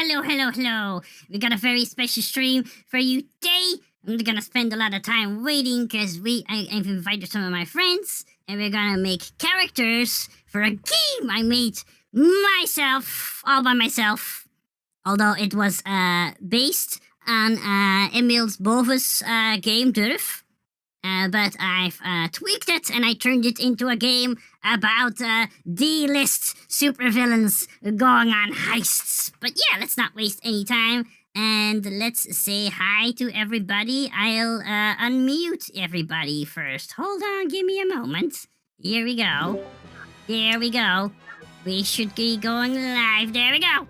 hello. We got a very special stream for you today. I'm gonna spend a lot of time waiting because I've invited some of my friends and we're gonna make characters for a game I made myself, all by myself. Although it was based on Emil's BOEF game Durf. But I've tweaked it and I turned it into a game about D-list supervillains going on heists. But yeah, let's not waste any time and let's say hi to everybody. I'll unmute everybody first. Hold on, give me a moment. Here we go. There we go. We should be going live. There we go.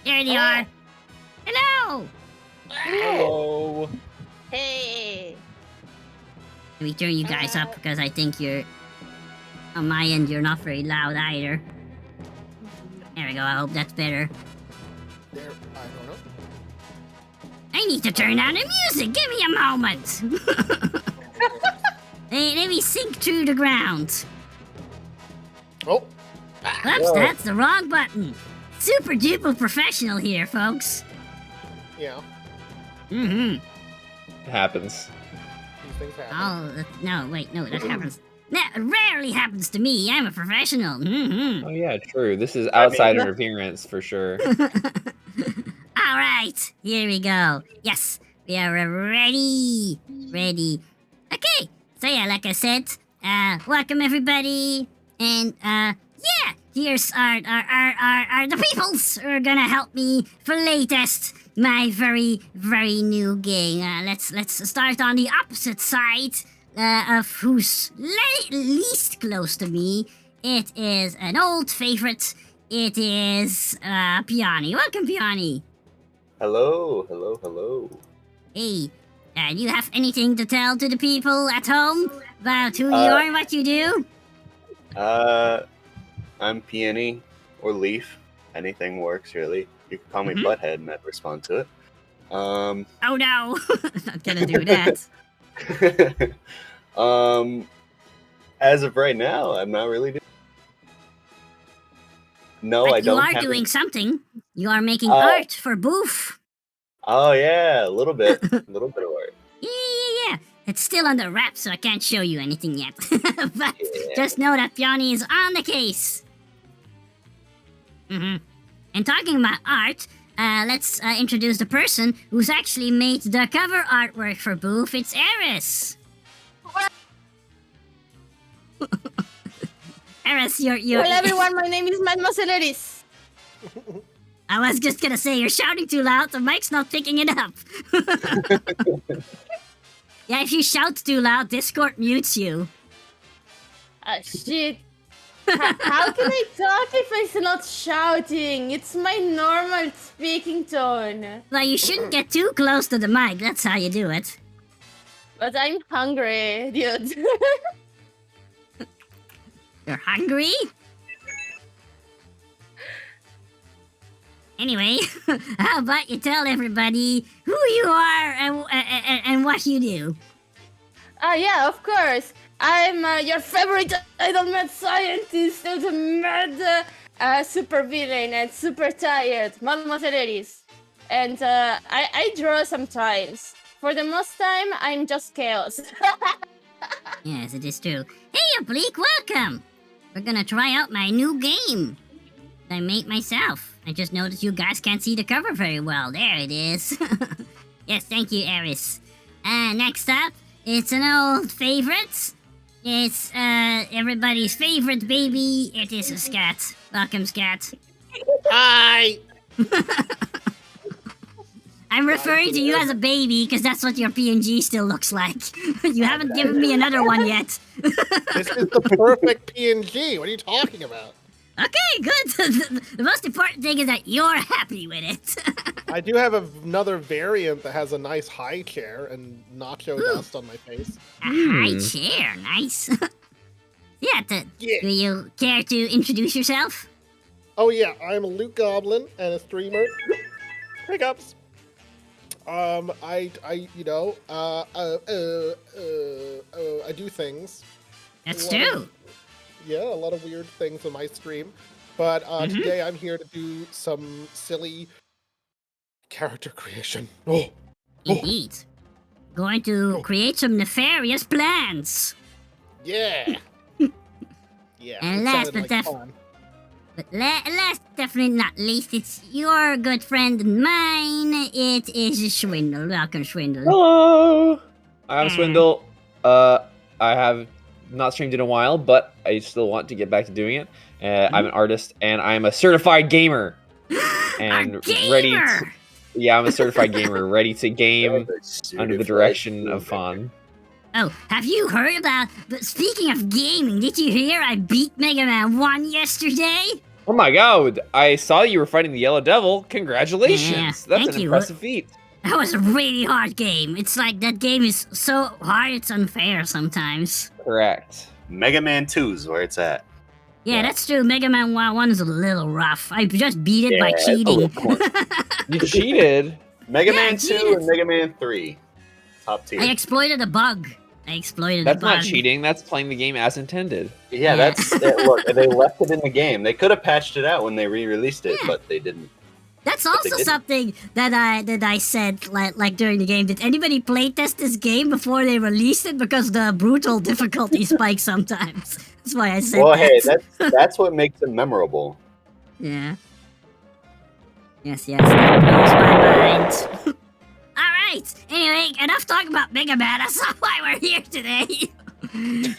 There they are. Hello. Hello. Hey. Let me turn you guys up because I think you're on my end. You're not very loud either. There we go. I hope that's better. There, I don't know. I need to turn on the music. Give me a moment. Let me sink through the ground. Oh. Whoops, that's the wrong button. Super duper professional here, folks. Yeah. Mm-hmm. It happens. These things happen. Oh, no, wait, no, that happens. That rarely happens to me. I'm a professional. Mm-hmm. Oh yeah, true. This is outside interference for sure. All right, here we go. Yes, we are ready. Ready. Okay, so yeah, like I said, welcome everybody. And, yeah, here's our the peoples who are gonna help me for latest my very new game. Let's start on the opposite side of who's least close to me. It is an old favorite. It is Piani. Welcome, Piani. Hello. Hey, do you have anything to tell to the people at home about who you are and what you do? I'm Peony or Leaf. Anything works, really. You can call me Butthead and I'd respond to it. Oh no, not gonna do that. As of right now, I'm not really doing. No, But I don't. You are doing something. You are making art for BOEF. Oh yeah, a little bit of art. Yeah. It's still under wraps, so I can't show you anything yet. But just know that Piani is on the case. And talking about art, let's introduce the person who's actually made the cover artwork for BOEF. It's Eris. Eris, you're... Well, everyone, my name is Mademoiselle Eris. I was just gonna say, you're shouting too loud, the mic's not picking it up. Yeah, if you shout too loud, Discord mutes you. Ah, shit. How can I talk if I'm not shouting? It's my normal speaking tone. Well, you shouldn't get too close to the mic, that's how you do it. But I'm hungry, dude. You're hungry? Anyway, how about you tell everybody who you are and what you do? Yeah, of course. I'm your favorite idol mad scientist, the mad supervillain and super tired, Mademoiselle Eris. And I draw sometimes. For the most time, I'm just chaos. Yes, it is true. Hey, Oblique, welcome! We're gonna try out my new game I made myself. I just noticed you guys can't see the cover very well. There it is. Yes, thank you, Eris. Next up, it's an old favorite. It's everybody's favorite baby. It is a Scat. Welcome, Scat. Hi. I'm referring to you as a baby because that's what your PNG still looks like. You haven't given me another one yet. This is the perfect PNG. What are you talking about? Okay, good. The most important thing is that you're happy with it. I do have another variant that has a nice high chair and nacho dust on my face. A high chair, nice. Do you care to introduce yourself? Oh yeah, I'm Luke Goblin and a streamer. Pickups. I do things. That's true. Yeah, a lot of weird things on my stream. But today I'm here to do some silly character creation. Oh, Indeed. Going to create some nefarious plans. yeah. Yeah. And it last sounded but like fun. But last, definitely not least, it's your good friend and mine. It is Swindle. Welcome, Swindle. Hello. I'm Mm. Swindle. I have not streamed in a while, but I still want to get back to doing it. I'm an artist, and I'm a certified gamer. And A gamer! ready to, yeah, I'm a certified gamer, ready to game under the direction of fun. Fawn. Oh, have you heard about... But speaking of gaming, did you hear I beat Mega Man 1 yesterday? Oh my god, I saw you were fighting the Yellow Devil. Congratulations. Yeah, That's thank an you. impressive feat. That was a really hard game. It's like that game is so hard it's unfair sometimes. Correct. Mega Man 2's where it's at. Yeah, Yeah. that's true. Mega Man 1 is a little rough. I just beat it by Yeah, cheating. of course. You cheated. Mega Yeah, I Man 2 cheated. and Mega Man 3. Top tier. I exploited a bug. That's a not bug. cheating. That's playing the game as intended. Yeah, that's look. They left it in the game. They could have patched it out when they re-released it, Yeah. but they didn't. That's they also didn't. something that I said like during the game. Did anybody playtest this game before they released it? Because the brutal difficulty spikes sometimes. That's why I said Well, that. hey, that's what makes it memorable. Yeah. Yes, that blows my mind. Alright, anyway, enough talk about Mega Man. That's not why we're here today.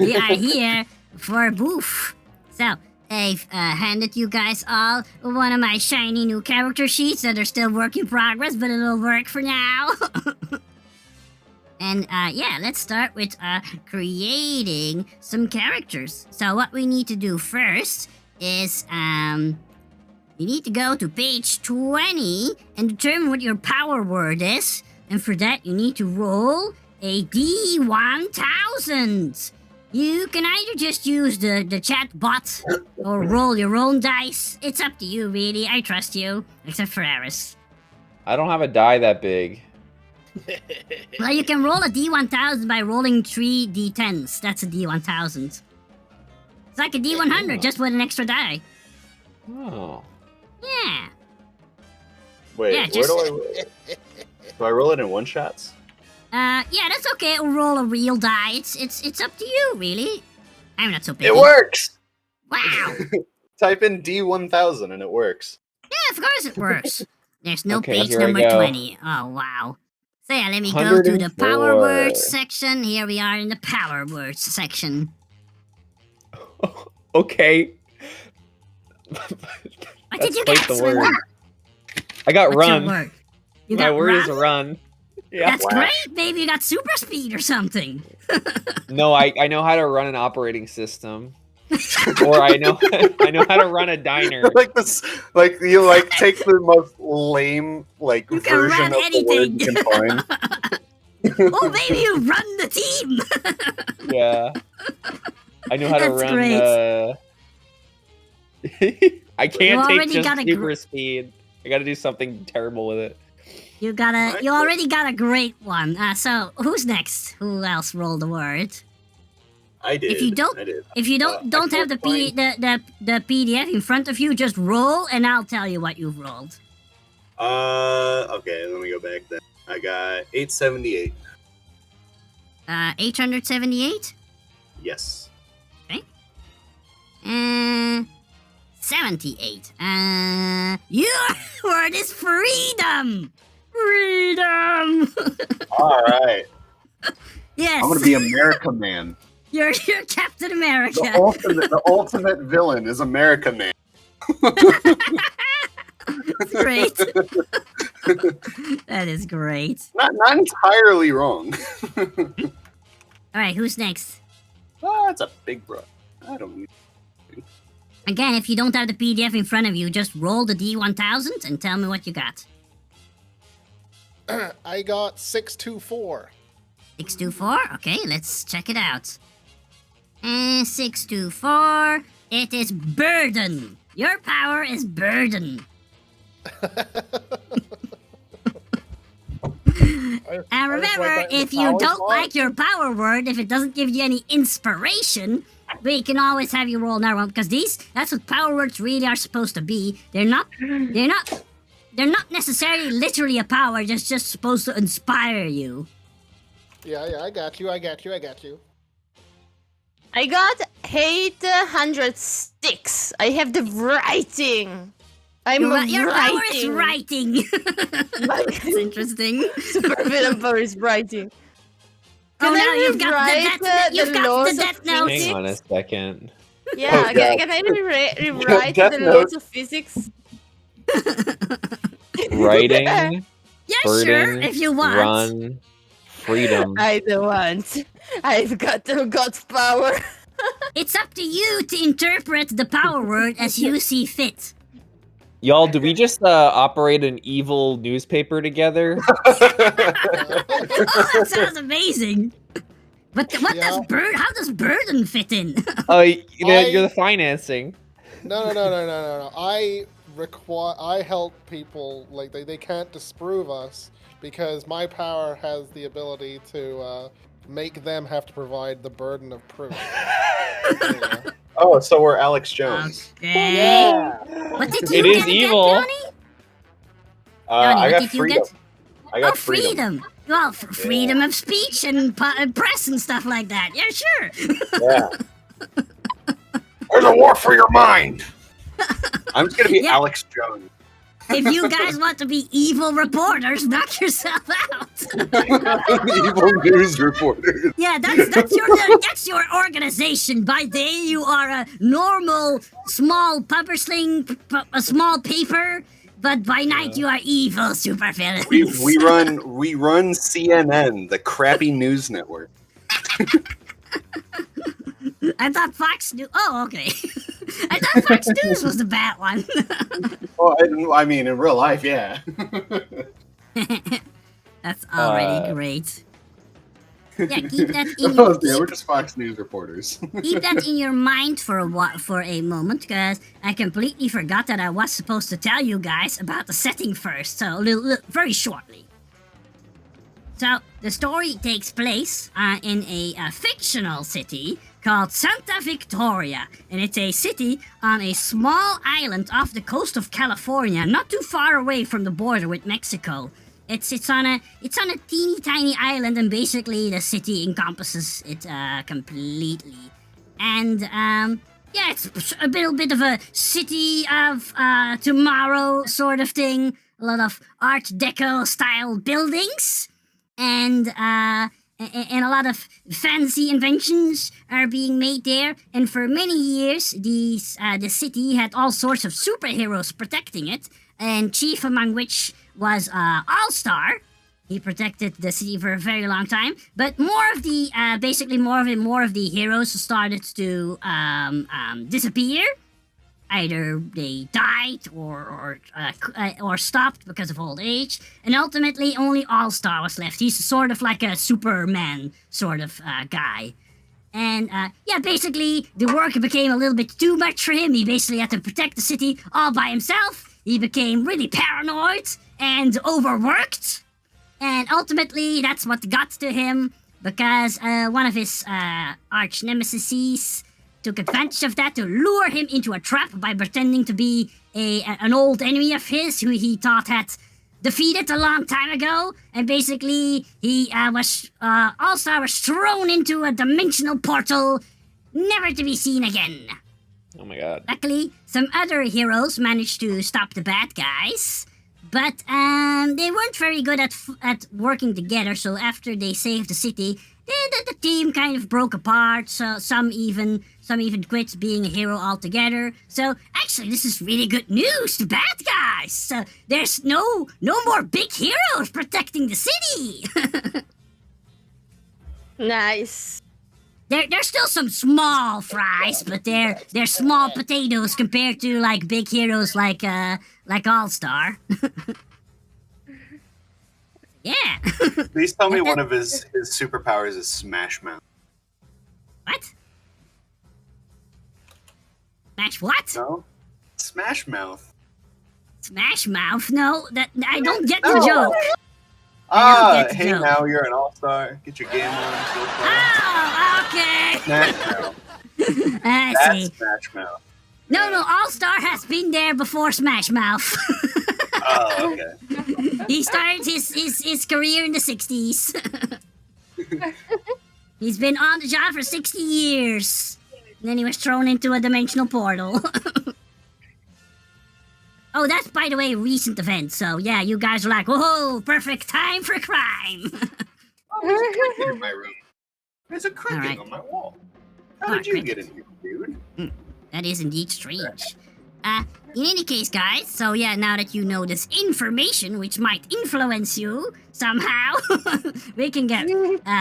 We are here for BOEF. So, I've handed you guys all one of my shiny new character sheets that are still work in progress, but it'll work for now. And yeah, let's start with creating some characters. So what we need to do first is you need to go to page 20 and determine what your power word is. And for that, you need to roll a D1000. You can either just use the chat bot or roll your own dice. It's up to you, really. I trust you, except for Aris. I don't have a die that big. Well, you can roll a D1000 by rolling 3 D10s. That's a D1000. It's like a D100, just with an extra die. Oh. Yeah. Wait, Yeah, where just- do I roll it? Do I roll it in one shots? Yeah, that's okay. Roll a real die. It's up to you, really. I'm not so picky. It works. Wow. Type in D1000 and it works. Yeah, of course it works. There's no Okay, page here I number go. 20. Oh, wow. So yeah, let me go to the power 104. words section. Here we are in the power words section. Okay. What That's did you quite get, the Swindle? word. I got What's run. your word? You My got word run? is run. Yeah. That's Wow. great. Maybe you got super speed or something. No, I know how to run an operating system. Or I know how to run a diner. Like this, like you like take the most lame like You can version run of the word anything. you can find. Oh, maybe you run the team. Yeah. I know how to That's run great. I can't already take got a just super speed. I gotta do something terrible with it. You already got a great one. So who's next? Who else rolled the word? I did. If you don't- I did. If you don't I have the can't the PDF in front of you, just roll and I'll tell you what you've rolled. Okay, let me go back then. I got 878. 878? Yes. 78. Your word is freedom! Freedom! Alright. Yes, I'm gonna be America Man. you're Captain America. The ultimate villain is America Man. That's great. That is great. Not entirely wrong. Alright, who's next? Oh, that's a big bro. I don't need. Again, if you don't have the PDF in front of you, just roll the D1000 and tell me what you got. I got 624. 624? Okay, let's check it out. 624. It is burden. Your power is burden. And remember, if you don't like your power word, if it doesn't give you any inspiration, we can always have you roll another one, because that's what power words really are supposed to be. They're not they're not necessarily literally a power. They're just supposed to inspire you. Yeah, I got you. I got 806. I have the writing. Your power is writing. That's interesting. Supervillain power is writing. Oh, Can now I you've got rewrite the laws death of note. physics? Hang on a second. Yeah, Oh, yeah. can I rewrite Death the Note. laws of physics? Writing, Yeah, birding, sure, if you want. run, freedom. I don't want. I've got the god power. It's up to you to interpret the power word as you see fit. Y'all, do we just operate an evil newspaper together? Oh, that sounds amazing. But how does burden fit in? You're the financing. No. I help people, like, they can't disprove us because my power has the ability to make them have to provide the burden of proof. Yeah. Oh, so we're Alex Jones. Okay. Yeah. What did It you is get evil. again, Johnny? I what got did you freedom. get? I got freedom. freedom. Well, freedom of speech and press and stuff like that. Yeah, sure. Yeah. There's a war for your mind. I'm just gonna be Yeah. Alex Jones. If you guys want to be evil reporters, knock yourself out. Evil news reporter. Yeah, that's your organization. By day, you are a normal small publishing, a small paper. But by night, you are evil supervillains. We run CNN, the crappy news network. I thought Fox News. Oh, okay. I thought Fox News was the bad one. Well, I mean, in real life, yeah. That's already great. Yeah, keep that in your Yeah, we're just Fox News reporters. keep that in your mind for a moment, because I completely forgot that I was supposed to tell you guys about the setting first. So very shortly. So the story takes place in a fictional city called Santa Victoria, and it's a city on a small island off the coast of California, not too far away from the border with Mexico. It's on a teeny tiny island, and basically the city encompasses it completely. And yeah, it's a little bit of a city of tomorrow sort of thing. A lot of Art Deco style buildings, and a lot of fancy inventions are being made there. And for many years, the city had all sorts of superheroes protecting it, and chief among which was All-Star. He protected the city for a very long time. But more of the heroes started to disappear. Either they died or stopped because of old age, and ultimately only All-Star was left. He's sort of like a Superman sort of guy. And yeah, basically the work became a little bit too much for him. He basically had to protect the city all by himself. He became really paranoid and overworked. And ultimately, that's what got to him, because one of his arch nemesis took advantage of that to lure him into a trap by pretending to be an old enemy of his who he thought had defeated a long time ago. And basically, All-Star was thrown into a dimensional portal, never to be seen again. Oh my god. Luckily, some other heroes managed to stop the bad guys, but they weren't very good at working together. So after they saved the city, the team kind of broke apart. So some even quit being a hero altogether. So actually, this is really good news to bad guys. So there's no more big heroes protecting the city. Nice. There's still some small fries, but they're small potatoes compared to like big heroes like All-Star. Yeah. Please tell me one of his superpowers is Smash Mouth. What? Smash what? No? Smash Mouth. Smash Mouth? No, I don't get the joke. Hey now, you're an all-star. Get your game on. Oh, okay. Smash Mouth. I That's see. Smash Mouth. No, All-Star has been there before Smash Mouth. Oh, okay. He started his career in the 60s. He's been on the job for 60 years. And then he was thrown into a dimensional portal. Oh, that's, by the way, a recent event. So, yeah, you guys are like, whoa, perfect time for crime. Oh, there's a cricket in my room. There's a cricket Alright. on my wall. How Ah, did you get cricket. in here, dude? That is indeed strange. In any case, guys, so yeah, now that you know this information, which might influence you somehow, we can get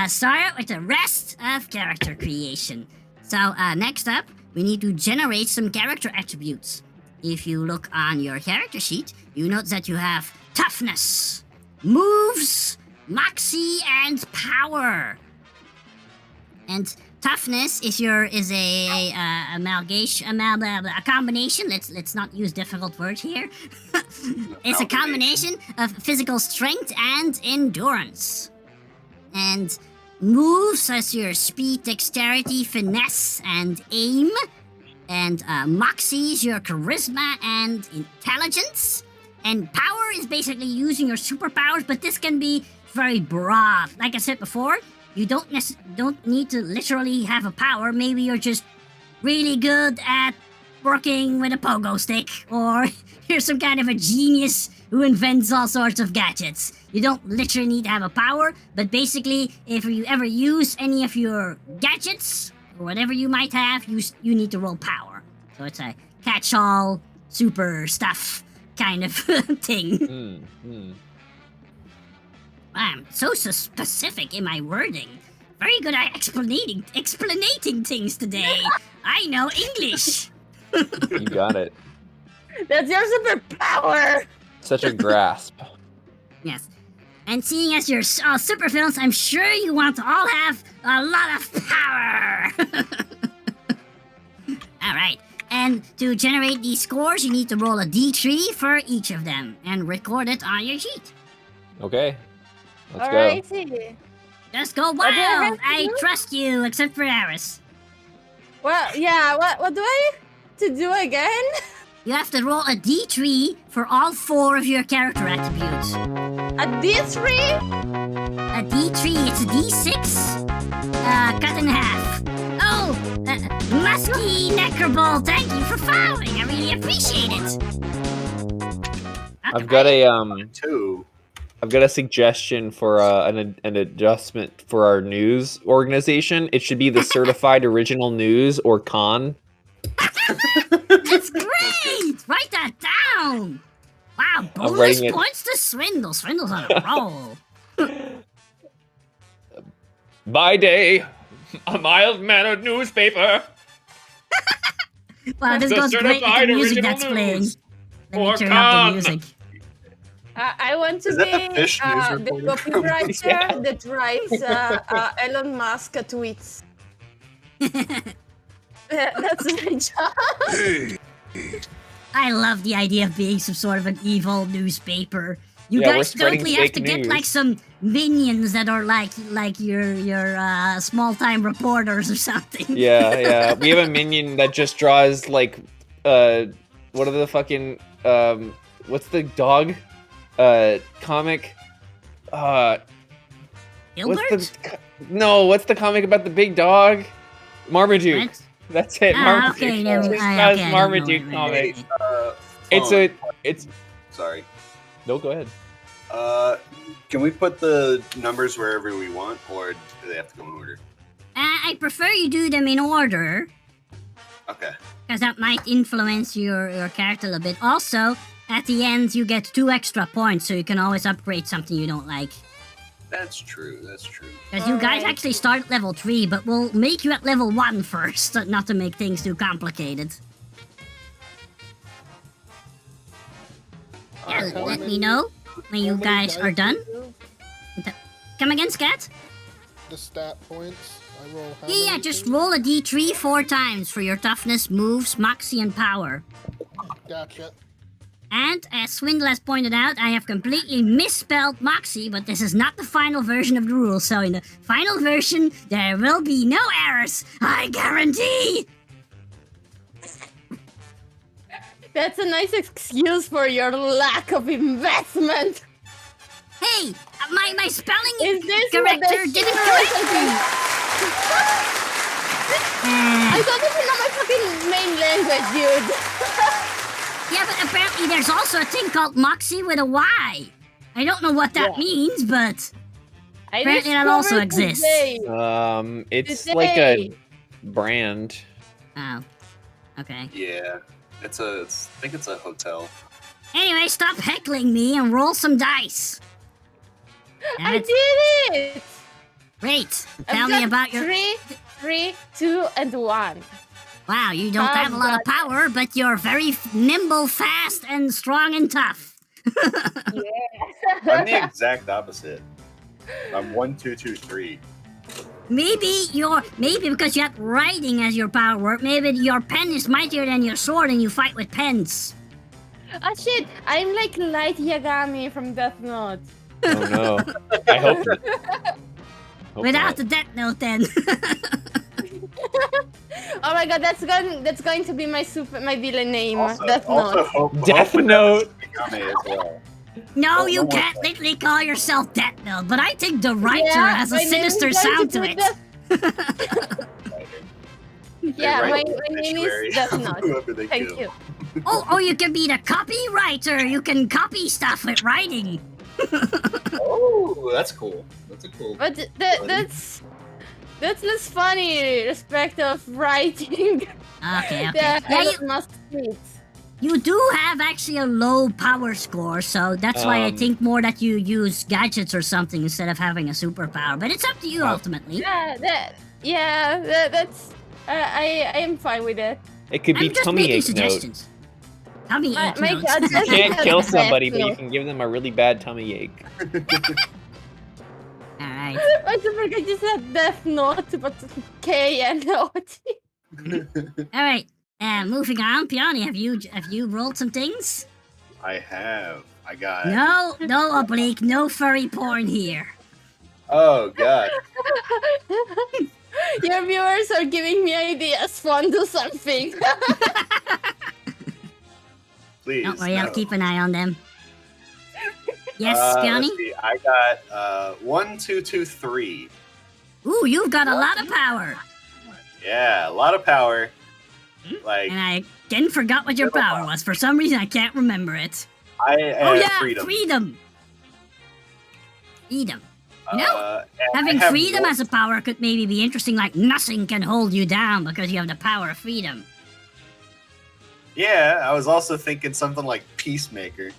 started with the rest of character creation. So, next up, we need to generate some character attributes. If you look on your character sheet, you notice that you have toughness, moves, moxie, and power. And toughness is a combination. Let's not use difficult words here. It's a combination of physical strength and endurance. And moves as your speed, dexterity, finesse, and aim. And moxie is your charisma and intelligence. And power is basically using your superpowers, but this can be very broad. Like I said before, you don't need to literally have a power. Maybe you're just really good at working with a pogo stick, or you're some kind of a genius who invents all sorts of gadgets. You don't literally need to have a power, but basically, if you ever use any of your gadgets, or whatever you might have, you need to roll power. So it's a catch-all, super stuff kind of thing. I'm so specific in my wording. Very good at explanating things today. I know English. You got it. That's your superpower. Such a grasp. Yes. And seeing as you're all supervillains, I'm sure you want to all have a lot of power. Alright. And to generate these scores, you need to roll a d3 for each of them and record it on your sheet. Okay. Let's go. Alrighty. Just go do I have wild. to I do? trust you, except for Aris. Well, yeah. What do I have to do again? You have to roll a d3 for all 4 of your character attributes. A D3? A d3, it's a d6, cut in half. Oh, Musky Necroball, thank you for following. I really appreciate it. I've got a 2. I've got a suggestion for an adjustment for our news organization. It should be the certified original news, or con. That's great! Write that down! Wow, bonus writing it. points to Swindle. Swindle's on a roll. By day, a mild-mannered newspaper. Wow, this The goes great with the certified music original that's playing. news. Let me Or turn up the con. music. I want to Is that be the fish news the reporter from- copywriter Yeah. that writes Elon Musk tweets. That's my job. I love the idea of being some sort of an evil newspaper. You Yeah, we're guys spreading totally have fake to get news. like some minions that are like your small-time reporters or something. Yeah. We have a minion that just draws like what are the fucking what's the dog comic? Gilbert? What's the comic about the big dog? Marmaduke. What? That's it. Ah, Marmaduke. okay, never- It's I- not okay, I don't know Marmaduke what it comic. is. It's Sorry. no, go ahead. Can we put the numbers wherever we want, or do they have to go in order? I prefer you do them in order, Okay. because that might influence your character a little bit. Also, at the end, you get 2 extra points, so you can always upgrade something you don't like. That's true. Because you guys Alright. actually start at level 3, but we'll make you at level 1 first, not to make things too complicated. Yeah, Alright, how let me many- know when you how many guys dice are do done. you do? Come again, Scat? The stat points. I roll how Yeah, many, just please? roll a d3 4 times for your toughness, moves, moxie, and power. Gotcha. And, as Swindle has pointed out, I have completely misspelled Moxie, but this is not the final version of the rules, so in the final version, there will be no errors, I guarantee! That's a nice excuse for your lack of investment. Hey, my spelling Is this what corrector the didn't shit correct is? me. I thought this was not my fucking main language, dude. Yeah, but apparently there's also a thing called Moxie with a Y. I don't know what that means, but I apparently that also discovered exists. today. It's like a Today. brand. Oh, okay. Yeah, I think it's a hotel. Anyway, stop heckling me and roll some dice. I That's did it. great. I've Tell me got about your... 3, 2, and 1. Wow, you don't have a lot of power, but you're very nimble, fast, and strong and tough. I'm the exact opposite. I'm 1, 2, 2, 3. Maybe because you have writing as your power, maybe your pen is mightier than your sword and you fight with pens. Oh shit! I'm like Light Yagami from Death Note. Oh no. I hope. Without not. the Death Note, then. Oh my god, that's going to be my villain name. Also, Death also Note. hope, Death hope Note. Yagami as well. No, Oh, you no more can't Death. literally call yourself Death Note, but I think the writer Yeah, has a my name is sinister going sound to be it. Yeah, They my write the name obituary is Death of Note. whoever they Thank kill. you. Oh, you can be the copywriter. You can copy stuff with writing. Oh, that's cool. That's a cool. But that's less funny. Respect of writing. Okay. The Yeah, Elon Musk tweets. you do have actually a low power score, so that's why I think more that you use gadgets or something instead of having a superpower. But it's up to you ultimately. That's. I am fine with it. It could be I'm just tummy making ache note. suggestions. Tummy My- ache my notes. God, You that's- can't kill Death somebody, but you Note. can give them a really bad tummy ache. All right. I forgot you said Death Note, but K and O T. All right. Moving on, Peony, have you rolled some things? I have. I got. No oblique, no furry porn here. Oh god. Your viewers are giving me ideas. Fun, do something. Please. Don't worry, no. I'll keep an eye on them. Yes, Peony? Let's see. I got 1, 2, 2, 3. Ooh, you've got a lot of power. Yeah, a lot of power. Like And I again forgot what your power was. For some reason, I can't remember it. I Oh have yeah, freedom. freedom. You know, And having I have freedom one- as a power could maybe be interesting, like nothing can hold you down because you have the power of freedom. Yeah, I was also thinking something like Peacemaker.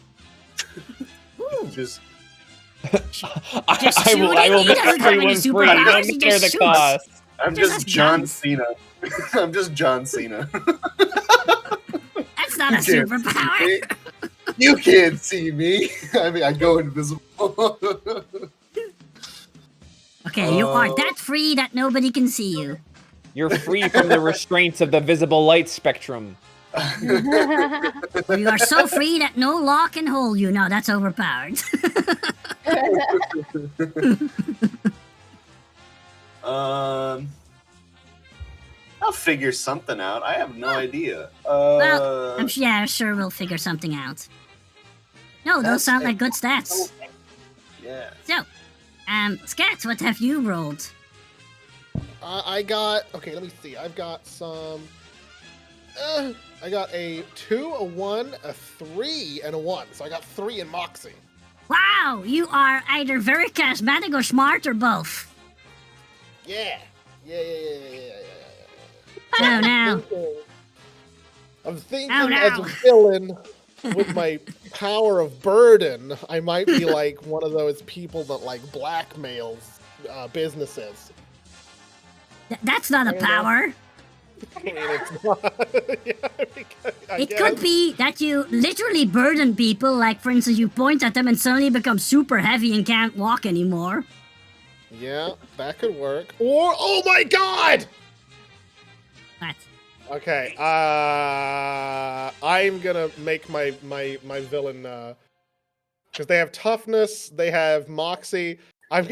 Ooh. Just Just I will shooting? He doesn't have any everyone free. superpowers, No he matter just the shoots. cost. I'm Just just a John gun. Cena. I'm just John Cena. That's not a You can't superpower. see me. You can't see me. I mean, I go invisible. Okay, you are that free that nobody can see you. You're free from the restraints of the visible light spectrum. You are so free that no law can hold you. No, that's overpowered. I'll figure something out. I have no idea. Well, I'm sure we'll figure something out. No, those That's sound it. like good stats. Yeah. So, Scats, what have you rolled? I got. Okay, let me see. I've got some. I got a 2, a 1, a 3, and a 1. So I got 3 in Moxie. Wow, you are either very charismatic or smart or both. Yeah. Oh no. I'm thinking Oh, no. as a villain with my power of burden, I might be like one of those people that like blackmails businesses. That's not a power. I mean, it's not. Yeah, I It guess. could be that you literally burden people, like for instance, you point at them and suddenly become super heavy and can't walk anymore. Yeah, that could work. Or oh my god! What? Okay, I'm gonna make my villain because they have toughness, they have moxie. I'm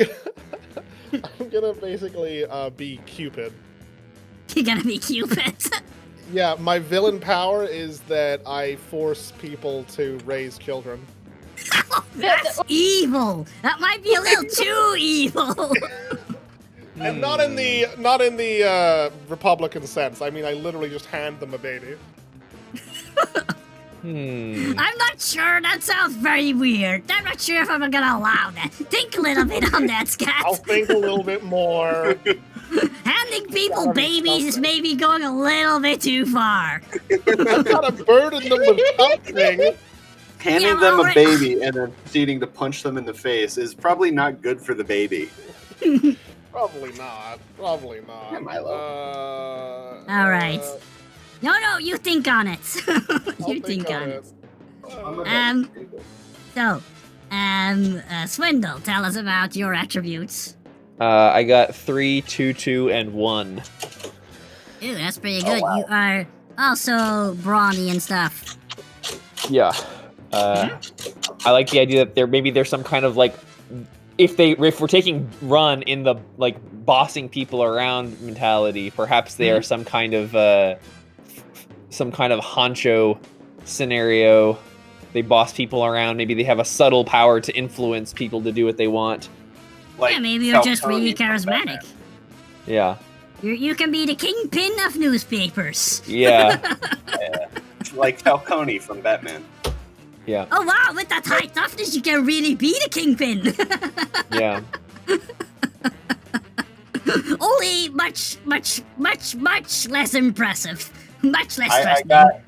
gonna basically be Cupid. You're gonna be Cupid. Yeah, my villain power is that I force people to raise children. That's evil. That might be a little too evil. And not in the Republican sense. I mean, I literally just hand them a baby. I'm not sure. That sounds very weird. I'm not sure if I'm gonna allow that. Think a little bit on that, Scat. I'll think a little bit more. Handing people babies is maybe going a little bit too far. I've got to burden them with something. Handing them a baby and then proceeding to punch them in the face is probably not good for the baby. Probably not. Yeah, Milo. All right. No, you think on it. You think on it. Swindle, tell us about your attributes. I got 3, 2, 2, and 1. Ooh, that's pretty good. You are also brawny and stuff. Yeah. I like the idea that there's some kind of like, if we're taking run in the like bossing people around mentality, perhaps they are some kind of honcho scenario. They boss people around. Maybe they have a subtle power to influence people to do what they want. Yeah, maybe you're just really charismatic. Yeah. You can be the kingpin of newspapers. Yeah. Yeah. Like Falcone from Batman. Yeah. Oh wow, with that high toughness, you can really be the kingpin. Yeah. Only much less impressive. Much less I've got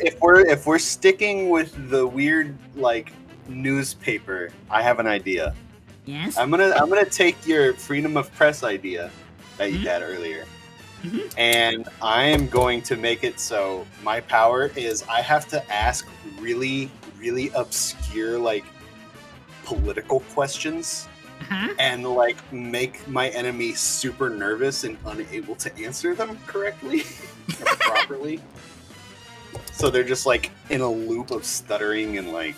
if we're sticking with the weird like newspaper, I have an idea. Yes. I'm gonna take your freedom of press idea that you had earlier, and I am going to make it so my power is I have to ask really, really obscure like political questions and like make my enemy super nervous and unable to answer them correctly or properly. So they're just like in a loop of stuttering and like.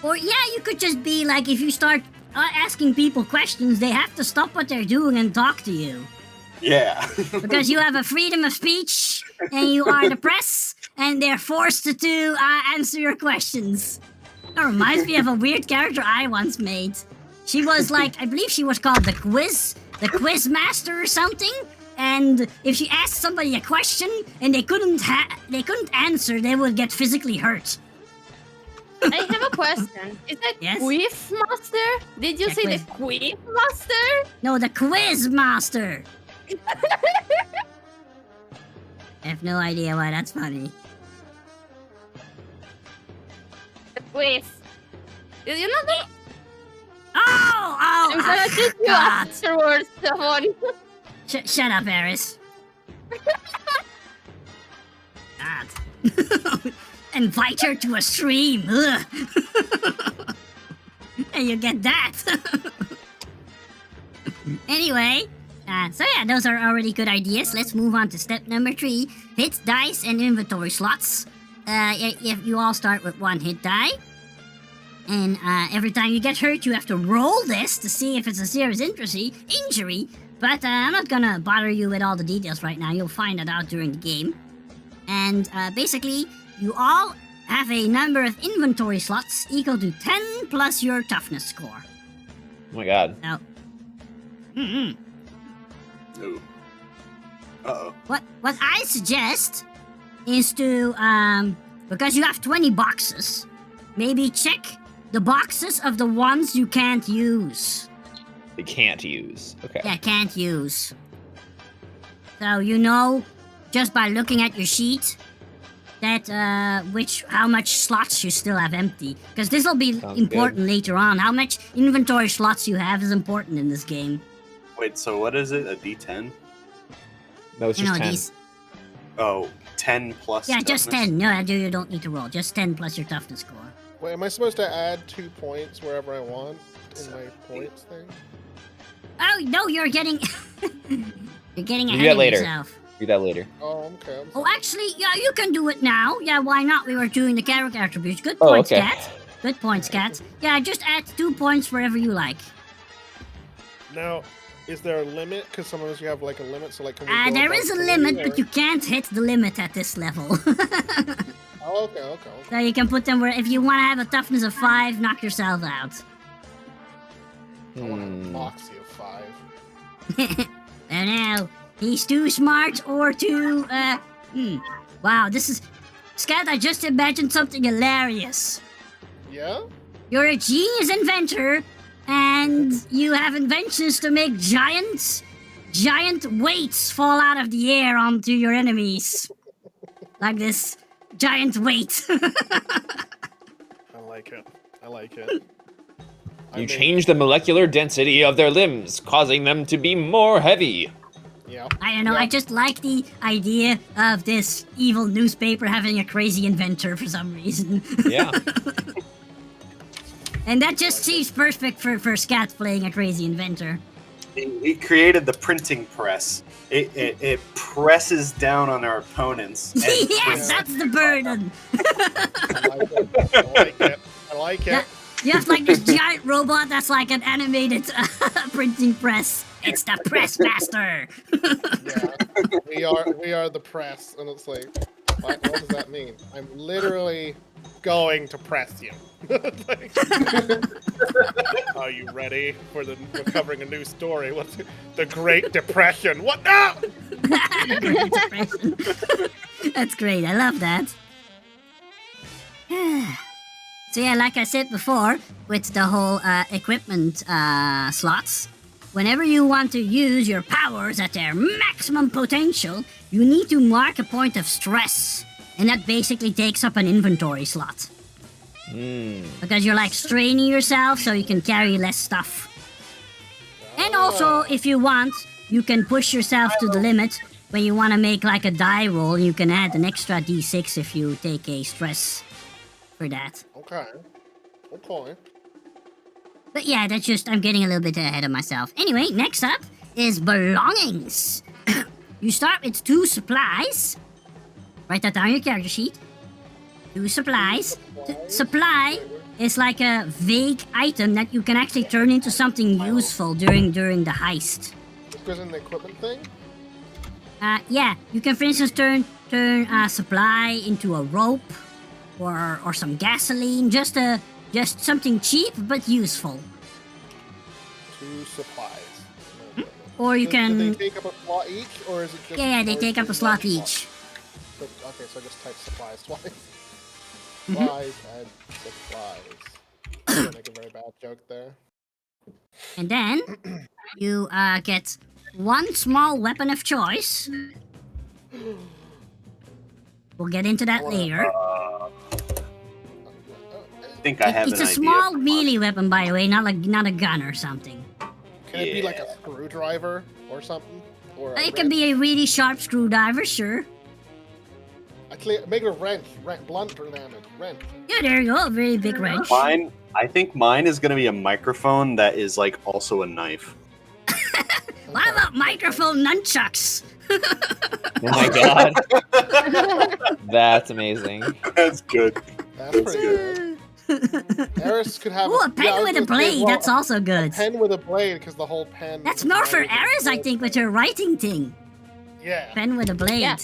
Or yeah, you could just be like, if you start asking people questions, they have to stop what they're doing and talk to you. Yeah. Because you have a freedom of speech, and you are the press, and they're forced to answer your questions. That reminds me of a weird character I once made. She was like, I believe she was called the quiz master or something. And if she asked somebody a question and they couldn't answer, they would get physically hurt. I have a question. Is that Yes? BOEF Master? Did you Yeah, say quiz. the BOEF Master? No, the quiz master. I have no idea why that's funny. The BOEF. Did you know that? Oh, I'm gonna teach you God. afterwards, Stefan. Shut up, Eris. God. Invite her to a stream. Ugh. And you get that. Anyway, so yeah, those are already good ideas. Let's move on to step number 3. Hit dice and inventory slots. If you all start with 1 hit die. And every time you get hurt, you have to roll this to see if it's a serious injury. But I'm not gonna bother you with all the details right now. You'll find that out during the game. And basically, you all have a number of inventory slots equal to 10 plus your toughness score. Oh my god. So, Ooh. Uh-oh. what I suggest is to, because you have 20 boxes, maybe check the boxes of the ones you can't use. They can't use. Okay. Yeah, can't use. So you know, just by looking at your sheet, that how much slots you still have empty. Because this will be Sounds important later on. How much inventory slots you have is important in this game. Wait, so what is it? A D10? No, it's You just know 10. these. Oh, 10 plus. Yeah, just toughness? 10. No, you don't need to roll. Just 10 plus your toughness score. Wait, am I supposed to add 2 points wherever I want in my points thing? Oh no, you're getting you're getting Do ahead that of later. yourself. Do that later. Oh, okay. I'm Oh, sorry. actually, yeah, you can do it now. Yeah, why not? We were doing the character attributes. Good Oh, points, okay. Cat. Good points, Cat. Yeah, just add 2 points wherever you like. Now, Is there a limit? Because sometimes you have like a limit, so like. Can we go There above is a 3, limit, or- but you can't hit the limit at this level. Oh, okay. So you can put them where, if you want to have a toughness of 5, knock yourself out. I want Hmm. to box you 5. And now, he's too smart or too, Wow, this is... Scat, I just imagined something hilarious. Yeah. You're a genius inventor, and you have inventions to make giant weights fall out of the air onto your enemies. Like this giant weight. I like it. You change the molecular density of their limbs, causing them to be more heavy. Yeah. I don't know, Yeah. I just like the idea of this evil newspaper having a crazy inventor for some reason. Yeah. And that just seems perfect for Scat playing a crazy inventor. He created the printing press. It presses down on our opponents. And Yes, that's the burden! I like it. Yeah. You have like this giant robot that's like an animated printing press. It's the press master! Yeah. We are the press, and it's like, what does that mean? I'm literally going to press you. Like, are you ready for we're covering a new story? What's the Great Depression? What now? Great Depression. That's great, I love that. So yeah, like I said before, with the whole equipment slots, whenever you want to use your powers at their maximum potential, you need to mark a point of stress. And that basically takes up an inventory slot. Because you're like straining yourself so you can carry less stuff. And also, if you want, you can push yourself to the limit when you want to make like a die roll. You can add an extra d6 if you take a stress for that. Okay. But yeah, that's just, I'm getting a little bit ahead of myself. Anyway, next up is belongings. You start with 2 supplies. Write that down on your character sheet. 2 supplies. Supply is like a vague item that you can actually turn into something useful during the heist. This goes in the equipment thing? Yeah, you can for instance turn a supply into a rope or some gasoline, just something cheap but useful. 2 supplies. Or you Do can they take up a slot each, or is it just... yeah, they or take is up a it slot one each. But, okay, so I just type supplies twice. Mm-hmm. Supplies and supplies. I'm gonna make a very bad joke there. And then you get 1 small weapon of choice. We'll get into that later. I think I have It's an a idea. small melee weapon, by the way, not a gun or something. Can it be like a screwdriver or something? Or a It can be a really sharp screwdriver, sure. Make it a wrench. Blunt damage. Wrench. Yeah, there you go, a very big wrench. I think mine is going to be a microphone that is like also a knife. What about microphone nunchucks? Oh my god. That's amazing. That's good. That's pretty good. Eris could have Ooh, a pen with a blade, that's also good. A pen with a blade, because the whole pen... That's is more for made of Eris, I gold. think, with her writing thing. Yeah. Pen with a blade. Yeah.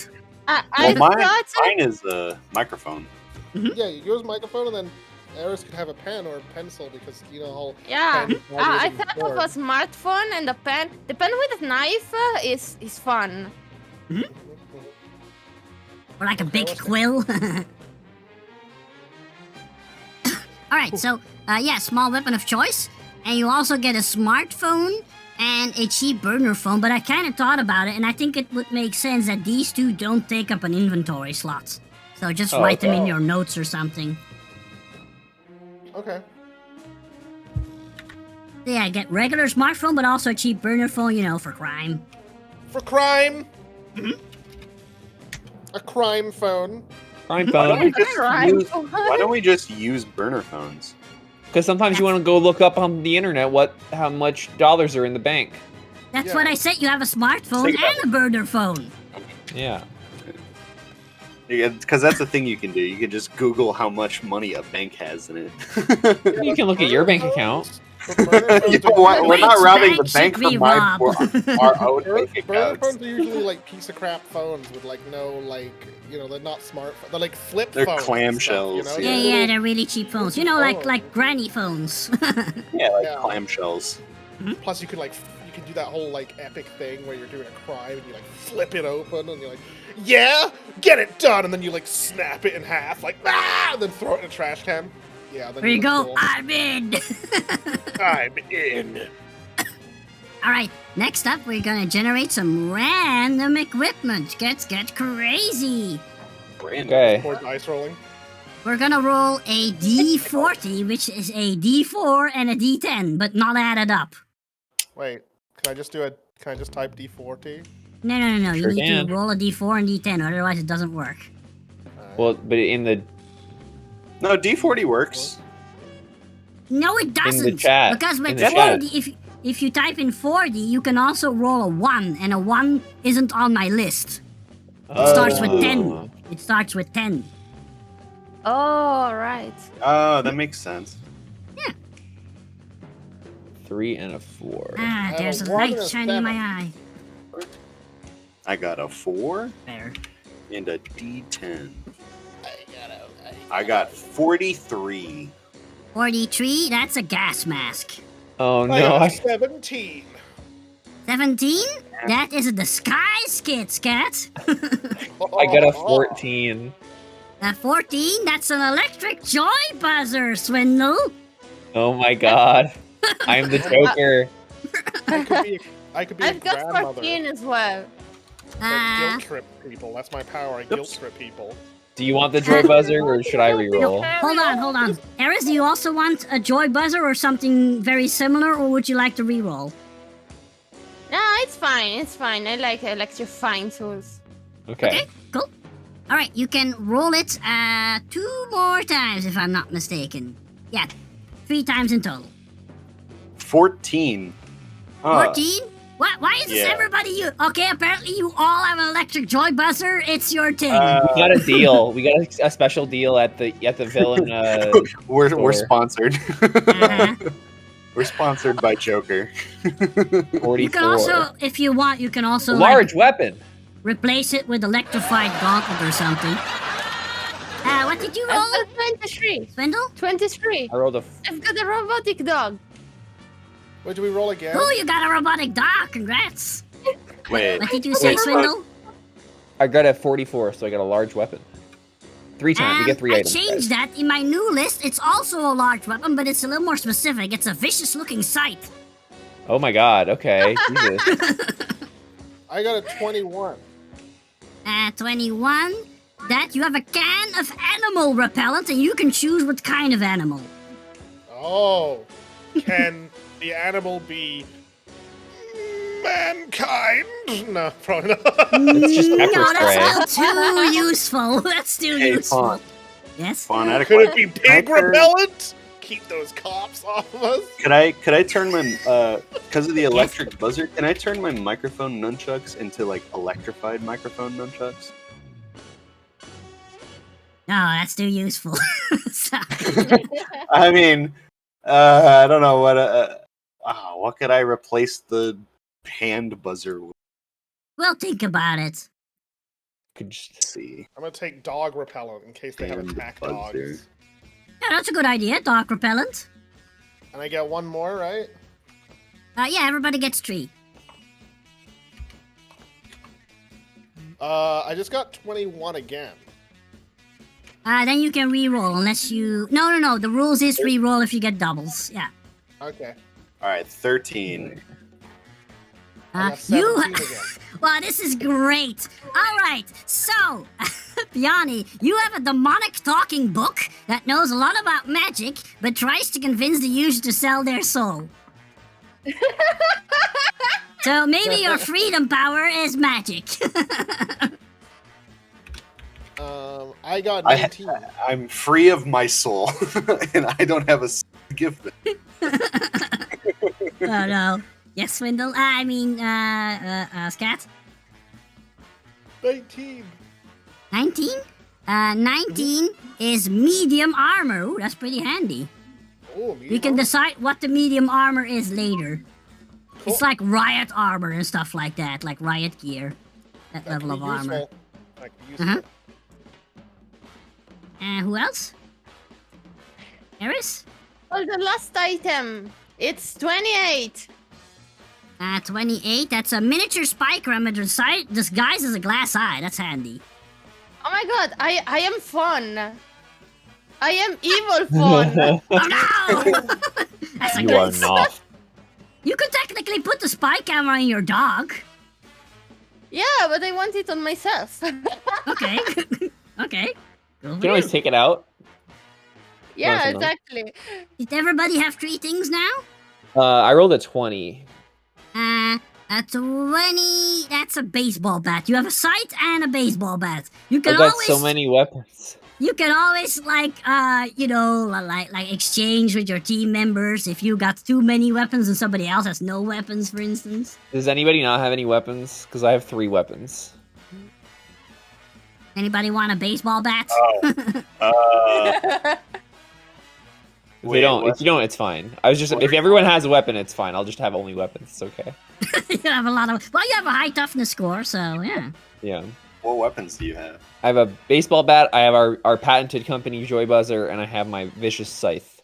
Well, I mine thought is a microphone. Yeah, you use a microphone, and then Eris could have a pen or a pencil, because, you know, the whole... yeah. pen I is thought of a important. smartphone and a pen. The pen with a knife is fun. Or like a big what's quill. Alright, so, yeah, small weapon of choice. And you also get a smartphone and a cheap burner phone, but I kind of thought about it, and I think it would make sense that these 2 don't take up an inventory slot. So just write them in your notes or something. Okay. So yeah, get regular smartphone, but also a cheap burner phone, you know, for crime. For crime! A crime phone. Crime Why don't we phone. just Right. use, why don't we just use burner phones? Because sometimes you want to go look up on the internet how much dollars are in the bank. That's Yeah. what I said, you have a smartphone Think about and a burner phone. Yeah. Because that's the thing you can do. You can just Google how much money a bank has in it. You can look at your bank account. But burner phones You know what? We're not Which robbing the bank bank should we from our own burner bank burner accounts. phones are usually like piece of crap phones with like no like they're not smart. They're like flip They're phones. and stuff, clamshells, Yeah, Yeah. yeah, they're really cheap phones. You know, like granny phones. Yeah, like Yeah. clamshells. Plus, you can do that whole like epic thing where you're doing a crime and you like flip it open and you're like, yeah, get it done, and then you like snap it in half, like and then throw it in a trash can. Yeah. Then There you look go. cool. I'm in. I'm in. All right. Next up, we're gonna generate some random equipment. Get crazy. Okay. More dice rolling. We're gonna roll a D40, which is a D4 and a D10, but not added up. Wait, can I just type D40? No. Sure You need can. to roll a D4 and D10, otherwise it doesn't work. Alright. Well, but in the No, D40 works. No, it doesn't. chat. Because with In the chat. 40, if you type in 40, you can also roll a 1, and a 1 isn't on my list. It starts with 10. It starts with 10. Oh, right. Oh, that makes sense. 3 and a 4. Ah, have there's a a 1 light and a shining in my 7. eye. I got a 4 There. and a D10. I got 43. 43, that's a gas mask. Oh I no! got I, 17. 17? That is a disguise kit, Scat. I got a 14. 14, that's an electric joy buzzer, Swindle. Oh my god! I'm the Joker. I could be I've a got grandmother 14 as well. that Uh, guilt trip people. That's my power. I guilt trip people. Do you want the joy buzzer or should I reroll? hold on. Eris, do you also want a joy buzzer or something very similar, or would you like to reroll? No, it's fine. I like electrifying tools. Okay. Cool. All right, you can roll it 2 more times if I'm not mistaken. Yeah, 3 times in total. 14. Huh. 14? What? Why is this Yeah. everybody you? Okay, apparently you all have an electric joy buzzer. It's your turn. We got a deal. We got a special deal at the villain. We're Sure. sponsored. Uh-huh. We're sponsored by Joker. 44. You can also, if you want, you can also large weapon. replace it with electrified gauntlet or something. What did you roll, I've got 23. Swindle? 23. I rolled a. I've got a robotic dog. Wait, do we roll again? Oh, you got a robotic dog. Congrats. Wait. What did you say, Swindle? I got a 44, so I got a large weapon. 3 times. We get 3 I items. changed that in my new list. It's also a large weapon, but it's a little more specific. It's a vicious-looking sight. Oh my god. Okay. Jesus. I got a 21. 21. That you have a can of animal repellent, and you can choose what kind of animal. Oh, can the animal be mankind? No, probably not. It's just pepper No, spray. that's still too useful. That's still Hey, useful. Fawn. Yes. Fawn, I had a Could it question. be pig Can I turn- repellent? Keep those cops off of us. Could I turn my because of the electric buzzer? Can I turn my microphone nunchucks into like electrified microphone nunchucks? No, that's too useful. So- I mean, I don't know what could I replace the hand buzzer with? we'll think about it. Could just. Let's see. I'm gonna take dog repellent in case they have Hand attack buzzer. dogs. Yeah, that's a good idea. Dog repellent. And I get one more, right? Yeah, everybody gets 3. I just got 21 again. Then you can re-roll unless you. No. The rules is re-roll if you get doubles. Yeah. Okay. All right, 13. I got 17 you. again. Well, this is great. All right, so Piani, you have a demonic talking book that knows a lot about magic, but tries to convince the user to sell their soul. So maybe your freedom power is magic. I got 19. I'm free of my soul, and I don't have a to give them. Oh no. Yes, Swindle. I mean, Scat. 19. 19? 19 is medium armor. Ooh, that's pretty handy. Oh, We can decide what the medium armor is later. It's Cool. like riot armor and stuff like that, like riot gear. That level of armor. That could be useful. Uh-huh. Who else? Eris? Oh, the last item. It's 28. 28. That's a miniature spike ram disguised as a glass eye. That's handy. Oh my god, I am fun. I am evil fun. Oh no! That's a You good are not. You could technically put the spy camera on your dog. Yeah, but I want it on myself. Okay. Okay. Go You for can always you. take it out. Yeah, Nice enough. exactly. Did everybody have 3 things now? I rolled a 20. A 20. That's a baseball bat. You have a sight and a baseball bat. You can I've got always so many weapons. You can always like exchange with your team members if you got too many weapons and somebody else has no weapons, for instance. Does anybody not have any weapons? Because I have 3 weapons. Anybody want a baseball bat? If Wait, they don't, what? if you don't, it's fine. I was just if everyone has a weapon, it's fine. I'll just have only weapons. It's okay. You have a lot of. Well, you have a high toughness score, so yeah. Yeah. What weapons do you have? I have a baseball bat. I have our patented company Joy Buzzer, and I have my vicious scythe.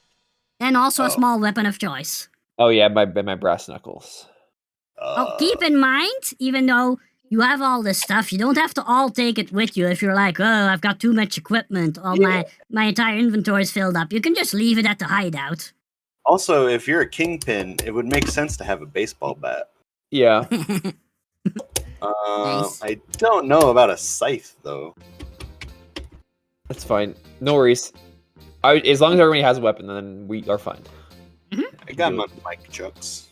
And also a Oh. small weapon of choice. Oh yeah, my brass knuckles. Oh, keep in mind, even though you have all this stuff, you don't have to all take it with you. If you're like, oh, I've got too much equipment, my entire inventory is filled up. You can just leave it at the hideout. Also, if you're a kingpin, it would make sense to have a baseball bat. Yeah. Nice. I don't know about a scythe though. That's fine. No worries. As long as everybody has a weapon, then we are fine. I got my mic chucks.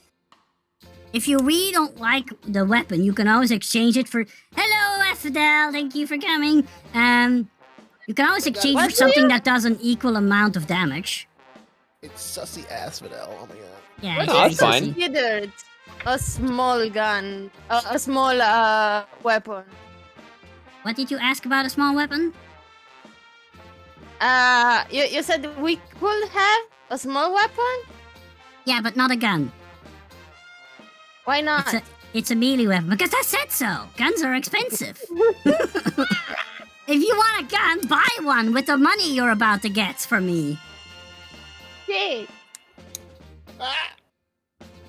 If you really don't like the weapon, you can always exchange it for hello, Asphodel, thank you for coming. You can always exchange for What? something that does an equal amount of damage. It's sussy Asphodel. Oh my god. Yeah, What it's No, very is that's fine. easy. considered a small gun? A small weapon? What did you ask about a small weapon? You said we could have a small weapon? Yeah, but not a gun. Why not? It's a melee weapon because I said so. Guns are expensive. If you want a gun, buy one with the money you're about to get from me. Okay.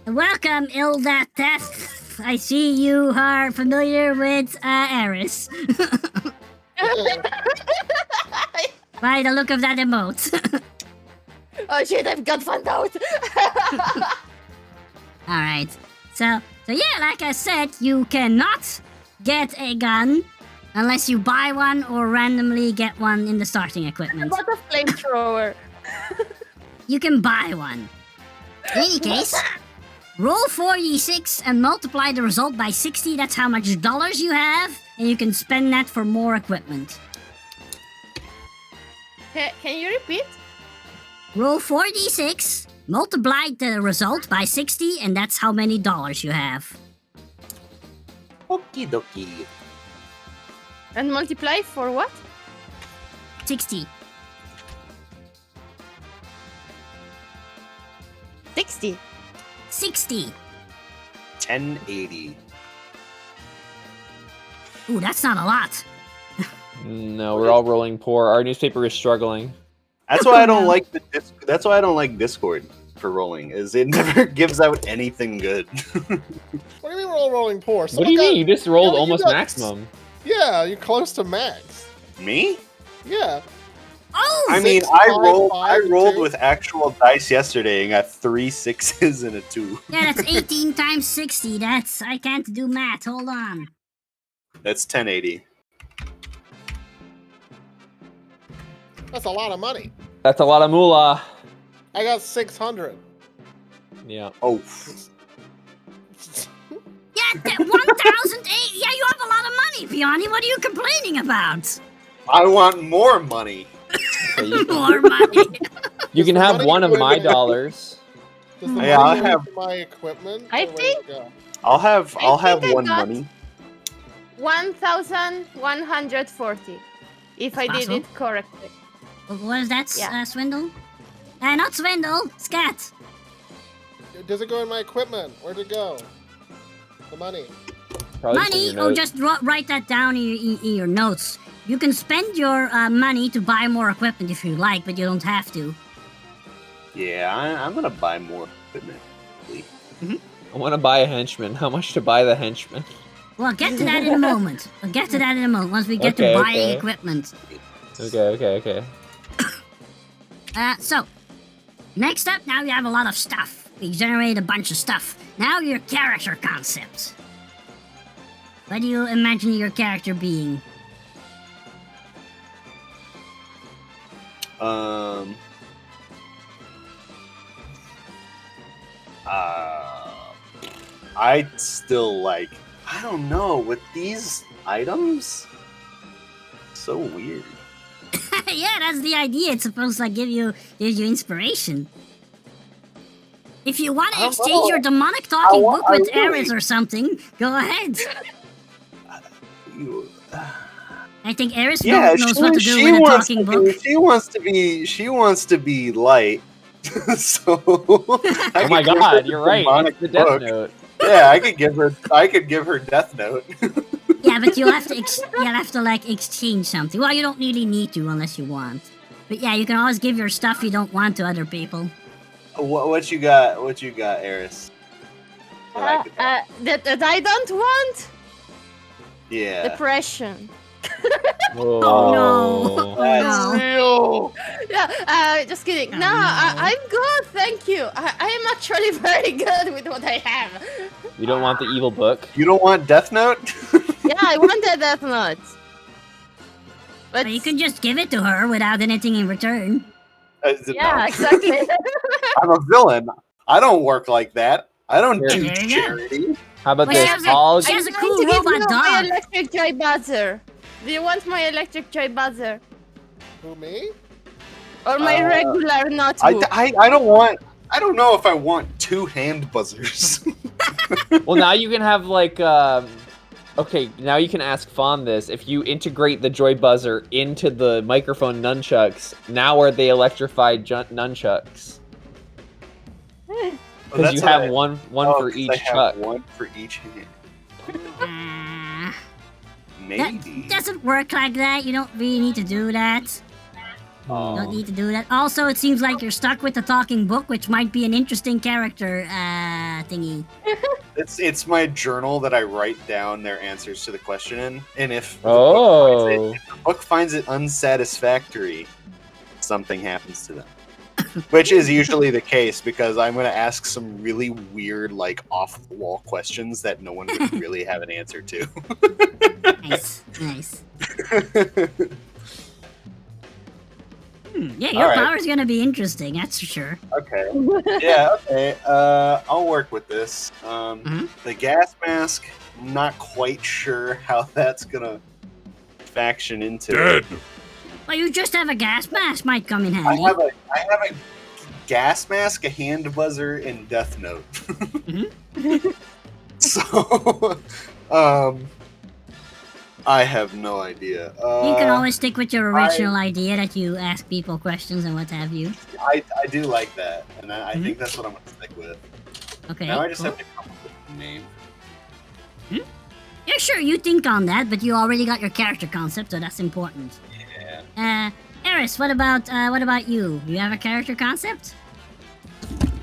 Welcome, Ilda Test. I see you are familiar with Eris. By the look of that emote. Oh shit, I've got found out. Alright. So yeah, like I said, you cannot get a gun unless you buy one or randomly get one in the starting equipment. What a flamethrower. You can buy one. In any case, roll 4d6 and multiply the result by 60. That's how much dollars you have, and you can spend that for more equipment. Can you repeat? Roll 4d6, multiply the result by 60, and that's how many dollars you have. Okie dokie. And multiply for what? 60. 60. 60. 1080. Ooh, that's not a lot. No, we're all rolling poor. Our newspaper is struggling. That's why I don't like that's why I don't like Discord for rolling. Is it never gives out anything good. What do you mean we're all rolling poor? What do you mean? You just rolled you almost got- maximum. Yeah, you're close to max. Me? Yeah. Oh! I mean, 6, I 5, rolled 5, and 2. with actual dice yesterday and got 3 6s and a 2. Yeah, that's 18 times 60. That's... I can't do math. Hold on. That's 1080. That's a lot of money. That's a lot of moolah. I got 600. Yeah. Oh. Yeah, 1,008. Yeah, you have a lot of money, Peony. What are you complaining about? I want more money. Okay, you, More money. you can the have money one of put my in- dollars. Does the Yeah, money I go have- into my equipment. I or where does think- it go? I'll have I have think I one got- money. 1,140. If I did Possible. it correctly. What is that, Yeah. Swindle? Not swindle. Scat. Does it go in my equipment? Where'd it go? The money. Probably just in Money? your Oh, notes. just write that down in your notes. You can spend your money to buy more equipment if you like, but you don't have to. Yeah, I'm gonna buy more equipment. Please. I want to buy a henchman. How much to buy the henchman? Well, get to that in a moment. Once we get Okay, to buying okay. equipment. Okay. So, next up, now you have a lot of stuff. We generated a bunch of stuff. Now your character concept. What do you imagine your character being? I'd still like. I don't know with these items. So weird. Yeah, that's the idea. It's supposed to like, give you inspiration. If you want to don't exchange know. your demonic talking book with I really- Ares or something, go ahead. I think Ares knows what to do with a talking book. She wants to be light. So. Oh my god, you're right. It's the Death Note. Yeah, I could give her Death Note. Yeah, but you'll have to like exchange something. Well, you don't really need to unless you want. But yeah, you can always give your stuff you don't want to other people. What you got? What you got, Eris? That I don't want Yeah. depression. Whoa. Oh no! That's Oh, no. Yeah, just kidding. Oh, No, no. I'm good, thank you. I am actually very good with what I have. You don't want the evil book? You don't want Death Note? Yeah, I want that Death Note. But But you can just give it to her without anything in return. yeah, exactly. I'm a villain. I don't work like that. I don't Here. do There you go. charity. How about Well, this? I'll she has a I'm cool going to give robot you my dog. electric joy buzzer. Do you want my electric joy buzzer? Who, me? Or my regular notebook? I don't want. I don't know if I want 2 hand buzzers. Well, now you can have like okay, now you can ask Fawn this. If you integrate the Joy Buzzer into the microphone nunchucks, now are they electrified nunchucks? Because you have one for each I have chuck. one for each hand. That Maybe. doesn't work like that. You don't really need to do that. You don't need to do that. Also, it seems like you're stuck with the talking book, which might be an interesting character thingy. It's my journal that I write down their answers to the question in, and if the book finds it unsatisfactory, something happens to them. Which is usually the case because I'm going to ask some really weird, like off-the-wall questions that no one would really have an answer to. Nice. Yeah, your Alright. power's gonna be interesting, that's for sure. Okay. Yeah. Okay. I'll work with this. The gas mask. Not quite sure how that's gonna faction into it. Well, you just have a gas mask, might come in I handy. have a gas mask, a hand buzzer, and Death Note. So, I have no idea. You can always stick with your original idea that you ask people questions and what have you. I do like that, and I think that's what I'm gonna stick with. Okay. Now I just cool. have to come up with a name. Yeah, sure, you think on that, but you already got your character concept, so that's important. Yeah. Eris, what about you? You have a character concept?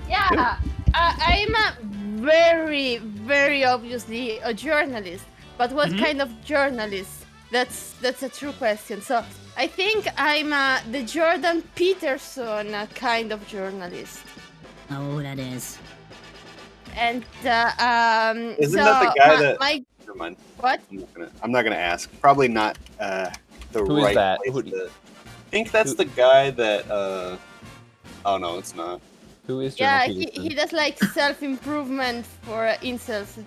Yeah, I'm a very, very obviously a journalist. But what kind of journalist? That's a true question. So I think I'm the Jordan Peterson kind of journalist. Oh, that is. And Isn't so that the guy that? my Never mind. what? I'm not gonna ask. Probably not the Who is right that? place Who do you- to- I think that's the guy that. Oh no, it's not. Who is Yeah, Jordan he Peterson? does like self-improvement for incels.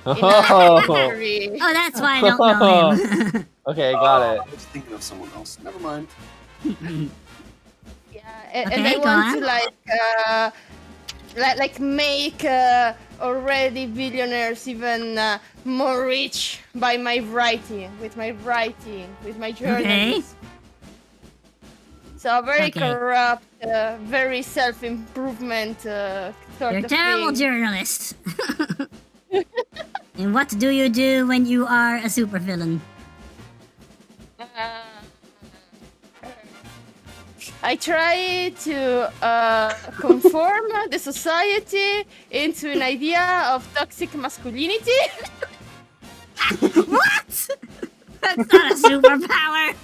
Oh, Very- Oh, that's why I don't know him. okay, got I it. was thinking of someone else. Never mind. Yeah, and Okay, I go want on. to like make already billionaires even more rich by my writing, with my journalism. So very Okay. corrupt, very self-improvement sort You're a of terrible thing. journalist. And what do you do when you are a supervillain? Uh, I try to conform the society into an idea of toxic masculinity. What? That's not a superpower.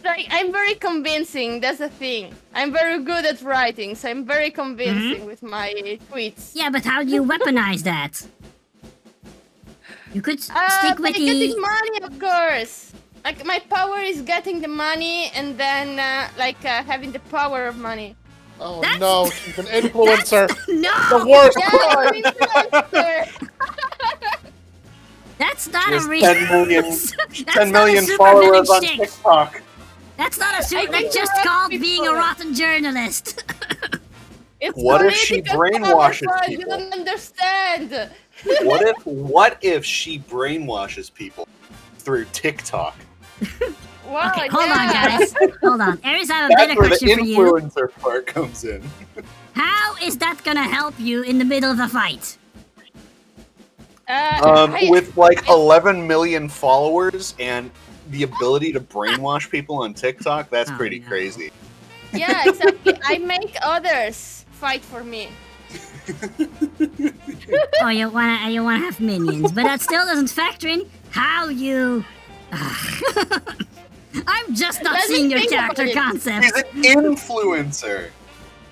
Like, I'm very convincing, that's the thing. I'm very good at writing, so I'm very convincing with my tweets. Yeah, but how do you weaponize that? You could stick By with getting the... money, of course. Like, my power is getting the money and then, having the power of money. Oh That's- no, she's an influencer. No! The worst Yeah, crime. I'm an influencer. That's not There's a real... 10 million, That's 10 not a million supervillain followers on shtick. TikTok. That's not a super... I That's can just correct called being a people. rotten journalist. It's What if she political brainwashes power, You people? don't understand. What if she brainwashes people through TikTok? Wow, Okay, hold on, yeah. guys. Hold on. Aries, I have a That's better where the question for you. influencer part comes in. How is that gonna help you in the middle of a fight? With like 11 million followers and the ability to brainwash people on TikTok, that's Oh, pretty no. crazy. Yeah, exactly. I make others fight for me. Oh, you wanna have minions, but that still doesn't factor in how you... I'm just not Let me seeing your think about character it. concept. She's an influencer.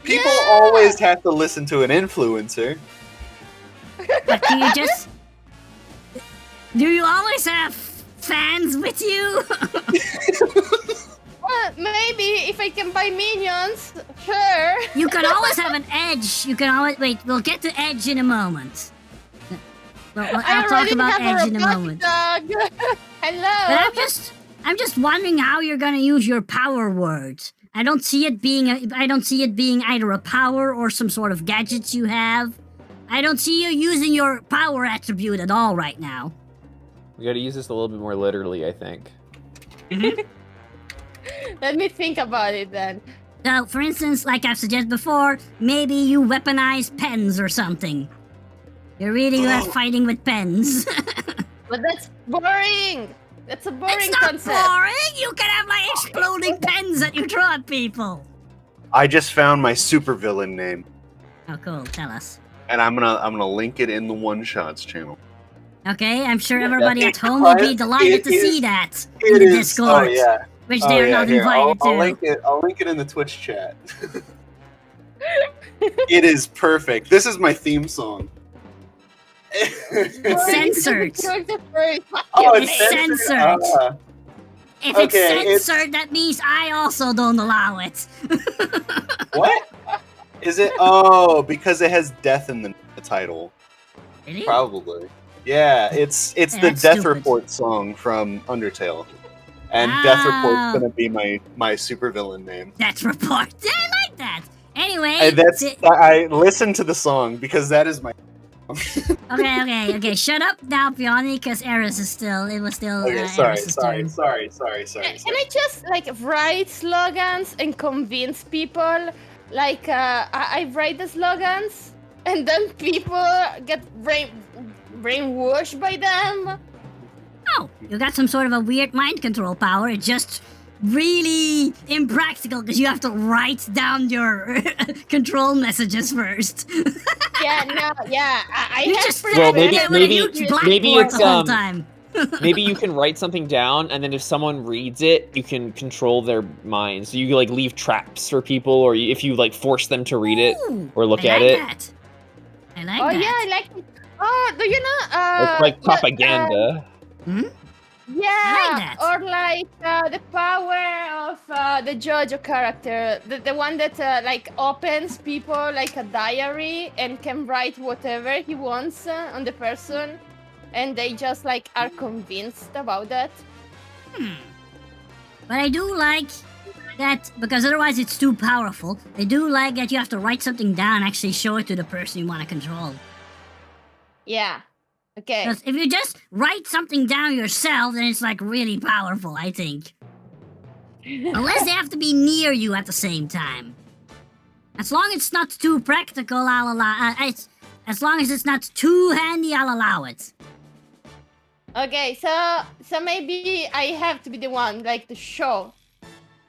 People Yeah. always have to listen to an influencer. But do you just... Do you always have fans with you? Well, maybe if I can buy minions, sure. You can always have an edge. You can always... Wait, we'll get to edge in a moment. I'll talk already about have edge in a robotic moment. dog. But Hello. I'm just wondering how you're gonna use your power words. I don't see it being either a power or some sort of gadgets you have. I don't see you using your power attribute at all right now. We gotta use this a little bit more literally, I think. Let me think about it then. So, for instance, like I've suggested before, maybe you weaponize pens or something. You're really good at fighting with pens. But that's boring. That's a boring It's not concept. boring! You can have like exploding pens that you throw at people! I just found my supervillain name, Oh, cool. Tell us. and I'm gonna link it in the One Shots channel. Okay, I'm sure everybody at It home will be is- delighted it to see is- that in the Discord, which they are not Here, invited I'll to. link it. I'll link it in the Twitch chat. It is perfect. This is my theme song. It's censored. Oh, It's censored. If Okay, it's censored, that means I also don't allow it. What? Is it? Oh, because it has death in the title. Really? Probably. Yeah, it's Yeah, the that's Death stupid. Report song from Undertale. And Death Ah. Report's gonna be my supervillain name. That's report. Yeah, I like that. Anyway, And that's si- I listen to the song because that is my okay. Shut up now, Peony, because Eris is still. It was still. Okay, sorry. Eris's turn. Can I just write slogans and convince people? I write the slogans and then people get brainwashed by them. Oh, you got some sort of a weird mind control power. It's just really impractical because you have to write down your control messages first. I You have just prepared stand maybe- there with a maybe- huge maybe blackboard it's, the whole um, time. Maybe you can write something down, and then if someone reads it, you can control their minds. So you like leave traps for people, or if you like force them to read it Ooh, or look I at like it. That. I like Oh that. yeah, I like it. Oh, do you know? It's like propaganda. Yeah, I like that. or the power of the JoJo character, the one that opens people like a diary and can write whatever he wants on the person, and they just are convinced about that. But I do like that because otherwise it's too powerful. I do like that you have to write something down and actually show it to the person you want to control. Yeah. Okay. Because if you just write something down yourself, then it's really powerful, I think. Unless they have to be near you at the same time. As long as it's not too practical, I'll allow. As long as it's not too handy, I'll allow it. Okay, so maybe I have to be the one, like the show.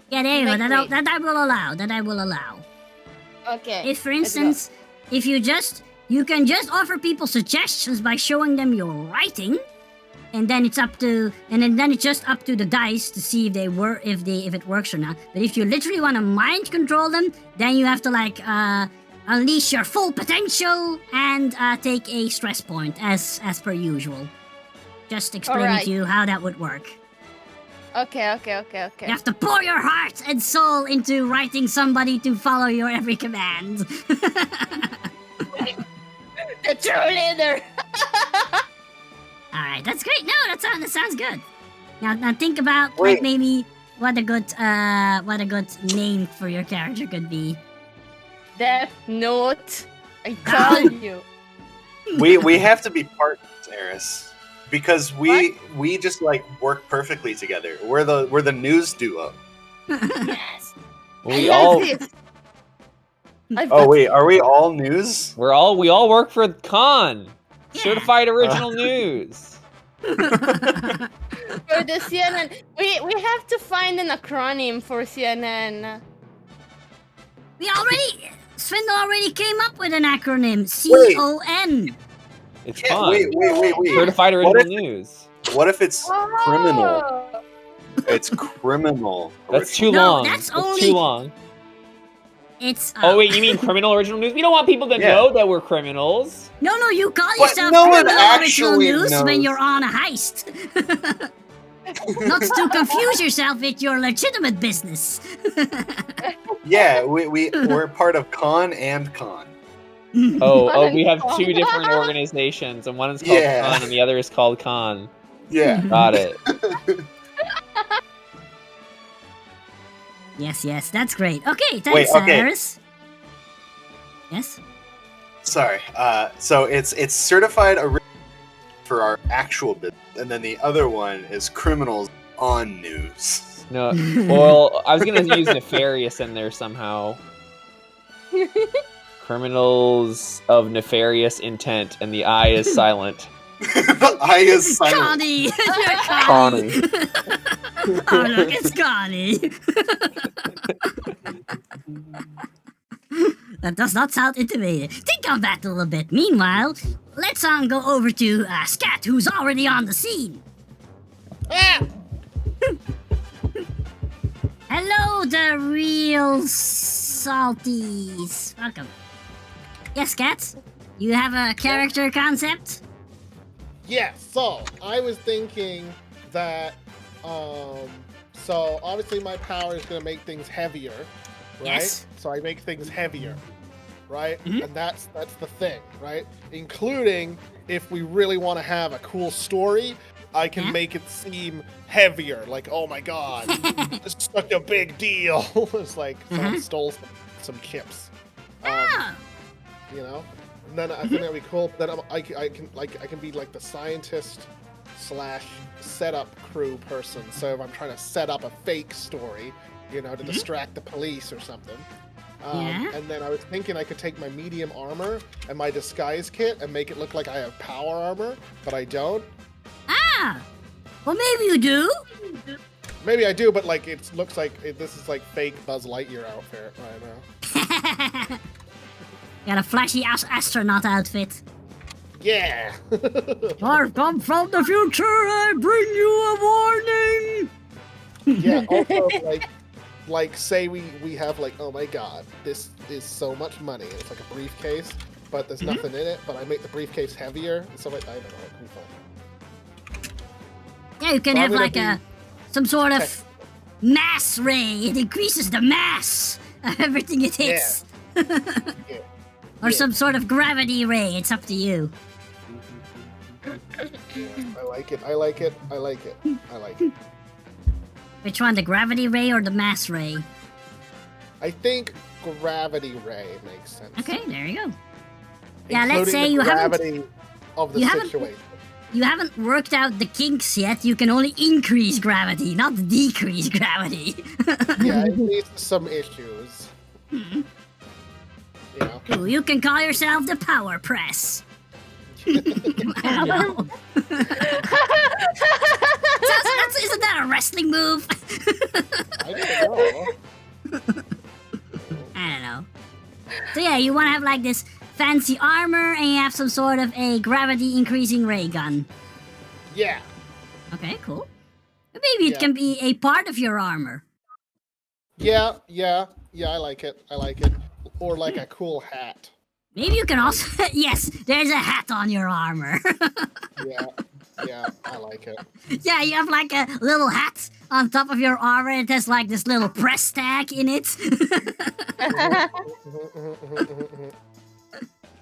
Yeah, there you go. Make That I will allow. That I will allow. Okay. If, for let's go. instance, if you can just offer people suggestions by showing them your writing, and then it's just up to the dice to see if it works or not. But if you literally want to mind control them, then you have to unleash your full potential and take a stress point as per usual. Just explaining Alright. to you how that would work. Okay. You have to pour your heart and soul into writing somebody to follow your every command. The true leader. All right, that's great. No, that sounds good. Now think about Wait. maybe what a good name for your character could be. Death Note. I told you. We have to be partners, Eris, because we just like work perfectly together. We're the news duo. Yes. We I all love this. I've Oh got- wait, are we all news? we all work for Con. Yeah. Certified original news. For the CNN, we have to find an acronym for CNN. Swindle already came up with an acronym. Wait. CON. It's Yeah, Con. wait. Certified What original if- news. What if it's criminal? Oh. It's criminal. That's too No, long. that's That's only- too long. It's Oh wait, you mean criminal original news? We don't want people to Yeah. know that we're criminals. No, you call But yourself no one criminal original actually news when knows. you're on a heist. Not to confuse yourself with your legitimate business. Yeah, we're part of Con and Con. Oh, we have two different organizations, and one is called Yeah. Con and the other is called Con. Yeah. Got it. Yes, that's great. Okay, thanks, Wait, okay. Iris. Yes? Sorry. So it's certified for our actual business, and then the other one is criminals on news. No, well, I was gonna use nefarious in there somehow. Criminals of nefarious intent, and the I is silent. I is silent. Connie! You're Connie! Oh, look, it's Connie! That does not sound intimidating. Think on that a little bit. Meanwhile, let's go over to Scat, who's already on the scene. Hello, the real salties. Welcome. Yes, Scat? You have a character concept? Yeah, so I was thinking that, so obviously my power is going to make things heavier, right? Yes. So I make things heavier, right? Mhm. And that's the thing, right? Including if we really want to have a cool story, I can Yeah. make it seem heavier. Like, oh my god, this is such a big deal. It's like someone stole some chips. Ah! You know, and then I think that'd be cool. Then I can be like the scientist / setup crew person. So if I'm trying to set up a fake story, you know, to distract the police or something. Yeah. And then I was thinking I could take my medium armor and my disguise kit and make it look like I have power armor, but I don't. Ah! Well, maybe you do. Maybe I do, but like it looks like this is like fake Buzz Lightyear outfit right now. Got a flashy astronaut outfit. Yeah. I've come from the future. I bring you a warning. Yeah. Also, like say we have like, oh my god, this is so much money. It's like a briefcase, but there's nothing in it. But I make the briefcase heavier, so like I don't know. It could be fun. Yeah, you can So I'm have gonna like some sort of Tech- mass ray. It increases the mass of everything it hits. Yeah. Or Yeah. some sort of gravity ray. It's up to you. I like it. I like it. I like it. I like it. Which one, the gravity ray or the mass ray? I think gravity ray makes sense. Okay, there you go. Yeah, let's Including say the you haven't. gravity of the you haven't- situation. you haven't worked out the kinks yet. You can only increase gravity, not decrease gravity. Yeah, it needs some issues. Yeah. Ooh, you can call yourself the Power Press. I don't know. Isn't that a wrestling move? I don't know. I don't know. So yeah, you want to have like this fancy armor, and you have some sort of a gravity increasing ray gun. Yeah. Okay, cool. Maybe it can be a part of your armor. Yeah, I like it. Or like a cool hat. Maybe you can also... Yes, there's a hat on your armor. Yeah, I like it. Yeah, you have like a little hat on top of your armor. It has like this little press tag in it.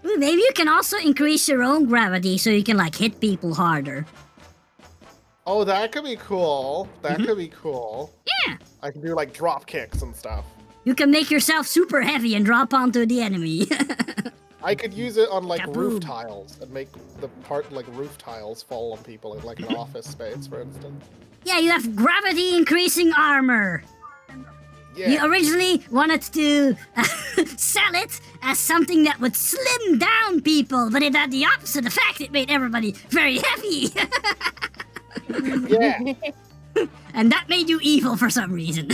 Ooh, maybe you can also increase your own gravity so you can like hit people harder. Oh, that could be cool. Could be cool. Yeah. I can do like drop kicks and stuff. You can make yourself super heavy and drop onto the enemy. I could use it on like Kaboom. roof tiles and make the roof tiles fall on people in like an office space, for instance. Yeah, you have gravity increasing armor. Yeah. You originally wanted to sell it as something that would slim down people, but it had the opposite effect. It made everybody very heavy. Yeah. And that made you evil for some reason.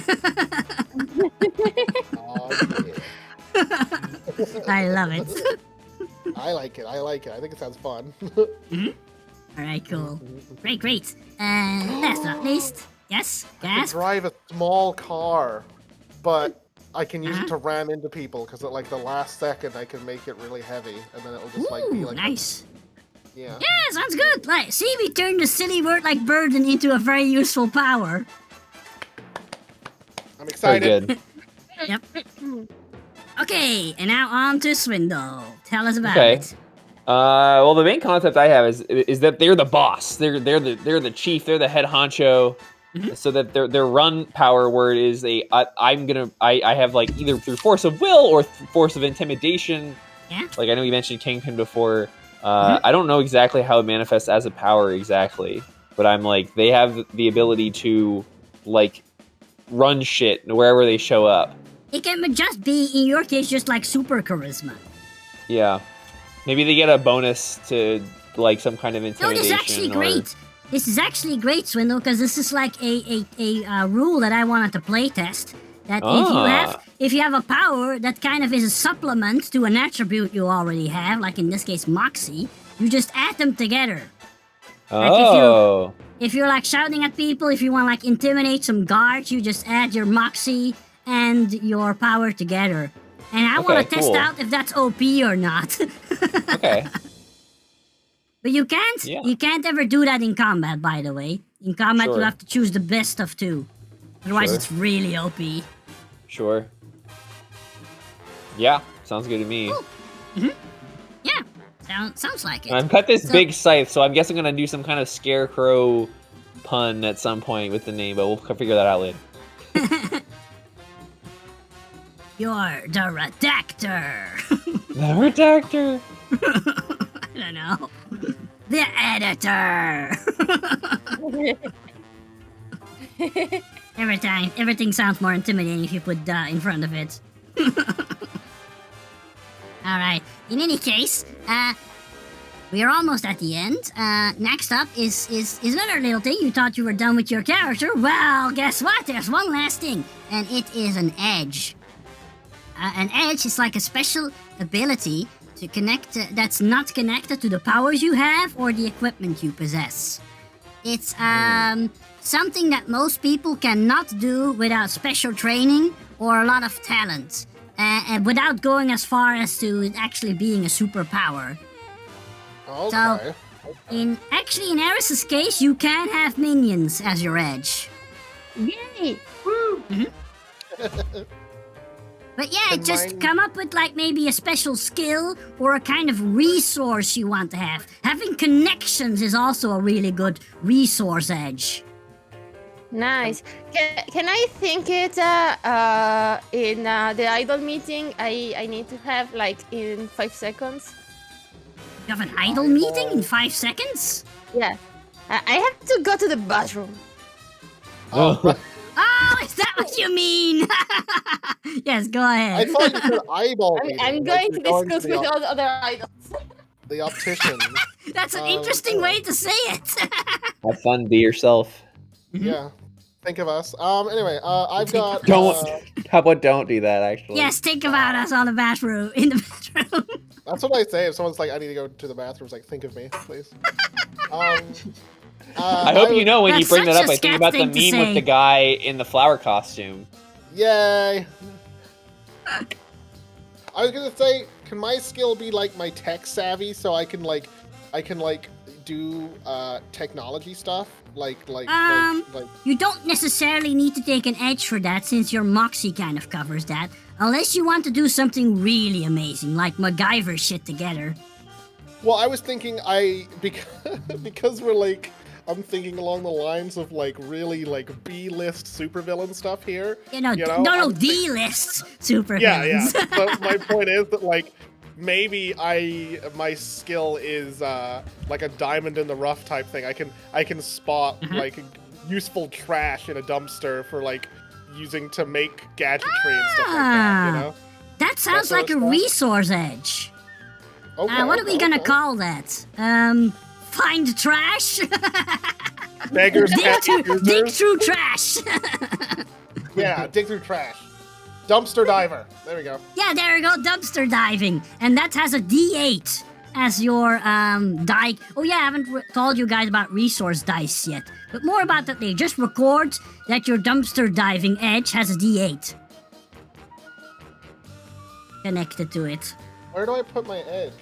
Oh, yeah. I love it. I like it. I think it sounds fun. Alright, cool. Great. And last but not least, yes, I can gas. drive a small car, but I can use it to ram into people because at like the last second I can make it really heavy, and then it'll just like be Ooh, like nice. Yeah. Yeah, sounds good. Like, see, we turned the silly word like burden into a very useful power. I'm Very excited. good. Yep. Okay, and now on to Swindle. Tell us about Okay. it. Well, the main concept I have is that they're the boss. They're the chief. They're the head honcho. So that their run power word is I have like either through force of will or force of intimidation. Yeah. Like I know you mentioned Kingpin before. I don't know exactly how it manifests as a power exactly, but I'm like they have the ability to like run shit wherever they show up. It can just be, in your case, just like super charisma. Yeah. Maybe they get a bonus to like some kind of No, intimidation. this is actually or... great. This is actually great, Swindle, because this is like a rule that I wanted to playtest. That if you have a power that kind of is a supplement to an attribute you already have, like in this case Moxie, you just add them together. Oh. If you're like shouting at people, if you want to like intimidate some guards, you just add your Moxie and your power together. And I want to test cool. out if that's OP or not. Okay. But you can't ever do that in combat, by the way. In combat, you Sure. have to choose the best of two. Otherwise, Sure. it's really OP. Sure. Yeah, sounds good to me. Cool. Yeah, sounds like it. I've got this So- big scythe, so I'm guessing I'm gonna do some kind of scarecrow pun at some point with the name, but we'll figure that out later. You're the redactor. The redactor. I don't know. The editor. Everything sounds more intimidating if you put "the" in front of it. All right. In any case, we are almost at the end. Next up is another little thing. You thought you were done with your character. Well, guess what? There's one last thing, and it is an edge. An edge is like a special ability to connect that's not connected to the powers you have or the equipment you possess. It's something that most people cannot do without special training or a lot of talent, and without going as far as to actually being a superpower. Okay. So, in Eris's case, you can have minions as your edge. Yay! But yeah, And just mine- come up with like maybe a special skill or a kind of resource you want to have. Having connections is also a really good resource edge. Nice. Can I think it in the idol meeting? I need to have like in 5 seconds. You have an idle meeting in 5 seconds? Yeah. I have to go to the bathroom. Oh, right. Oh, is that what you mean? Yes, go I ahead. thought you said eyeball meeting. I'm like going you're to discuss the with all the other idols. the optician. That's an interesting way to say it. Have fun, be yourself. Yeah. Think of us. Anyway, I've got. Don't. How about don't do that? Actually. Yes, think about us on the bathroom, in the bathroom. That's what I say if someone's like, "I need to go to the bathroom." It's like, think of me, please. I hope you know when you That's bring that such up. a I think scat about the thing meme to with say. the guy in the flower costume. Yay! I was gonna say, can my skill be like my tech savvy, so I can do technology stuff, like You don't necessarily need to take an edge for that, since your Moxie kind of covers that. Unless you want to do something really amazing, like MacGyver shit together. Well, I was thinking because we're like, I'm thinking along the lines of like really like B-list supervillain stuff here. No, I'm D-lists supervillains. Yeah. But my point is that like maybe my skill is like a diamond in the rough type thing. I can spot like useful trash in a dumpster for like using to make gadgetry and stuff like that. You know. That sounds sort like of a stuff? resource edge. Okay. What are we gonna call that? Find trash? Beggars can't be dig users? through trash. Yeah, dig through trash. Dumpster diver. There we go. Yeah, there we go, dumpster diving. And that has a D8 as your die. Oh yeah, I haven't told you guys about resource dice yet. But more about that later. Just record that your dumpster diving edge has a D8 connected to it. Where do I put my edge?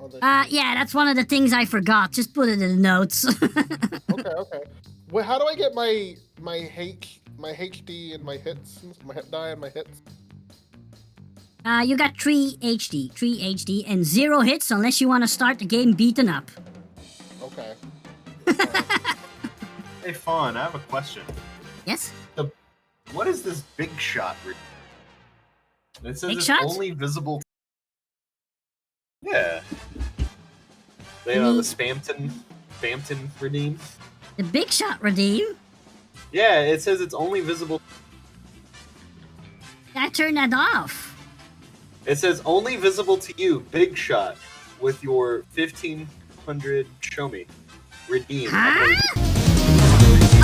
On the Yeah, that's one of the things I forgot. Just put it in the notes. Okay. Well, how do I get my HD and my hits, my hit die and my hits? You got 3 HD, and 0 hits unless you want to start the game beaten up. Okay. Hey, Fawn, I have a question. Yes? What is this big shot? It says Big it's shot? only visible. Yeah. They know the Spamton redeem. The big shot redeem? Yeah, it says it's only visible. I turned that off. It says only visible to you, big shot, with your 1500 show me. Redeem. Huh?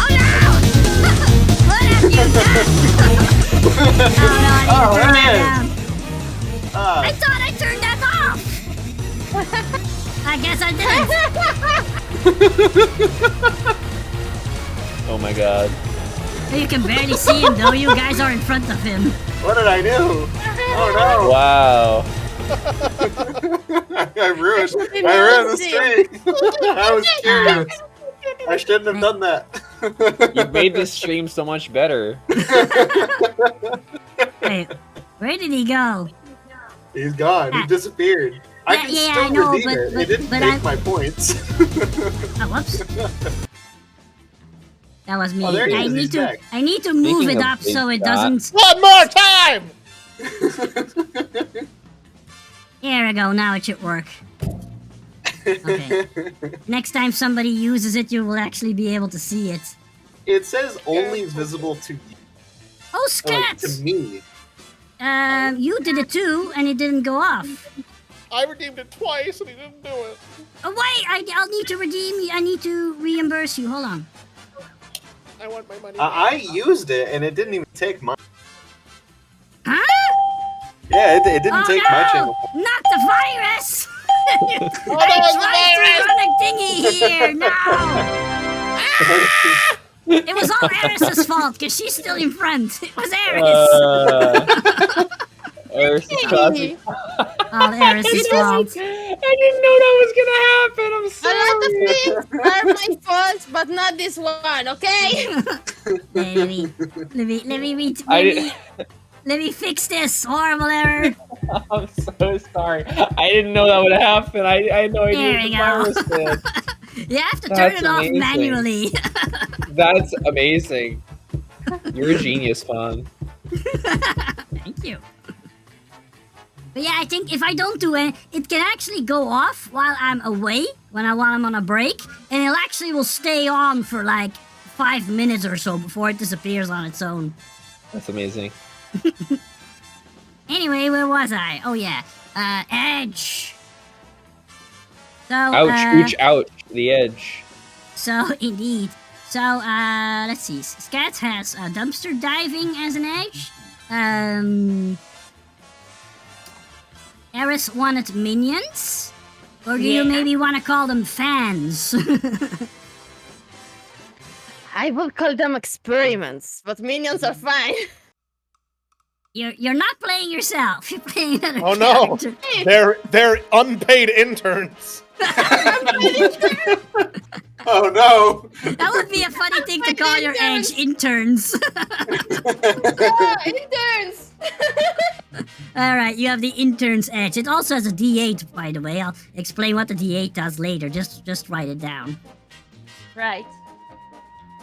Oh no! What have you done? Oh no, I Oh, need to turn that man. down. Ah, I thought I turned that off! I guess I didn't. Oh my god. You can barely see him though, you guys are in front of him. what did I do? Oh Wow. no! I ruined the stream. I was curious. I shouldn't have done that. You made this stream so much better. Wait, where did he go? He's gone. He disappeared. I Yeah, can yeah, still I know, redeem but- it. but- It didn't but take I'm- my points. Oh, whoops. That was me. Oh, there he I is, need he's to back. I need to move Speaking it of up big so it shot. doesn't. One more time. Here we go. Now it should work. Okay. Next time somebody uses it, you will actually be able to see it. It says only visible to you, Oh, like, to Scats! me. You did it too, and it didn't go off. I redeemed it twice and he didn't do it. Oh wait, I'll need to redeem you. I need to reimburse you. Hold on. I want my money. I used it and it didn't even take much. Huh? Yeah, it didn't Oh take no! much. Not the virus! no, I it's the tried to run a thingy here. No. It was all Eris's fault because she's still in front. It was Eris. Eris is causing. All Eris's fault. I didn't know that was gonna happen. I'm A lot of sorry. things are my fault, but not this one, okay? Let me fix this horrible error. I'm so sorry. I didn't know that would happen. I had no idea There we what the go. virus did. You have to turn That's it off amazing. manually. That's amazing. You're a genius, Fawn. Thank you. But yeah, I think if I don't do it, it can actually go off while I'm away, while I'm on a break, and it actually will stay on for like 5 minutes or so before it disappears on its own. That's amazing. Anyway, where was I? Oh yeah, edge. So Ouch, ooch, ouch, the edge. So indeed. So let's see. Scat has dumpster diving as an edge. Eris wanted minions, or do you maybe want to call them fans? I will call them experiments, but minions are fine. You're not playing yourself. You're playing another Oh no! character. They're unpaid interns. Oh no! That would be a funny thing to call your edge interns. Interns! All right, you have the intern's edge. It also has a D8, by the way. I'll explain what the D8 does later. Just write it down. Right.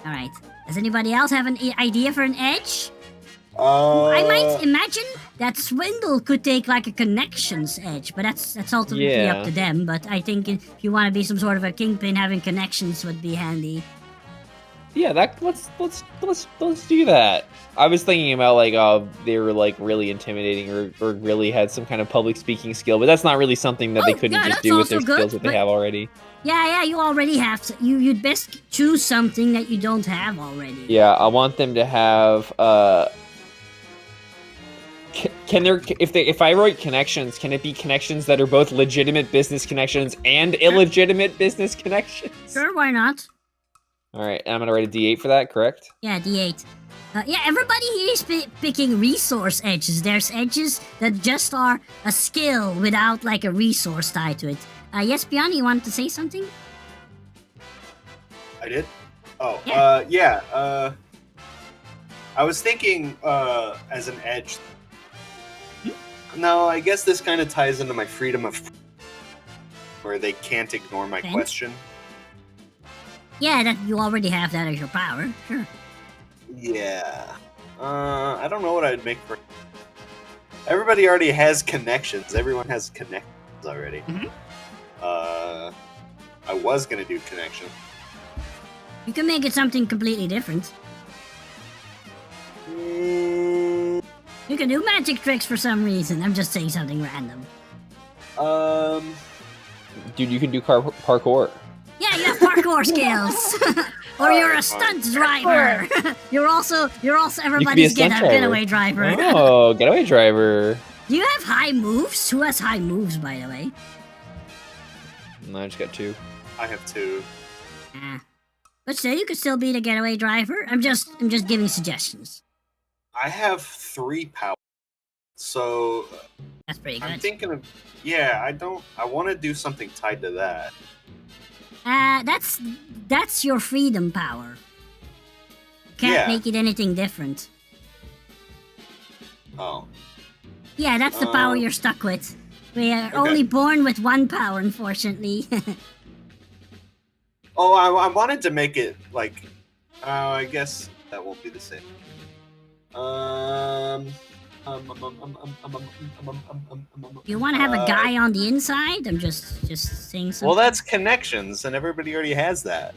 All right. Does anybody else have an idea for an edge? I I might imagine that Swindle could take like a connections edge, but that's ultimately Yeah. up to them. But I think if you want to be some sort of a kingpin, having connections would be handy. Yeah, let's do that. I was thinking about like they were like really intimidating or really had some kind of public speaking skill, but that's not really something that they Oh, couldn't yeah, just that's do with their also good, skills that they but- have already. Yeah, you already have to. You'd best choose something that you don't have already. Yeah, I want them to have can there if I write connections, can it be connections that are both legitimate business connections and illegitimate business connections? Sure, why not? All right, I'm gonna write a D8 for that. Correct? Yeah, D8. Yeah, everybody here is picking resource edges. There's edges that just are a skill without like a resource tied to it. Yes, Bjorn, you wanted to say something? I did. Oh, Yeah. I was thinking as an edge. No, I guess this kind of ties into my freedom of, where they can't ignore my Okay. question. Yeah, that you already have that as your power. Sure. Yeah. I don't know what I'd make for. Everybody already has connections. Everyone has connections already. Mhm. I was gonna do connection. You can make it something completely different. Mm, You can do magic tricks for some reason. I'm just saying something random. Dude, you can do parkour. Yeah, you have parkour skills. Or you're a Alright, stunt driver. you're also You could be a everybody's stunt driver. getaway driver. Oh, getaway driver. Do you have high moves? Who has high moves, by the way? No, I just got 2. I have 2. But still, you could still be the getaway driver. I'm just giving suggestions. I have 3 power. So That's pretty I'm good. thinking of. Yeah, I want to do something tied to that. That's your freedom power. Can't Yeah. make it anything different. Oh. Yeah, that's the power Oh. you're stuck with. We are Okay. only born with one power, unfortunately. Oh, I wanted to make it like. I guess that won't be the same. You want to have a guy on the inside? I'm just saying something. Well, that's connections, and everybody already has that.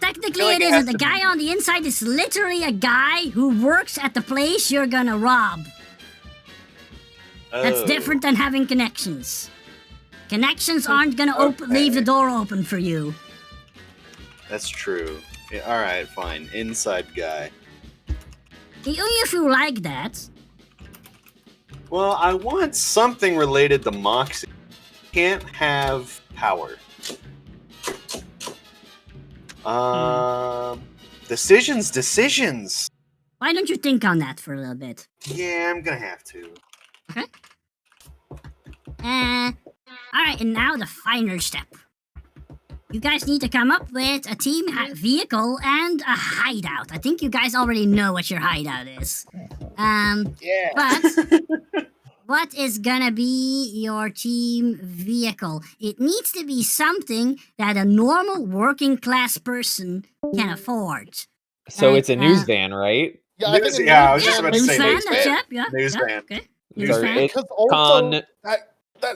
Technically, feel like it it has isn't. The to guy on the inside is literally a guy who works at the place you're gonna rob. That's oh. different than having connections. Connections aren't gonna leave the Okay. door open for you. That's true. Yeah, all right, fine. Inside guy. Only if you like that. Well, I want something related to Moxie. Can't have power. Decisions. Why don't you think on that for a little bit? Yeah, I'm gonna have to. Alright, and now the final step. You guys need to come up with a team vehicle and a hideout. I think you guys already know what your hideout is. Yeah. But what is gonna be your team vehicle? It needs to be something that a normal working class person can afford. So it's a news van, right? Yeah, I think Yeah, I was just yeah, about to say News van, news that's van. it, yeah, News yeah, van. okay. News Sorry, van? it- Because also Con-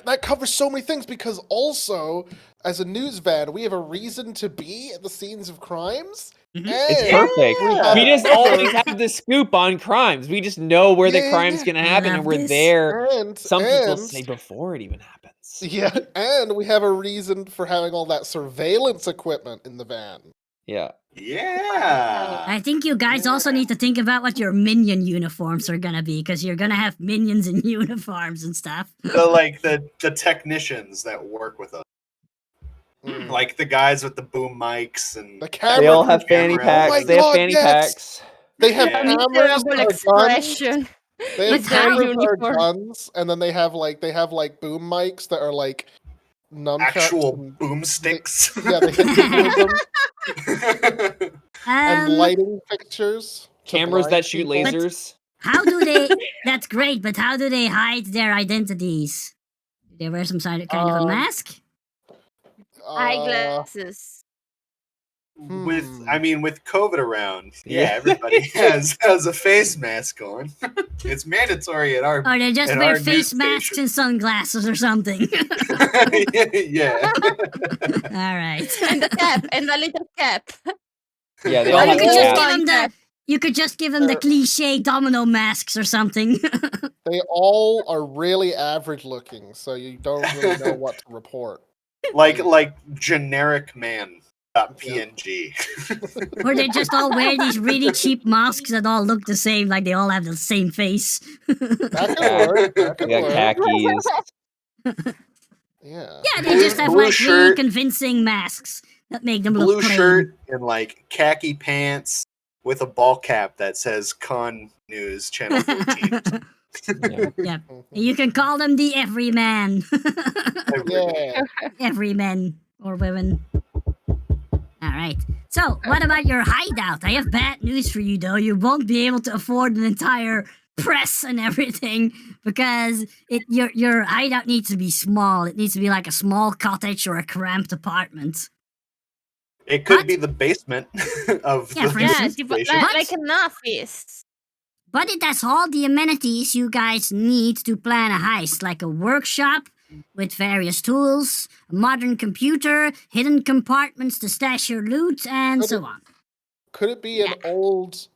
that covers so many things. Because also, as a news van, we have a reason to be at the scenes of crimes. Mhm. It's And perfect. have We just other- always have the scoop on crimes. We just know where the Yeah, crime's yeah. gonna I happen, love and we're this. there. and Some people and- say before it even happens. Yeah, and we have a reason for having all that surveillance equipment in the van. Yeah. Yeah. I think you guys also need to think about what your minion uniforms are gonna be, because you're gonna have minions in uniforms and stuff. The technicians that work with us, Mm. like the guys with the boom mics and The camera. They all have fanny camera. packs. Oh my they have God, fanny yes! packs. They have Yeah. cameras Miserable that are guns. expression. They have But how- cameras that are Uniform. guns, and then they have like boom mics that are like nunchucks. actual and boomsticks. yeah, they hit people with them, and lighting fixtures. to Cameras blind that shoot people. lasers. How do they? That's great, but how do they hide their identities? Do they wear some kind of a mask? Eyeglasses. with Hmm. with COVID around, Yeah. everybody has a face mask on. It's mandatory at our Or they just at wear our face news masks station. and sunglasses or something? Yeah. All right. And the cap. And the little cap. Yeah, they Or all Or you have could just caps. give them the. cap. You could just give them the They're- cliche domino masks or something. They all are really average looking, so you don't really know what to report. like generic man. PNG. Or they just all wear these really cheap masks that all look the same, like they all have the same face. That could work. That could They got work. khakis. Yeah. Yeah, they just have Blue like really shirt. convincing masks that make them Blue look plain. shirt and like khaki pants with a ball cap that says Con News Channel 14. Yeah. Yeah, you can call them the everyman. Yeah. Everymen or women. All right. So, what about your hideout? I have bad news for you, though. You won't be able to afford an entire press and everything because your hideout needs to be small. It needs to be like a small cottage or a cramped apartment. It could What? be the basement of Yeah, the for Yeah, instance. station. like an office. But it has all the amenities you guys need to plan a heist, like a workshop with various tools, a modern computer, hidden compartments to stash your loot, and so on. Could it be an old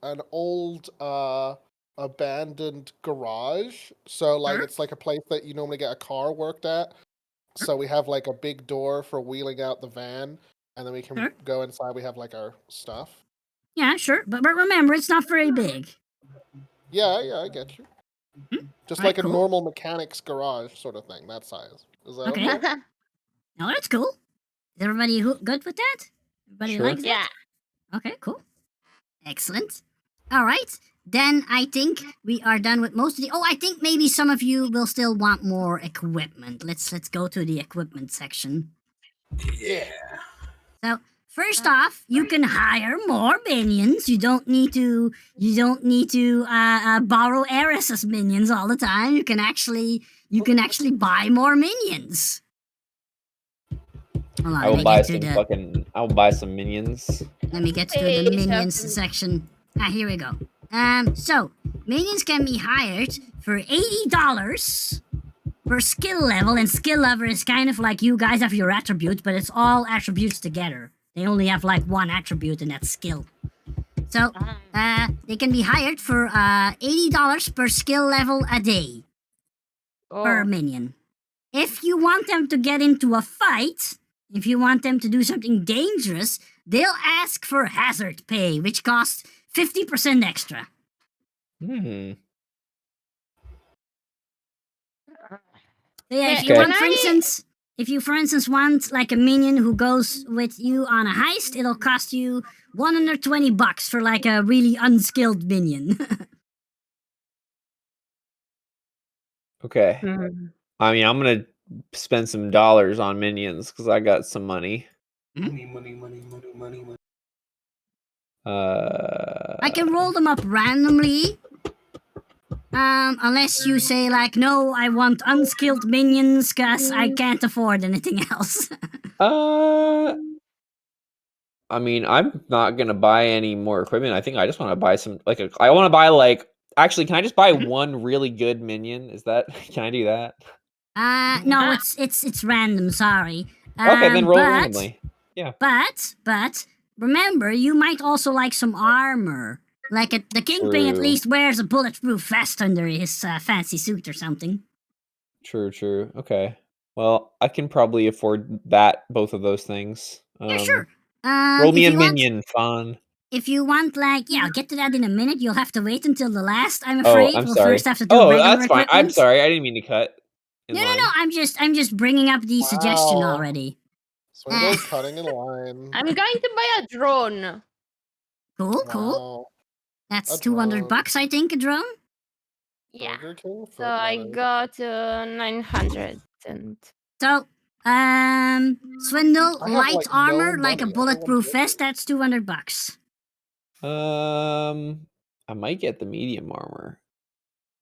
abandoned garage? So like Huh? it's like a place that you normally get a car worked at. So we have like a big door for wheeling out the van, and then we can Sure. go inside. We have like our stuff. Yeah, sure. But remember, it's not very big. Yeah, I get you. Just Alright, like a cool. normal mechanic's garage sort of thing, that size. Is that Okay. okay? No, that's cool. Is everybody good with that? Everybody Sure. likes that? Yeah. Okay, cool. Excellent. All right. Then I think we are done with most of the. Oh, I think maybe some of you will still want more equipment. Let's go to the equipment section. Yeah. So first off, you can hire more minions. You don't need to. Borrow Eris's minions all the time. You can actually buy more minions. Hold on, I will buy some minions. Let me get to Hey, the minions something. section. Here we go. So minions can be hired for $80 per skill level, and skill level is kind of like you guys have your attributes, but it's all attributes together. They only have like one attribute, and that's skill. So they can be hired for $80 per skill level a day per Oh. minion. If you want them to get into a fight, if you want them to do something dangerous, they'll ask for hazard pay, which costs 50% extra. Hmm. So yeah, if Okay. you want, Can if you for instance want like a minion who goes with you on a heist, it'll cost you $120 for like a really unskilled minion. Okay. Mhm. I mean, I'm gonna spend some dollars on minions because I got some money. Money. I can roll them up randomly. Unless you say like, no, I want unskilled minions because I can't afford anything else. I mean, I'm not gonna buy any more equipment. I think I just want to buy some I want to buy like Actually, can I just buy one really good minion? Is that can I do that? No, it's random. Sorry. Okay, then roll but, randomly. But remember, you might also like some armor. Like the Kingpin at True. least wears a bulletproof vest under his fancy suit or something. True. Okay. Well, I can probably afford both of those things. Yeah, sure. Roll me if a you want- minion, fun. If you want, I'll get to that in a minute. You'll have to wait until the last. I'm Oh, afraid. I'm we'll sorry. first have to do Oh, regular that's fine. I'm equipment. sorry. I didn't mean to cut. No. I'm just bringing up the suggestion Wow. already. Swindle's cutting in line. I'm going to buy a drone. Cool. Wow. That's A $200, drone. I think, a drone. Yeah. Burger King So I foot got 900 and So, Swindle, I have, light like, no armor, like a money. bulletproof Everyone vest. That's $200. I might get the medium armor.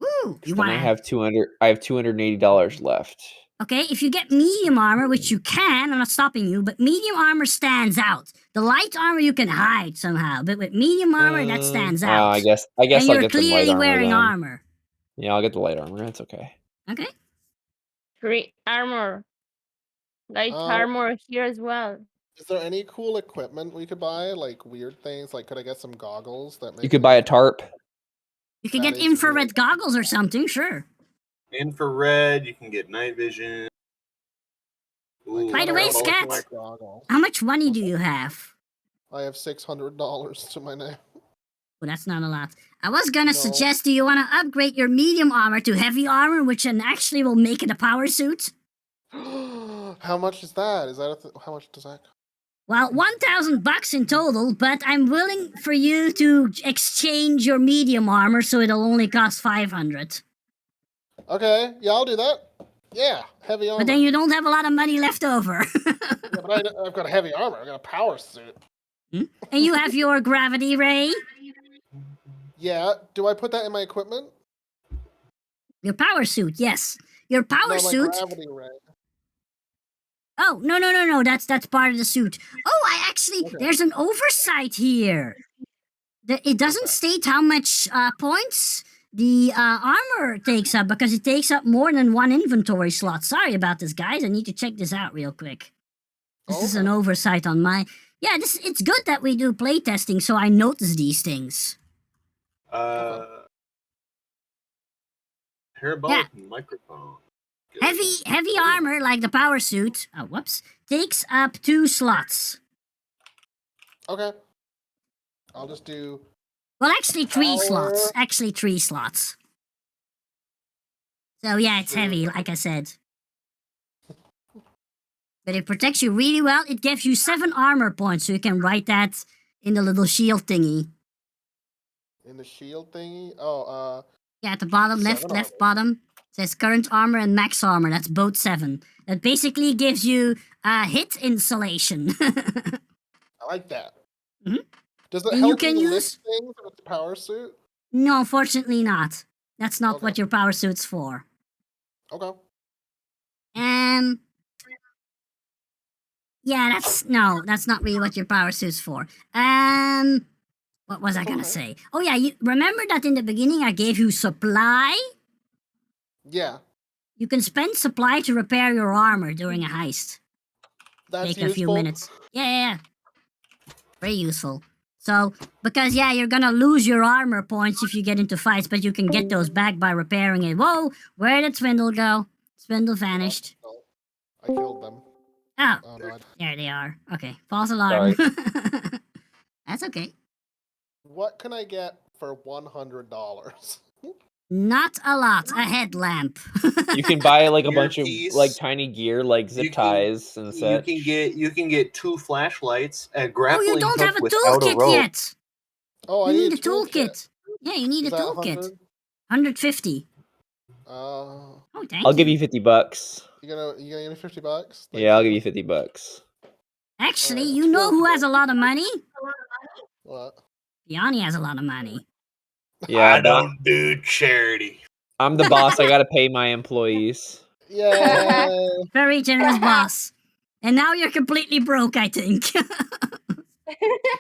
Ooh, you Then want I have $280 left. Okay, if you get medium armor, which you can, I'm not stopping you, but medium armor stands out. The light armor you can hide somehow, but with medium armor that stands out. I guess and I'll you're get the light clearly armor wearing then. armor. Yeah, I'll get the light armor. That's okay. Okay. free armor. Light armor here as well. Is there any cool equipment we could buy? Like weird things? Like, could I get some goggles that make You could me- buy a tarp. You could That get is infrared really- goggles or something, sure. Infrared, you can get night vision. Ooh, By the way, Both Scat, like goggles. how much money do you have? I have $600 to my name. Well, that's not a lot. I was gonna No. suggest, do you want to upgrade your medium armor to heavy armor, which actually will make it a power suit? How much is that? Is that how much does that? Well, $1,000 in total, but I'm willing for you to exchange your medium armor, so it'll only cost 500. Okay, yeah, I'll do that. Yeah, heavy armor. But then you don't have a lot of money left over. Yeah, but I've got a heavy armor. I've got a power suit. And you have your gravity ray, Yeah, do I put that in my equipment? your power suit, yes. Your power No, my suit. gravity ray. Oh, no, that's part of the suit. Oh, I actually, Okay. there's an oversight here. It doesn't state how much points the armor takes up, because it takes up more than one inventory slot. Sorry about this, guys. I need to check this out real quick. This is an Okay. oversight on my... Yeah, it's good that we do playtesting, so I notice these things. Parabolic microphone. Good. Heavy armor, like the power suit, takes up 2 slots. Okay. I'll just do. Well, actually 3 slots. Power. Actually 3 slots. So yeah, it's heavy, like I said. But it protects you really well. It gives you 7 armor points, so you can write that in the little shield thingy. In the shield thingy? Oh, Yeah, at the bottom, 7 left armor. bottom. Says current armor and max armor. That's both 7. That basically gives you hit insulation. I like that. Mhm. Does it And you help can you use- lift things with the power suit? No, unfortunately not. That's not Okay. what your power suit's for. Okay. Yeah, that's not really what your power suit's for. What was I gonna Okay. say? Oh yeah, you remember that in the beginning I gave you supply? Yeah, You can spend supply to repair your armor during a heist. that's Take useful. a few minutes. Yeah. Very useful. So, because you're gonna lose your armor points if you get into fights, but you can get those back by repairing it. Whoa, where did Swindle go? Swindle vanished. No, I killed them. Oh, Oh no. there they are. Okay, false alarm. That's okay. What can I get for $100? Not a lot. A headlamp. You can buy like a bunch of Earpiece. like tiny gear, like zip You can- ties and such. You can get 2 flashlights, a Oh, grappling you don't hook have a without a toolkit rope. yet. Oh, I You need a toolkit. toolkit. Yeah, you need Is a that toolkit. 100? 150. Oh, Thank I'll you. give you $50. you gonna give me $50? Thank Yeah, I'll give you $50. Actually, Alright, you know who toolkit. has a lot of money? What? Yanni has a lot of money. Yeah, I but don't do charity. I'm the boss. I gotta pay my employees. Yay! Very generous boss. And now you're completely broke, I think.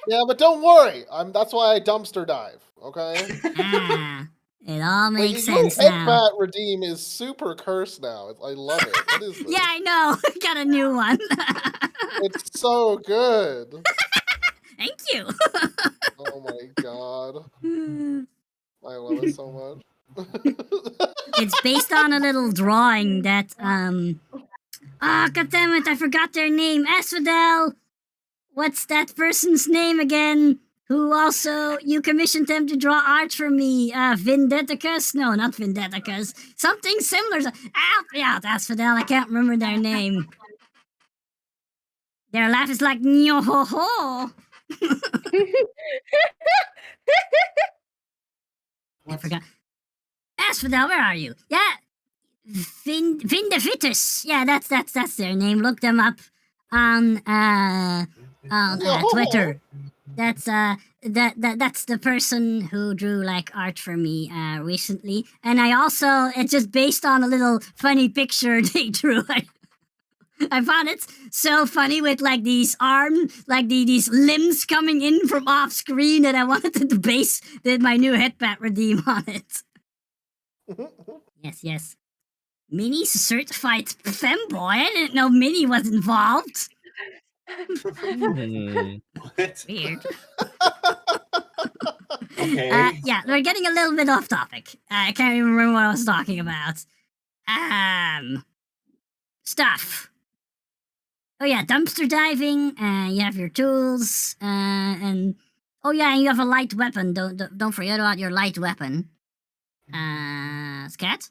Yeah, but don't worry. That's why I dumpster dive. Okay. Ah. It all Like, makes your sense now. headbat redeem is super cursed now. I love it. What is this? Yeah, I know. Got a new one. It's so good. Thank you. Oh my god. I love it so much. It's based on a little drawing that god damn it, I forgot their name. Asphodel. What's that person's name again? Who also you commissioned them to draw art for me? Vindeticus? No, not Vindeticus. Something similar. Yeah, Asphodel. I can't remember their name. Their laugh is like nyo ho ho. I forgot. Asphodel, where are you? Yeah, Vindevitus. Yeah, that's their name. Look them up on Twitter. That's that's the person who drew like art for me recently, and I also it's just based on a little funny picture they drew. I found it so funny with like these these limbs coming in from off screen that I wanted to base my new headbat redeem on it. Yes. Minnie's a certified femboy. I didn't know Minnie was involved. What? Weird. Okay. Yeah, we're getting a little bit off topic. I can't even remember what I was talking about. Stuff. Oh yeah, dumpster diving. You have your tools. And oh yeah, and you have a light weapon. Don't forget about your light weapon. Scat.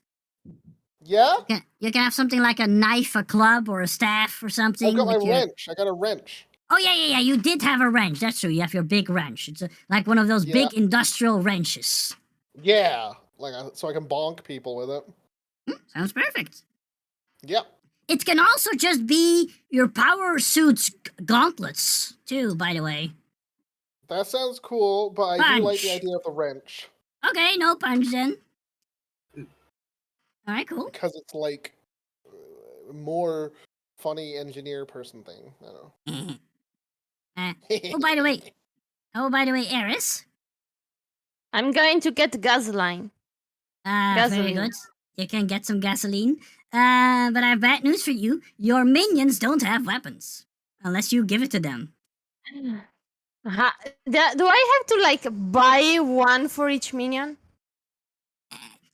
Yeah? You can have something like a knife, a club, or a staff, or something. I've got my with your- wrench. I got a wrench. Oh yeah. You did have a wrench. That's true. You have your big wrench. It's like one of those Yeah. big industrial wrenches. Yeah. So I can bonk people with it. Sounds perfect. Yep. It can also just be your power suit's gauntlets, too, by the way. That sounds cool, but I do like the Punch. idea of the wrench. Okay, no punch then. Alright, cool. Because it's like more funny engineer person thing. I don't know. Oh, by the way, Eris. I'm going to get gasoline. Very Gasoline. good. You can get some gasoline. But I have bad news for you. Your minions don't have weapons. Unless you give it to them. Do I have to like buy one for each minion?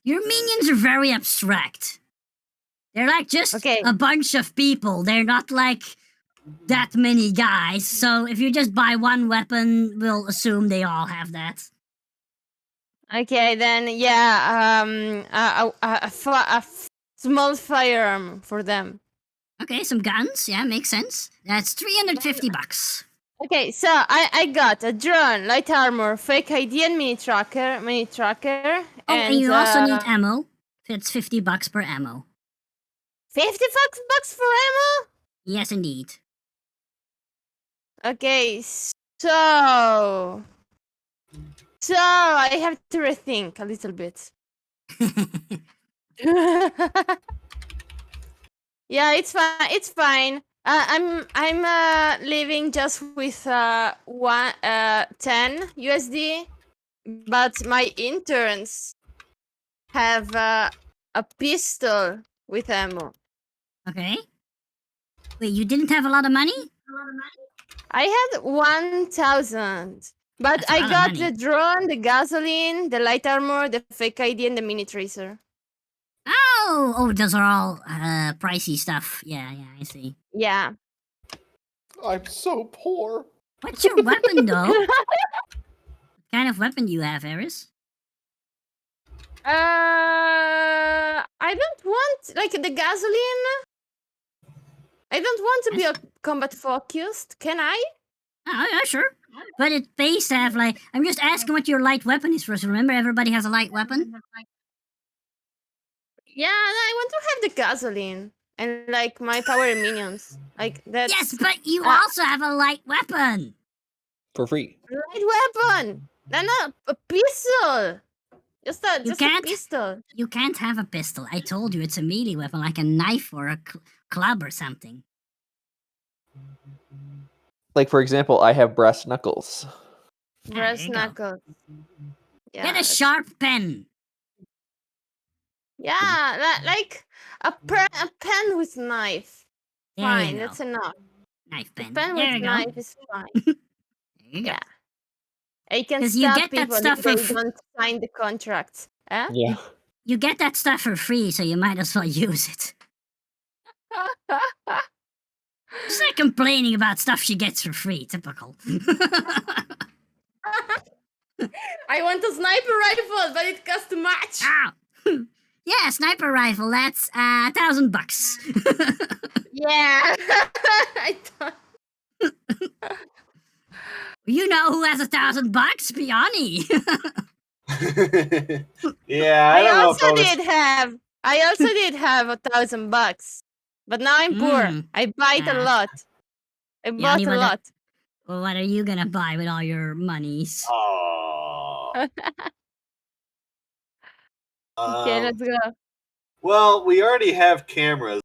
Your minions are very abstract. They're like just Okay. a bunch of people. They're not like that many guys. So if you just buy one weapon, we'll assume they all have that. Okay, then yeah, a small firearm for them. Okay, some guns. Yeah, makes sense. That's $350. Okay, so I got a drone, light armor, fake ID, and mini tracker. Oh, and you also need ammo. It's $50 per ammo. 50 bucks for ammo. Yes, indeed. Okay, so I have to rethink a little bit. Yeah, it's fine. It's fine. I'm living just with 10 USD, but my interns have a pistol with ammo. Okay. Wait, you didn't have a lot of money? I had 1,000, but That's a lot I of got money. the drone, the gasoline, the light armor, the fake ID, and the mini tracer. Oh, those are all pricey stuff. Yeah, I see. Yeah. I'm so poor. What's your weapon, though? What kind of weapon do you have, Eris? I don't want like the gasoline. I don't want to be a combat focused. Can I? Oh, yeah, sure. But it pays to have, like... I'm just asking what your light weapon is first. Remember, everybody has a light weapon? Yeah, I want to have the gasoline and like my power minions. Like that. Yes, but you also have a light weapon! For free. Light weapon. No, a pistol. Just a can't? pistol. You can't have a pistol. I told you, it's a melee weapon, like a knife or a club or something. Like, for example, I have brass knuckles. There Brass you go. knuckles. Yeah. Get a sharp pen. Yeah, like a pen with knife. There Fine, you go. that's enough. Knife A pen. pen There with you go. knife is fine. There you go. Yeah. I can 'Cause you stab get that people stuff if for they fr- don't sign the contract. Huh? Yeah. You get that stuff for free, so you might as well use it. She's like complaining about stuff she gets for free. Typical. I want a sniper rifle, but it costs too much. Ow. Yeah, sniper rifle. That's $1,000. Yeah. I thought. You know who has $1,000? Biani. Yeah, I don't know if I also did have $1,000, but now I'm poor. Mm. I buy it a Ah. lot. I Yeah, bought only a what the- lot. Well, what are you gonna buy with all your monies? Oh. Okay, let's go. Well, we already have cameras.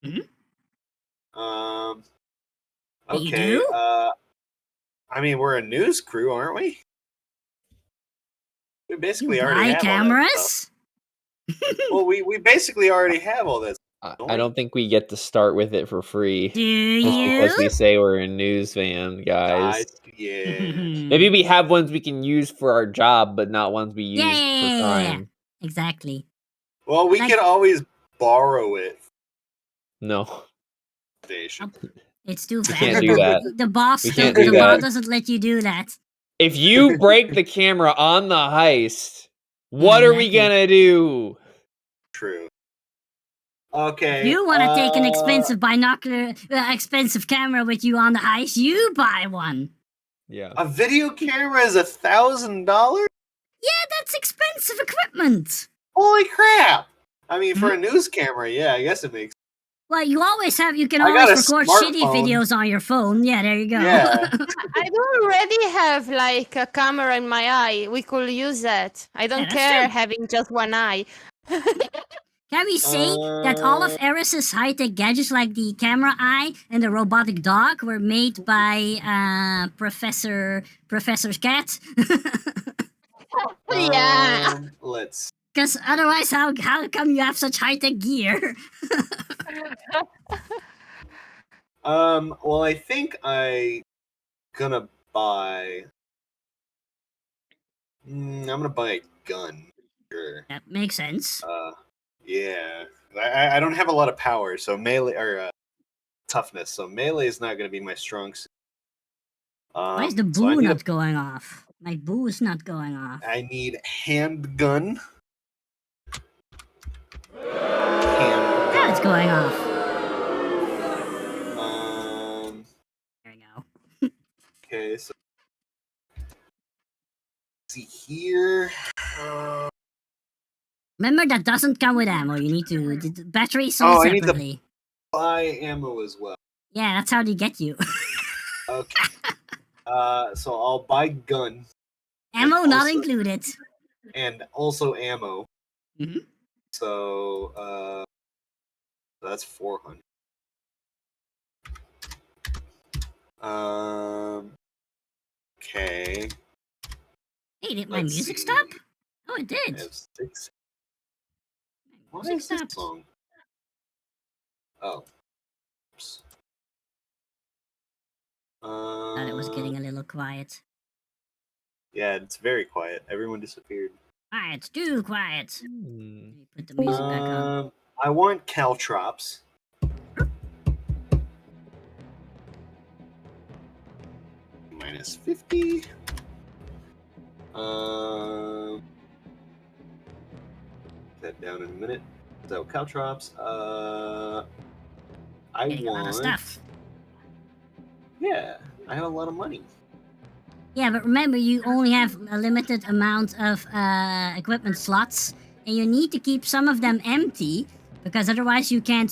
Mhm. That you Okay. do? I mean, we're a news crew, aren't we? We You basically already buy have all that cameras? stuff. Well, we basically already have all that. I don't think we get to start with it for free. Do Just because we you? say we're a news fan, guys. Yeah. Maybe we have ones we can use for our job, but not ones we use Yeah. for crime. Exactly. Well, we Like- could always borrow it. No. Station. It's too We bad. can't do that. The boss, We can't the do law that. doesn't let you do that. If you break the camera on the heist, what are we exactly. gonna do? True. Okay. If you want to take an expensive binocular, expensive camera with you on the heist, you buy one. Yeah. A video camera is $1,000? Yeah, that's expensive equipment. Holy crap! I mean, for a news camera, yeah, I guess it makes. Well, you can I got always a record shitty smartphone. videos on your phone. Yeah, there you go. Yeah. I do already have like a camera in my eye. We could use that. I don't that's care true. having just one eye. Can we say that all of Eris's high-tech gadgets, like the camera eye and the robotic dog, were made by Professor's cat? Yeah. Let's. Because otherwise, how come you have such high-tech gear? Well, I think gonna buy. I'm gonna buy a gun. Sure. That makes sense. Yeah. I don't have a lot of power, so melee or toughness. So melee is not gonna be my strong suit. Why is the so I boo need not going off? My boo is not going off. I need handgun. Now it's going off. There you go. Okay, so see here. Remember, that doesn't come with ammo. You need to the battery sold I need to- separately. Buy ammo as well. Yeah, that's how they get you. Okay. So I'll buy gun Ammo not also- included. and also ammo. Mhm. So that's 400. Okay. Hey, did my Let's music see. stop? Oh, it I did. have 6. Why Music is this stopped. song? Oh. Oops. Thought it was getting a little quiet. Yeah, it's very quiet. Everyone disappeared. Quiet, too quiet. Hmm. Let me put the music back on. I want caltrops. Minus 50. That down in a minute. So caltrops. I Getting a lot of want. stuff. Yeah, I have a lot of money. Yeah, but remember, you only have a limited amount of equipment slots, and you need to keep some of them empty, because otherwise you can't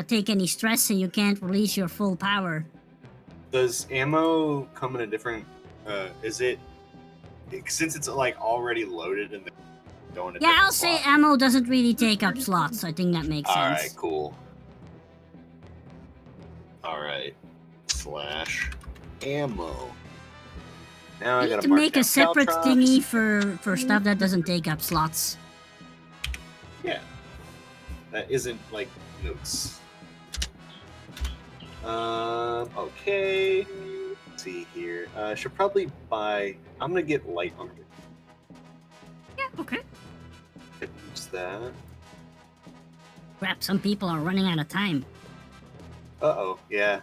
take any stress and you can't release your full power. Does ammo come in a different? Is it since it's like already loaded and going to? Yeah, I'll say ammo doesn't really take up slots. I think that makes All sense. right, cool. All right, / ammo. Now I You need gotta to mark make down a separate caltrops. thingy for stuff that doesn't take up slots. that isn't like notes. Okay. Let's see here. Should probably buy. I'm gonna get light armor. Yeah, okay. Use that. Crap, some people are running out of time. Uh-oh, yeah.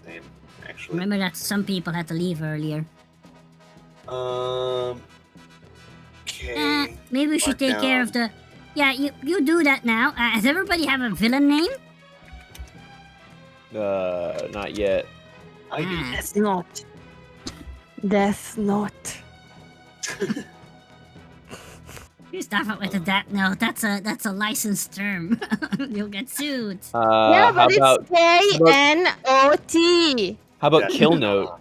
Same, actually. Remember that some people had to leave earlier. Okay. Maybe we should Mark take care down. of the... Yeah, you do that now. Does everybody have a villain name? Not yet. I do. Ah. Death Note. Death Note. You stop it with the that. No, that's a licensed term. You'll get sued. Yeah, but how about it's K-N-O-T. how about Death kill Note.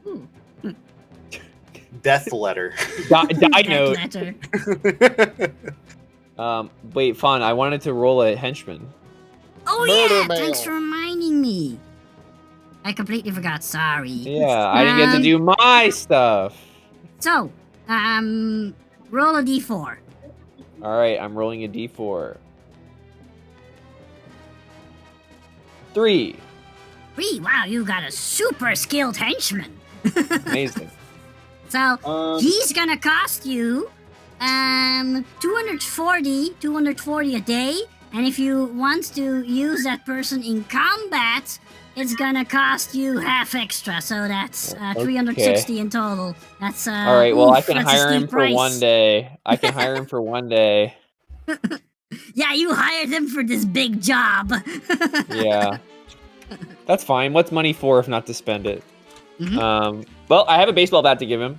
note? Ooh, Death letter. Die that note. letter. Wait, Fawn. I wanted to roll a henchman. Oh Murder yeah, mail. thanks for reminding me. I completely forgot. Sorry. Yeah, I didn't get to do my stuff. So, roll a d4. All right, I'm rolling a d4. 3. 3. Wow, you got a super skilled henchman. Amazing. So he's gonna cost you 240 a day, and if you want to use that person in combat, it's gonna cost you half extra. So that's 360 in total. That's All right, well, I oof, can that's a hire him steep for price. 1 day. I can hire him for 1 day. Yeah, you hired him for this big job. Yeah. That's fine. What's money for if not to spend it? Mhm. Well, I have a baseball bat to give him.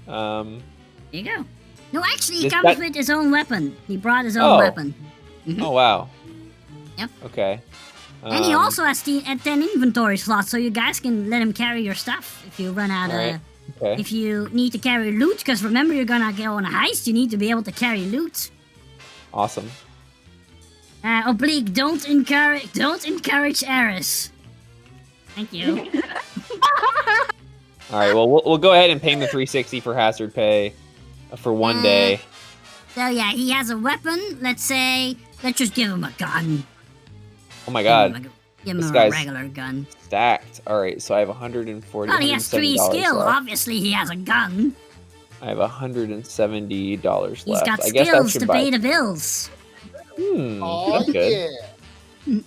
There you go. No, actually, he This- comes that- with his own weapon. He brought his own Oh. weapon. Mhm. Oh, wow. Yep. Okay. And he also has 10 inventory slots, so you guys can let him carry your stuff if you run out of... Alright. Okay. If you need to carry loot, because remember you're gonna go on a heist, you need to be able to carry loot. Awesome. Oblique, don't encourage errors. Thank you. All right. Well, we'll go ahead and pay him the 360 for hazard pay for 1 day. So yeah, he has a weapon. Let's just give him a gun. Oh my God. Give him This a guy's- regular gun. Stacked. All right. So I have 140. Well, he has 3 $170 skill. left. Obviously, he has a gun. I have $170 He's left. got I guess I skills should to buy. pay the bills. Oh That's good. yeah.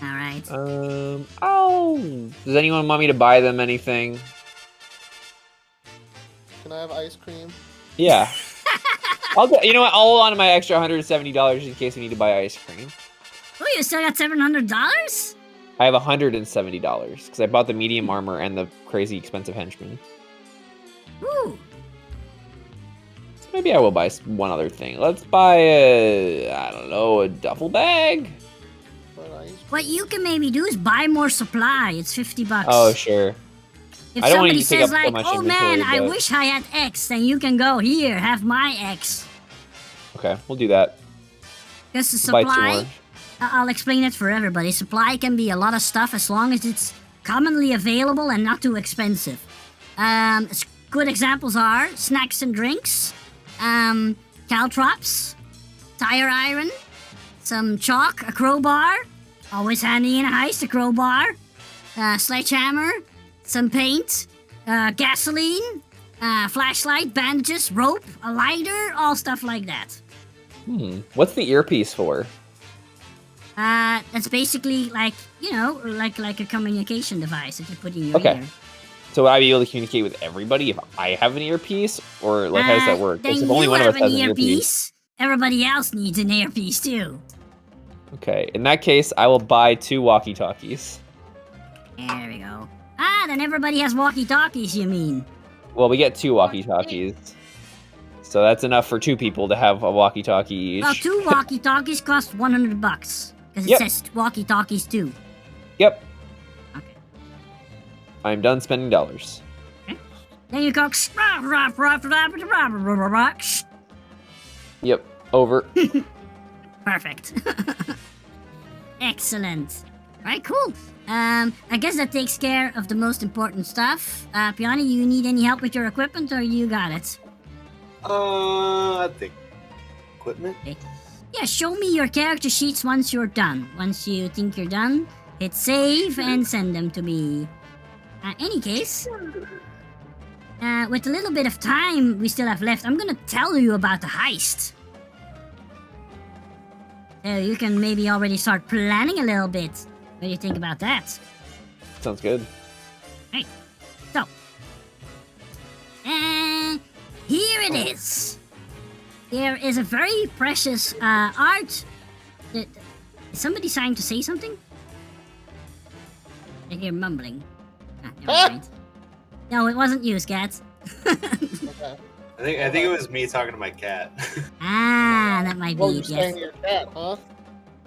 All right. Does anyone want me to buy them anything? Can I have ice cream? Yeah. I'll go. You know what? I'll hold on to my extra $170 in case we need to buy ice cream. Oh, you still got $700? I have $170 because I bought the medium armor and the crazy expensive henchman. Ooh. So maybe I will buy one other thing. Let's buy I don't know, a duffel bag. But ice cream. What you can maybe do is buy more supply. It's $50. Oh, sure. If I don't want somebody you to take says up so like, much "Oh man, inventory, I but- wish I had X," then you can go here, have my X. Okay, we'll do that. Because the Buy 2 supply, more. I'll explain it for everybody. Supply can be a lot of stuff as long as it's commonly available and not too expensive. Good examples are snacks and drinks, caltrops, tire iron, some chalk, a crowbar, always handy in a heist, a crowbar, sledgehammer, some paint, gasoline, flashlight, bandages, rope, a lighter, all stuff like that. What's the earpiece for? That's basically like, like a communication device that you put in your Okay. ear. So would I be able to communicate with everybody if I have an earpiece? Or like how does that work? 'Cause Then if only you one of have us has an an earpiece. everybody else needs an earpiece too. Okay, in that case, I will buy 2 walkie-talkies. There we go. Then everybody has walkie-talkies, you mean? Well, we get 2 walkie-talkies. So that's enough for 2 people to have a walkie-talkie each. Well, 2 walkie-talkies cost $100. Because it Yep. says walkie-talkies too. Yep, Okay. I'm done spending dollars. Then you go... Yep, over. Perfect. Excellent. Alright, cool. I guess that takes care of the most important stuff. Piani, you need any help with your equipment or you got it? I think equipment. Yeah, show me your character sheets once you're done. Once you think you're done, hit save and send them to me. Any case, with a little bit of time we still have left, I'm gonna tell you about the heist. So you can maybe already start planning a little bit. What do you think about that? Sounds good. Right. So, here it is. There is a very precious art. Is somebody trying to say something? I hear mumbling. Never mind. No, it wasn't you, Scat. Okay. I think it was me talking to my cat. That might be Oh, you're it, saying yes. your cat, huh?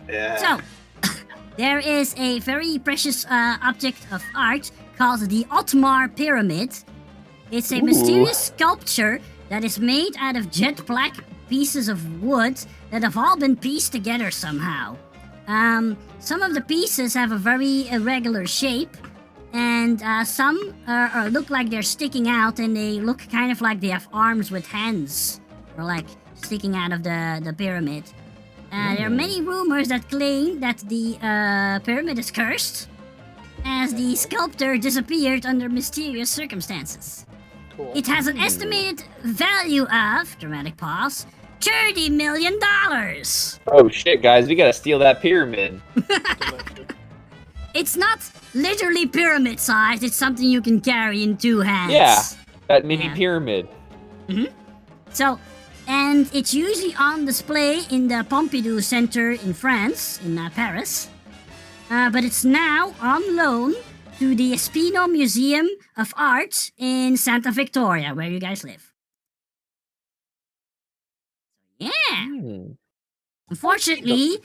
Yeah. So, there is a very precious object of art called the Otmar Pyramid. It's a Ooh. mysterious sculpture that is made out of jet black pieces of wood that have all been pieced together somehow. Some of the pieces have a very irregular shape, and some look like they're sticking out, and they look kind of like they have arms with hands, or like sticking out of the pyramid. There are many rumors that claim that the pyramid is cursed, as the sculptor disappeared under mysterious circumstances. Cool. It has an estimated value of, dramatic pause, $30 million. Oh shit, guys, we gotta steal that pyramid. It's not literally pyramid sized, it's something you can carry in two hands. Yeah, that mini Yeah. pyramid. So, and it's usually on display in the Pompidou Center in France, in Paris. But it's now on loan to the Espino Museum of Art in Santa Victoria, where you guys live. Yeah. Hmm. Unfortunately,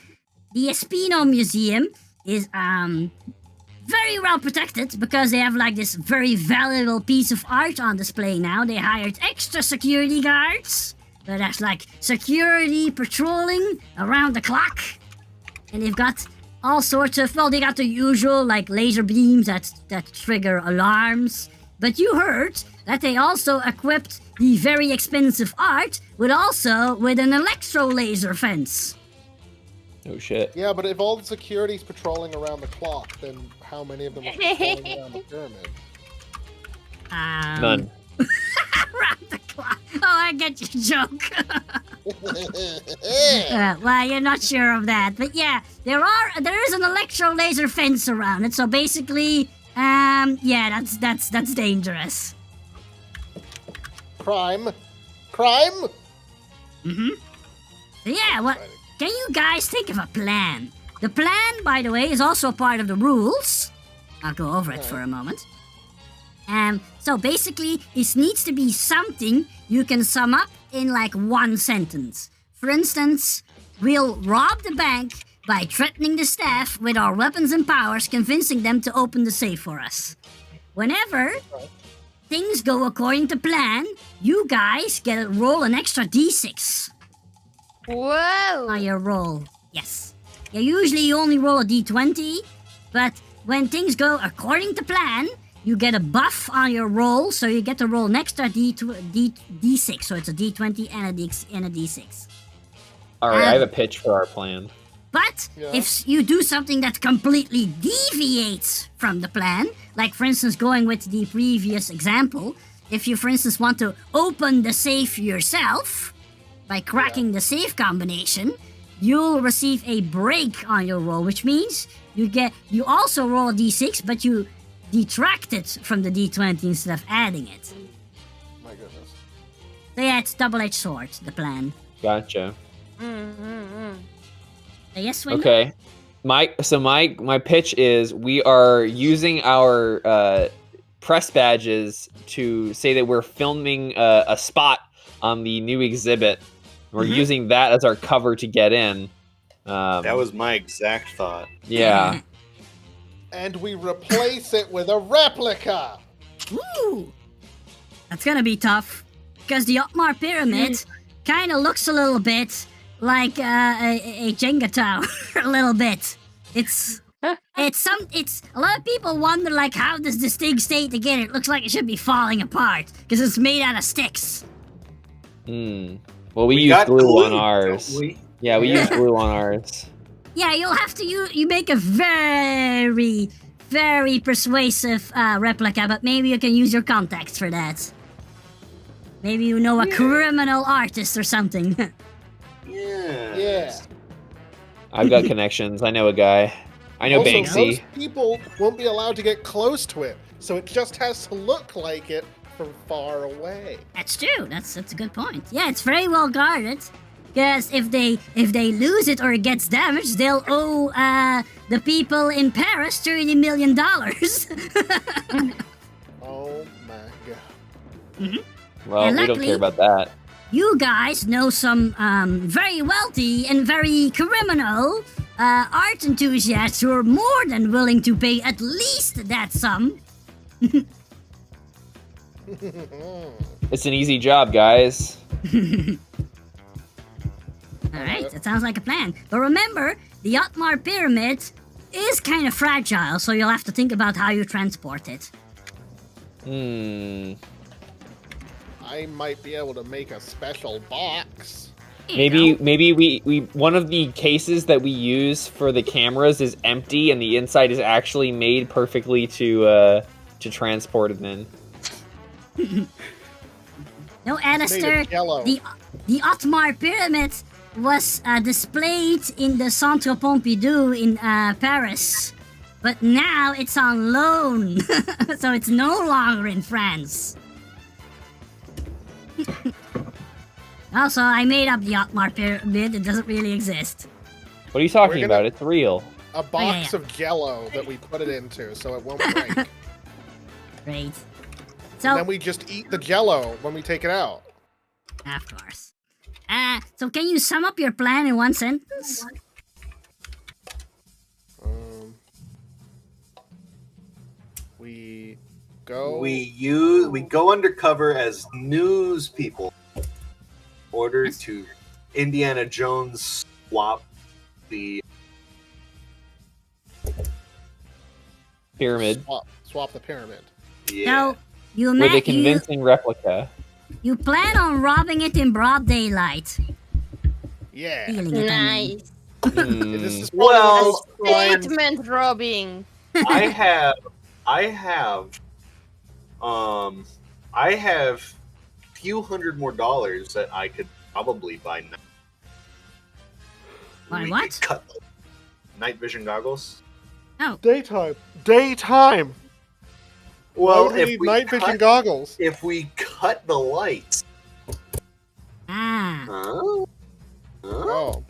the Espino Museum is very well protected because they have like this very valuable piece of art on display now. They hired extra security guards, but that's like security patrolling around the clock. And they've got all sorts of, well, they got the usual like laser beams that trigger alarms. But you heard that they also equipped the very expensive art with an electro laser fence. Oh shit. Yeah, but if all the security's patrolling around the clock, then how many of them are patrolling around the pyramid? None. Around the clock. Oh, I get your joke. Well, you're not sure of that, but yeah, there is an electro laser fence around it. So basically, yeah, that's dangerous. Crime. So yeah, what? Can you guys think of a plan? The plan, by the way, is also a part of the rules. I'll go over it for a moment. So basically, it needs to be something you can sum up in like one sentence. For instance, we'll rob the bank by threatening the staff with our weapons and powers, convincing them to open the safe for us. Whenever things go according to plan, you guys get to roll an extra d6 Whoa! on your roll. Yes. Yeah, usually you only roll a d20, but when things go according to plan, you get a buff on your roll, so you get to roll an extra d6. So it's a d20 and a d6. Alright, I have a pitch for our plan. But Yeah. if you do something that completely deviates from the plan, like for instance going with the previous example, if you for instance want to open the safe yourself by cracking the safe combination, you'll receive a break on your roll, which means you also roll a d6, but you detract it from the d20 instead of adding it. My goodness. So yeah, it's double-edged sword, the plan. Gotcha. So yes, Swindle? Okay. My pitch is we are using our press badges to say that we're filming a spot on the new exhibit. We're using that as our cover to get in. That was my exact thought. Yeah. And we replace it with a replica! Ooh! That's gonna be tough. Because the Otmar Pyramid kind of looks a little bit like a Jenga tower. A little bit. It's a lot of people wonder like how does this thing stay together? It looks like it should be falling apart. Because it's made out of sticks. Well, we used glue on ours. don't we? Yeah, we use glue on ours. Yeah, you'll have to you make a very, very persuasive replica, but maybe you can use your contacts for that. Maybe you know a criminal artist or something. Yeah. I've got connections. I know a guy. I know Also, Banksy. most people won't be allowed to get close to it, so it just has to look like it from far away. That's true. That's a good point. Yeah, it's very well guarded. Because if they lose it or it gets damaged, they'll owe the people in Paris $30 million. Oh my god. Well, And we don't luckily- care about that. You guys know some very wealthy and very criminal art enthusiasts who are more than willing to pay at least that sum. It's an easy job, guys. Alright, that sounds like a plan. But remember, the Otmar Pyramid is kind of fragile, so you'll have to think about how you transport it. I might be able to make a special box. You know. Maybe we one of the cases that we use for the cameras is empty and the inside is actually made perfectly to transport it in. No, Made Alistair, of yellow. the Otmar Pyramid was displayed in the Centre Pompidou in Paris. But now it's on loan, so it's no longer in France. Also, I made up the Otmar Pyramid, it doesn't really exist. What are you talking We're gonna- about? It's real. A box yeah. of jello that we put it into so it won't break. Great. And So, then we just eat the jello when we take it out. of course. So can you sum up your plan in one sentence? We go. We go undercover as news people. In order to Indiana Jones swap the Pyramid swap the pyramid. So, you with a you, convincing replica. you plan on robbing it in broad daylight. Yeah. Stealing it, I mean. Nice. This is Well, Statement robbing. I have few hundred more dollars that I could probably buy now. Buy We what? could cut the night vision goggles. daytime. Daytime. Why Well, would we if need we night cut, vision goggles? if we cut the lights. Ah, Huh? Oh.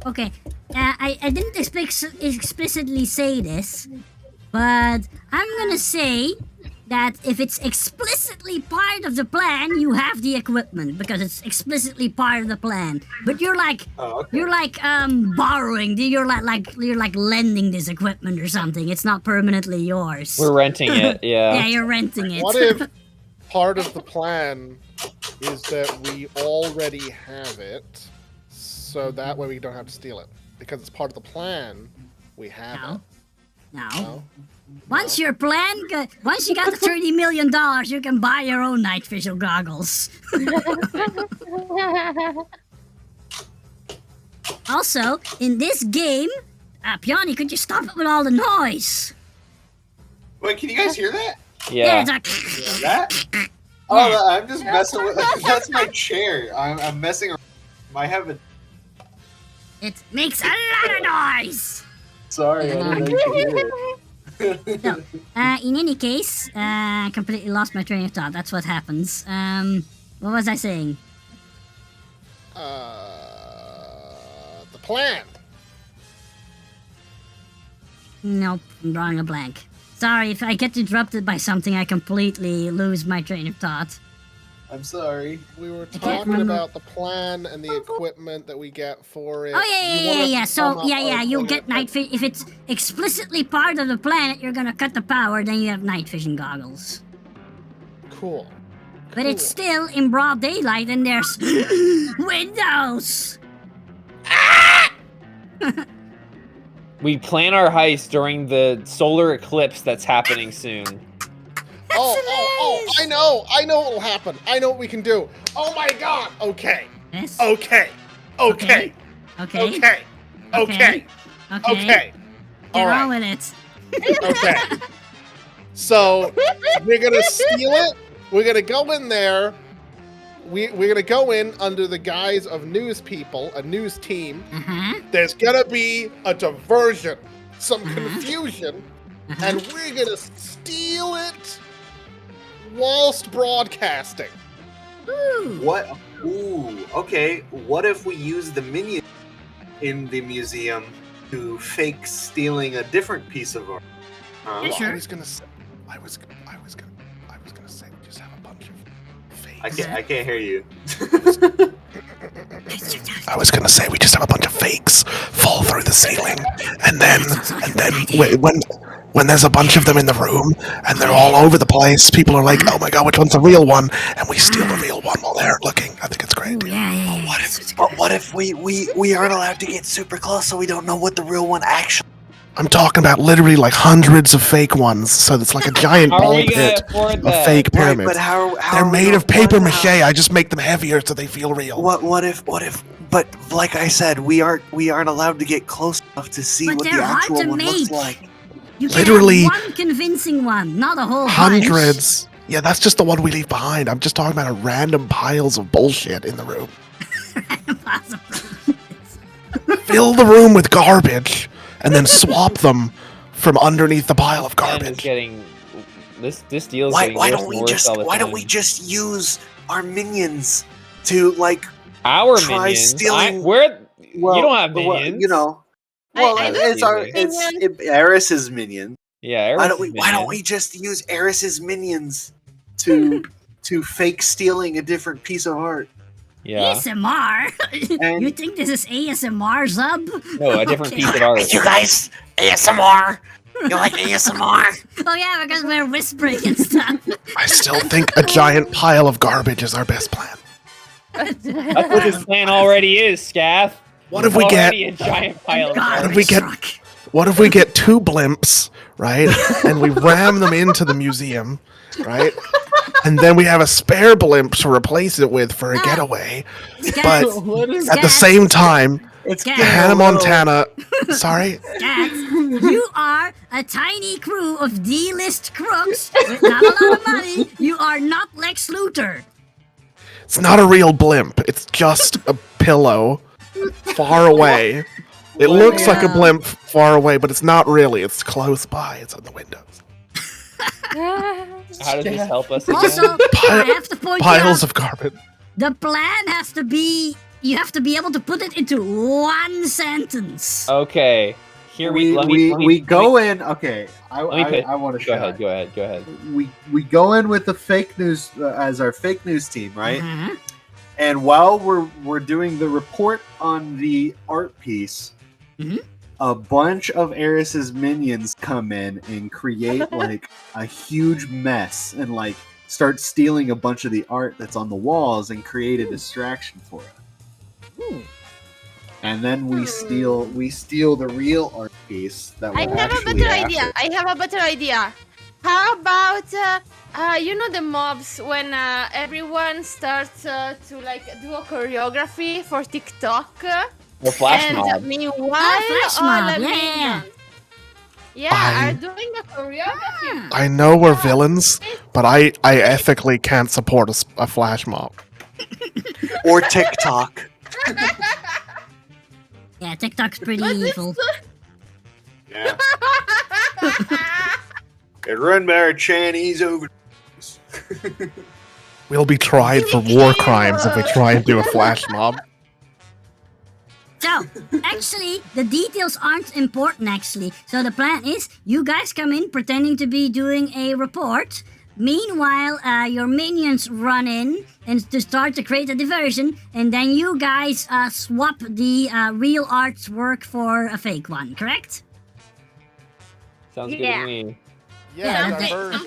okay. I didn't explicitly say this, but I'm gonna say that if it's explicitly part of the plan, you have the equipment because it's explicitly part of the plan. But you're like Oh, okay. you're like borrowing. You're like lending this equipment or something. It's not permanently yours. We're renting it. yeah, Yeah. you're renting it. What if part of the plan is that we already have it, so that way we don't have to steal it? Because it's part of the plan, we have No. it. No. No? Once your plan, once you got the $30 million, you can buy your own night vision goggles. Also, in this game, Peony, could you stop it with all the noise? Wait, can you guys hear that? Yeah. it's like, That? Oh, I'm just messing with. That's my chair. I'm messing around. I have a. it makes a lot of noise. Sorry, I didn't know you could hear it. So, in any case, I completely lost my train of thought. That's what happens. What was I saying? The plan. Nope, I'm drawing a blank. Sorry, if I get interrupted by something, I completely lose my train of thought. I'm sorry. We were can't talking remember. about the plan and the equipment that we get for it. Oh You yeah, want yeah, us yeah. to So come up yeah, with you'll like get a- night vision. If it's explicitly part of the planet, you're gonna cut the power. Then you have night vision goggles. Cool. But it's Cool. still in broad daylight, and there's windows. We plan our heist during the solar eclipse that's happening soon. Oh, I know what will happen. I know what we can do. Oh my god. Okay. Yes. Okay. Okay. Okay. Okay. Okay. Okay. Get All on right. with it. Okay. So we're gonna steal it. We're gonna go in there. We're gonna go in under the guise of news people, a news team. Uh-huh. There's gonna be a diversion, some Uh-huh. confusion, Uh-huh. and we're gonna steal it whilst broadcasting. Ooh. What? Ooh, okay. What if we use the minion in the museum to fake stealing a different piece of art? Huh? Yeah, sure. I was gonna say we just have a bunch of fakes. I can't hear you. I was gonna say we just have a bunch of fakes fall through the ceiling, and then when there's a bunch of them in the room and they're all over the place, people are like, "Oh my god, which one's the real one?" And we steal the real one while they're looking. I think it's great. Ooh, yeah. What if we aren't allowed to get super close, so we don't know what the real one actually? I'm talking about literally like hundreds of fake ones, so it's like a giant How are ball we gonna pit afford of that? fake Right, pyramids. but how They're are we made gonna of paper afford mache. that? I just make them heavier so they feel real. What if? But like I said, we aren't allowed to get close enough to see But what the they're hard actual to one looks make. like. You can Literally have one convincing one, not a whole bunch. Hundreds. Yeah, that's just the one we leave behind. I'm just talking about a random piles of bullshit in the room. Fill the room with garbage and then swap them from underneath the pile of Plan is garbage. getting this deal is Why getting why worse don't and we worse just all the why don't time. we just use our minions to like Our try minions? stealing- You don't have minions. You know. I Well, do it's our have it's minions. Eris's minion. Yeah, why Eris's don't we minions. just use Eris's minions to fake stealing a different piece of art? Yeah. ASMR? And- You think this is ASMR, Zub? No, a different Okay. piece of art. You guys, ASMR. You like ASMR? Oh yeah, because we're whispering and stuff. I still think a giant pile of garbage is our best plan. That's what this plan already is, Scaff. What if we get already a giant pile of God, garbage? if we get- truck. What if we get two blimps, right? And we ram them into the museum, right? And then we have a spare blimp to replace it with for a getaway. Scats, At the same time, It's Scats, Hannah Montana. Sorry, Scats, you are a tiny crew of D-list crooks with not a lot of money. You are not Lex Luthor. it's not a real blimp. It's just a pillow far away. It looks like a blimp far away, but it's not really. It's close by. It's on the windows. How does this help us? Also, again? I have to point Piles out, of garbage. the plan has to be, you have to be able to put it into one sentence. Okay. Here we let we me go in. Okay, I Go want to show. ahead. Go ahead. We go in with the fake news as our fake news team, right? Uh-huh. And while we're doing the report on the art piece, Mhm. a bunch of Eris's minions come in and create like a huge mess and like start stealing a bunch of the art that's on the walls and create a distraction for us. And then we steal the real art piece that we're I have a actually better after. idea. I have a better idea. How about you know the mobs when everyone starts to like do a choreography for TikTok? The flash And mob. meanwhile, flash all mob, the yeah. minions, yeah, I- are doing a choreography. I know we're villains, but I ethically can't support a flash mob. Or TikTok? Yeah, TikTok's pretty But it's evil. Yeah. It run by our Chinese over. We'll be tried for war crimes if we try and do a flash mob. So, actually, the details aren't important, actually. So the plan is, you guys come in pretending to be doing a report. Meanwhile, your minions run in and to start to create a diversion. And then you guys swap the real artwork for a fake one, correct? Sounds good Yeah. to me. Yeah,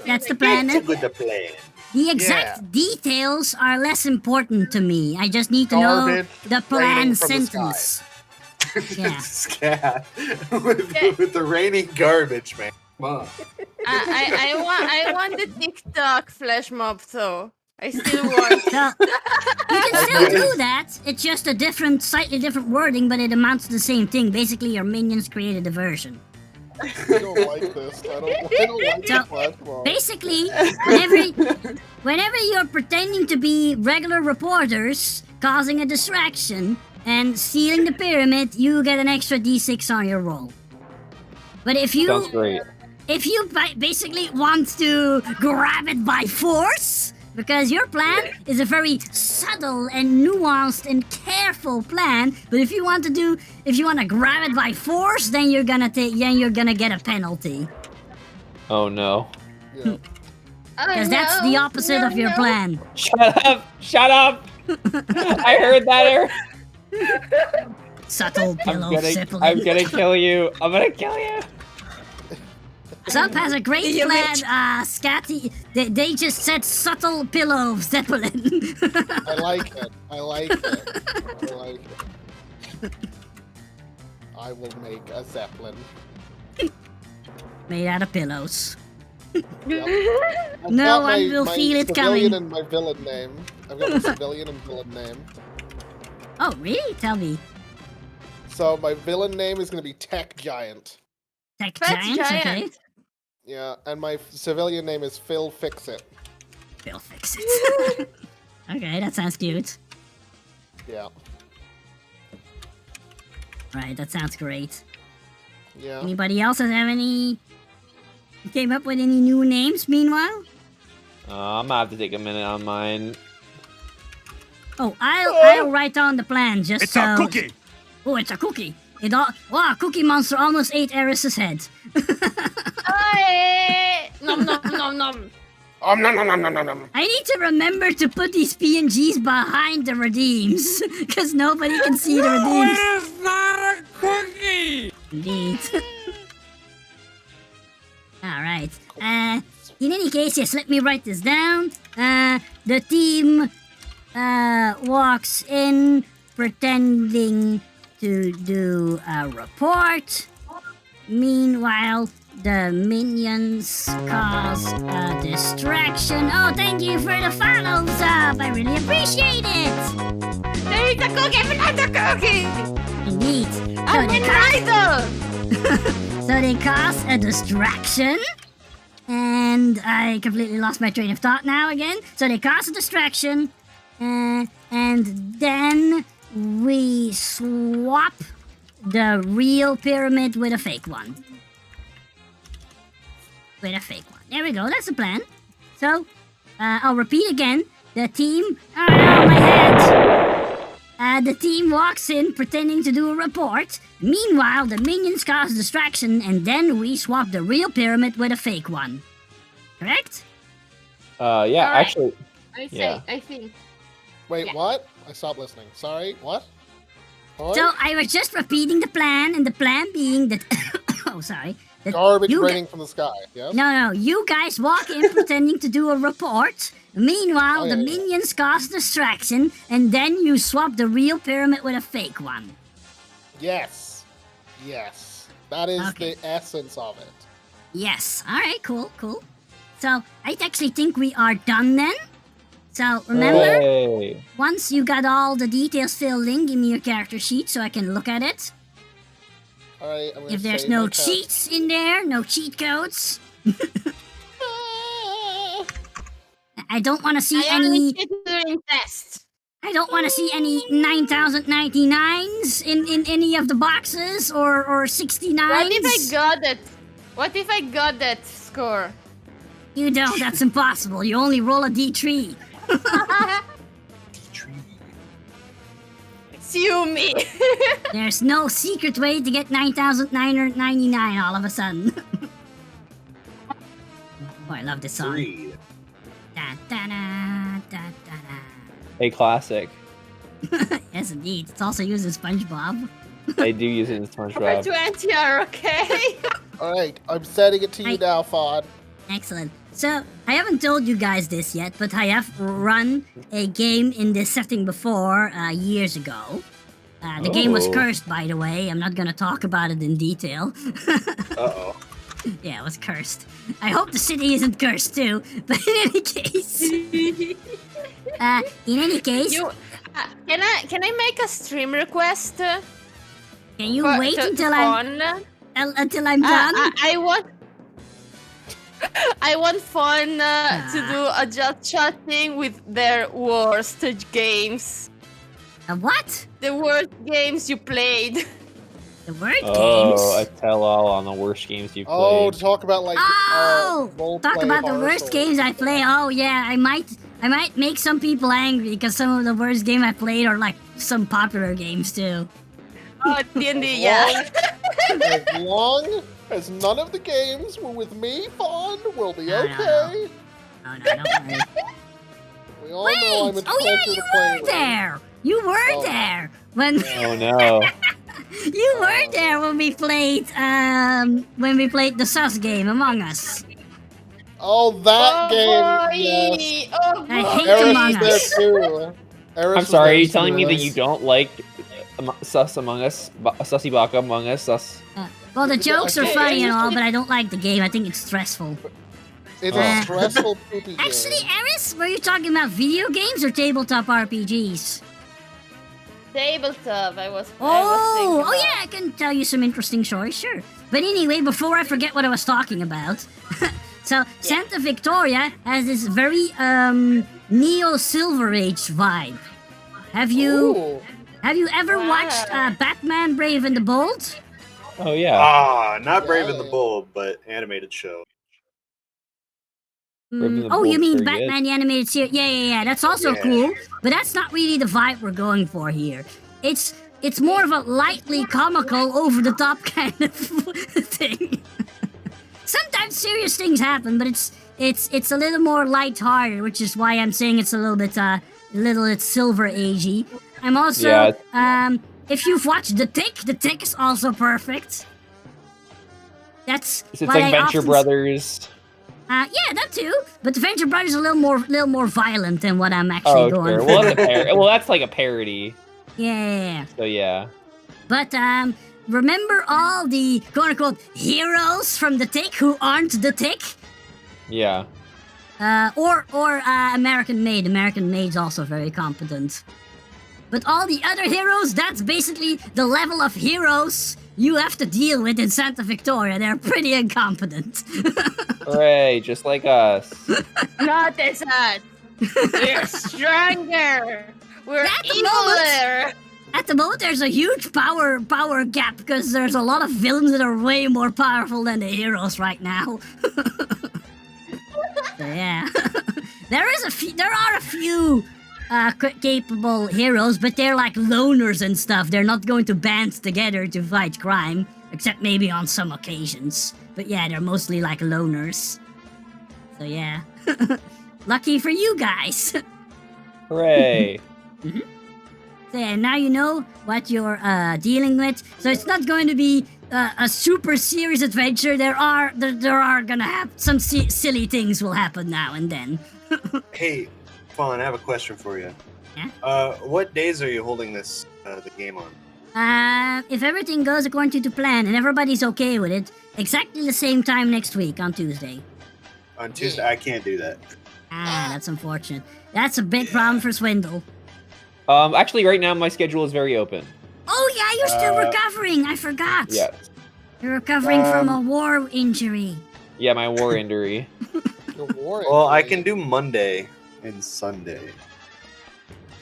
that's the plan. It's a good plan. The exact details are less important to me. I just need to know Garbage the plan raining from the sentence. Yeah. Scat with the raining garbage, man. Come on. I want the TikTok flash mob though. I still want. So you can still do that. It's just a slightly different wording, but it amounts to the same thing. Basically, your minions create a diversion. I don't like this. I don't like So, this platform. Basically, whenever you're pretending to be regular reporters, causing a distraction, and stealing the pyramid, you get an extra d6 on your roll. But if Sounds you great. basically want to grab it by force, because your plan is a very subtle and nuanced and careful plan, but if you want to grab it by force, then you're gonna get a penalty. Oh no. Yeah. Because that's the opposite of your plan. Shut up! Shut up! I heard that, Eric. Subtle pillow sibling. I'm gonna kill you. I'm gonna kill you. Sup has a great You plan, bitch. Scatty. They just said subtle pillow zeppelin. I like it. I like it. I will make a zeppelin. Made out of pillows. Yep. I've No got one will my feel it civilian coming. and my villain name. I've got my civilian and villain name. Oh, really? Tell me. So my villain name is going to be Tech Giant. Tech Fat Giant, okay. giant. Yeah, and my civilian name is Phil Fixit. We'll fix it. Okay, that sounds cute. Yeah. Right, that sounds great. Yeah. Anybody else have any... Came up with any new names meanwhile? I'm gonna have to take a minute on mine. Oh, I'll write on the plan just It's so... a cookie! Oh, it's a cookie. Wow, Cookie Monster almost ate Eris's head. Nom nom nom nom. Nom, nom, nom, nom, nom, nom. I need to remember to put these PNGs behind the redeems, because nobody can see the redeems. It's not a cookie! Indeed. Alright. In any case, yes, let me write this down. The team walks in pretending to do a report. Meanwhile, the minions cause a distraction. Oh, thank you for the follows up. I really appreciate it. There is a cookie behind the cookie. Indeed. So I'm they an cause, idol. so they cause a distraction. And I completely lost my train of thought now again. So they cause a distraction. And then we swap the real pyramid with a fake one. With a fake one. There we go, that's the plan. So, I'll repeat again. The team... Oh no, my head! The team walks in pretending to do a report. Meanwhile, the minions cause distraction, and then we swap the real pyramid with a fake one. Correct? Yeah, Alright. actually, I Yeah. think. Wait, Yeah. what? I stopped listening. Sorry, what? What? So, I was just repeating the plan, and the plan being that... oh, sorry. That Garbage you raining from the sky, yes? No, you guys walk in pretending to do a report. Meanwhile, Oh, the yeah, yeah. minions cause distraction, and then you swap the real pyramid with a fake one. Yes. Yes. That is Okay. the essence of it. Yes. Alright, cool. So, I actually think we are done then. So, remember, hey. once you got all the details filled in, give me your character sheet so I can look at it. Alright, I'm gonna If there's save no my character. cheats in there, no cheat codes. I don't want to see I any... only did during test. I don't want to see any 9,099s in any of the boxes or 69s. What if I got it? What if I got that score? You don't, that's impossible. You only roll a D3. Sue me. There's no secret way to get 9,999 all of a sudden. Oh, I love this song. 3. Da, da, da, da, da, A classic. da. Yes, indeed. It's also used in SpongeBob. I do use it in Over SpongeBob. 20 are okay. Alright, I'm setting it to you I- now, Fod. Excellent. So, I haven't told you guys this yet, but I have run a game in this setting before, years ago. The game was Oh. cursed, by the way. I'm not gonna talk about it in detail. Uh-oh. Yeah, it was cursed. I hope the city isn't cursed too. But in any case, You, can I make a stream request? can you For- wait to until fun? until I'm done? I want. I want fun to do a just chatting with their worst games. What? The worst games you played. The word Oh, a games? tell-all on the worst games you've Oh, played. to talk about like Oh, talk roleplay about the horror worst stories. games I play. Oh yeah, I might make some people angry because some of the worst game I played are like some popular games too. Oh, D&D, yeah. As long as none of the games were with me, Fawn, we'll be No, no, okay. Oh no, don't worry. We all know I'm Wait! a Oh yeah, culture you to play were with. there. You were Oh. there when Oh no. you were there when we played the sus game Among Us. Oh, that Oh game, boy! yes. Oh I boy! hate Eris Among was there Us. too. Eris I'm was sorry, there are you too, telling me that Eris. you don't like Sus Among Us? Sussy Baka Among Us? Sus? Well, the jokes are Okay, funny and it's- all, but I don't like the game. I think it's stressful. It's Oh. a stressful, poopy game. Actually, Eris, were you talking about video games or tabletop RPGs? Tabletop, I was thinking Oh, about. yeah, I can tell you some interesting stories, sure. But anyway, before I forget what I was talking about, so Santa Victoria has this very Neo Silver Age vibe. Have you Ooh. ever watched Wow. Batman Brave and the Bold? Oh yeah. Ah, not Brave and the Yeah. Bold, but animated show. Brave and the Oh, you Bold's mean very good. Batman the Animated Series? Yeah. That's also Yeah. cool, but that's not really the vibe we're going for here. It's more of a lightly comical, over the top kind of thing. Sometimes serious things happen, but it's a little more lighthearted, which is why I'm saying it's a little bit Silver Agey. I'm also if you've watched The Tick is also perfect. That's It's what like I Venture often Brothers. Yeah, that too. But the Venture Brothers is a little more violent than what I'm actually Oh, going sure. for. Well, that's like a parody. Yeah. So yeah. But remember all the quote unquote heroes from The Tick who aren't The Tick? Yeah. Or American Maid. American Maid's also very competent. But all the other heroes, that's basically the level of heroes you have to deal with in Santa Victoria. They're pretty incompetent. Hooray, just like us. Not as that. We're stronger. We're At the moment- eviler. At the moment, there's a huge power gap because there's a lot of villains that are way more powerful than the heroes right now. So, yeah, there are a few capable heroes, but they're like loners and stuff. They're not going to band together to fight crime, except maybe on some occasions. But yeah, they're mostly like loners. So yeah, lucky for you guys. Hooray. So yeah, now you know what you're dealing with. So it's not going to be a super serious adventure. There are gonna have some silly things will happen now and then. Hey, Fawn, I have a question for you. Yeah? What days are you holding this the game on? If everything goes according to plan and everybody's okay with it, exactly the same time next week on Tuesday. On Tuesday, I can't do that. That's unfortunate. That's a big problem for Swindle. Actually, right now my schedule is very open. Oh yeah, you're still recovering. I forgot. Yes. You're recovering from a war injury. Yeah, my war injury. The war Well, I injury. can do Monday and Sunday.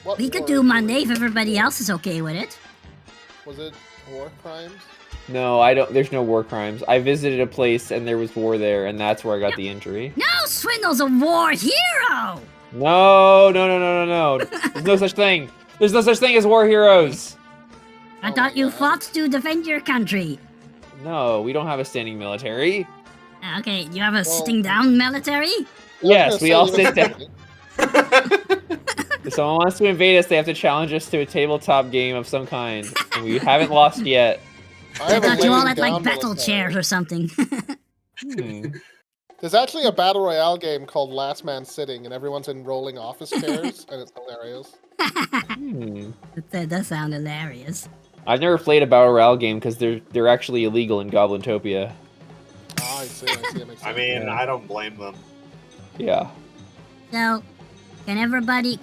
What We could war do injury? Monday if everybody else is okay with it. Was it war crimes? No, I don't. There's no war crimes. I visited a place and there was war there, and that's where I got the injury. No, Swindle's a war hero. No. There's no such thing. There's no such thing as war heroes. I Oh thought my you God. fought to defend your country. No, we don't have a standing military. Okay, you have a Well- sitting down military? I was Yes, gonna we say all even sit down. something. If someone wants to invade us, they have to challenge us to a tabletop game of some kind, and we haven't lost yet. I have a thought you all laying had like down battle military. chairs or something. Hmm. There's actually a battle royale game called Last Man Sitting, and everyone's in rolling office chairs, and it's hilarious. Hmm. That does sound hilarious. I've never played a battle royale game because they're actually illegal in Goblintopia. I see. It makes sense. I mean, Yeah. I don't blame them. Yeah. So, can everybody...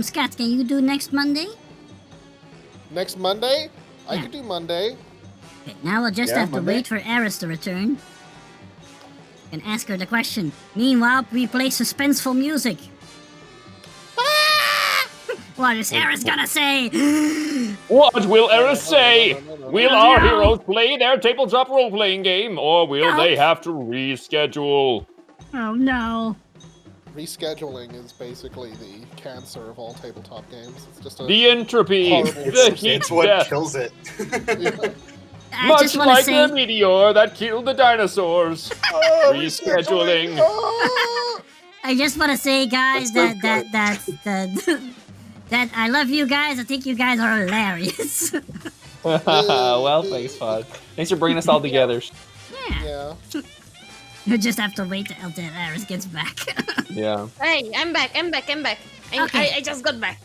Scott, can you do next Monday? Next Monday, I Yeah. could do Monday. Okay, now we'll just Yeah, have to Monday. wait for Eris to return. And ask her the question. Meanwhile, we play suspenseful music. What is Eris gonna say? What will Eris say? No. Will Oh, our no. heroes play their tabletop role-playing game, or will No. they have to reschedule? Oh no. Rescheduling is basically the cancer of all tabletop games. It's just a The entropy, horrible the process. heat It's what death, kills it. I much just want to like say... the meteor that killed the dinosaurs. Oh, Rescheduling. Oh! I just want to say, guys, That's that I love you guys. I think you guys are hilarious. Well, thanks, Pod. Thanks for bringing us all together. Yeah. Yeah. You just have to wait till Eris gets back. Yeah. Hey, I'm back. Okay. I just got back.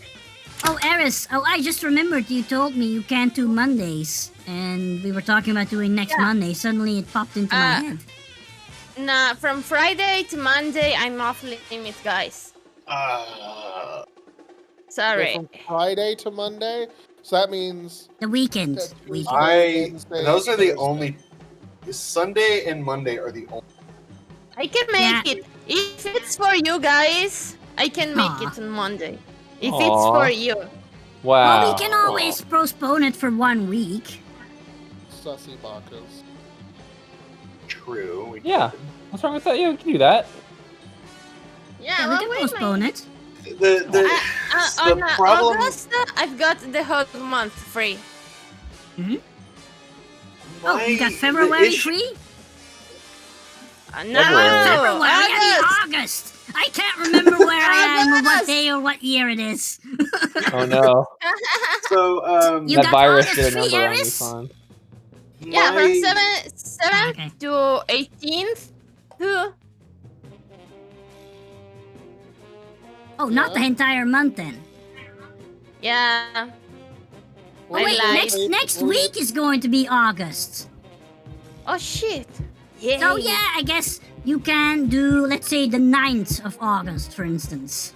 Oh, Eris. Oh, I just remembered you told me you can't do Mondays. And we were talking about doing next Yeah. Monday. Suddenly it popped into my head. Nah, from Friday to Monday, I'm off limit, guys. Sorry. From Friday to Monday, so that means The weekend. that Weekend. Wednesday, Those are the Thursday. only. Sunday and Monday are the only. I can make it. If it's for you guys, I can make it on Monday. If it's Aw. for you. Wow. Well, we can always postpone it for 1 week. Sussy Bacchus. True. We Yeah. What's wrong with that? Yeah, we can do that. Yeah, we can postpone it. The The the problem. August, I've got the whole month free. Oh, you got the February issue- free? No, February, I mean August. August. I can't remember where I am or what day or what year it is. Oh no. So You That got virus August did a free, number on me, Eris? Fawn. Yeah, from my- 7th Okay. to 18th to... Oh, not the entire month then. Yeah. Oh, I wait, lied. next week is going to be August. Oh, shit. Yeah. So yeah, I guess you can do, let's say, the 9th of August, for instance.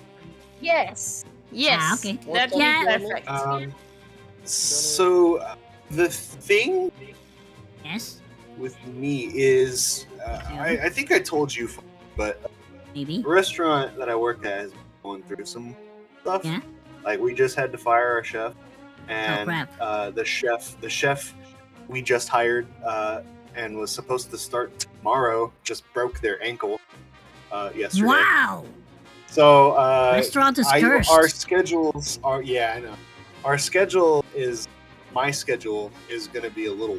Yes. Yes. Ah, okay. That'd be Yeah. perfect. So the thing Yes, with me is, I think I told you, but maybe. the restaurant that I work at is going through some stuff. Yeah. Like we just had to fire our chef, and crap. the chef we just hired and was supposed to start tomorrow just broke their ankle yesterday. Wow! So Restaurant is cursed. our schedules are I know. Our schedule is my schedule is going to be a little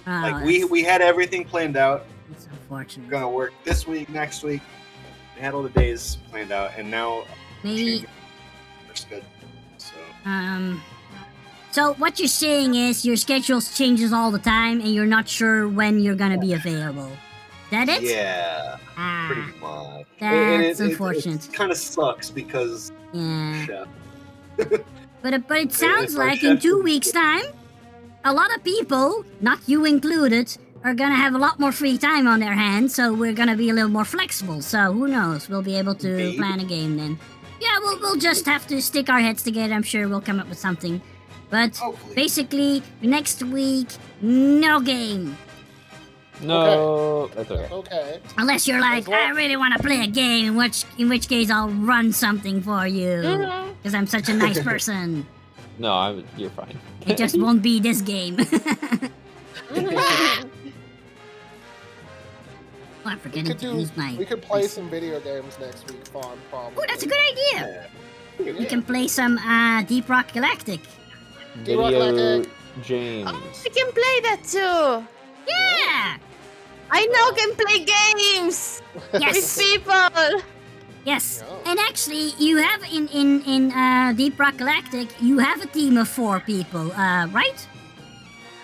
Oh, like that's- we had everything planned out. That's unfortunate. Gonna work this week, next week. We had all the days planned out, and now Maybe. changing our schedule. So So what you're saying is your schedule changes all the time, and you're not sure when you're gonna be available. That it? yeah, Ah, pretty much. that's unfortunate. It kind of sucks because yeah. chef. But it sounds if our like in chef 2 is- weeks' time, a lot of people, not you included, are gonna have a lot more free time on their hands. So we're gonna be a little more flexible. So who knows? We'll be able to Maybe. plan a game then. Yeah, we'll just have to stick our heads together. I'm sure we'll come up with something. But Hopefully. basically, next week, no game. No, that's okay. Okay. Unless you're like, As well- I really want to play a game, in which case I'll run something for you. Mhm. Because I'm such a nice person. No, you're fine. It just won't be this game. Oh, I'm We forgetting could to do. use my... We could play some video games next week, Fawn. Probably. Oh, that's a good idea. Yeah. We can play some Deep Rock Galactic. D-Rock Video Galactic. James. I can play that too. Yeah! I now can play games with Yes! people. Yes. Yeah. And actually, you have in Deep Rock Galactic, you have a team of 4 people, right?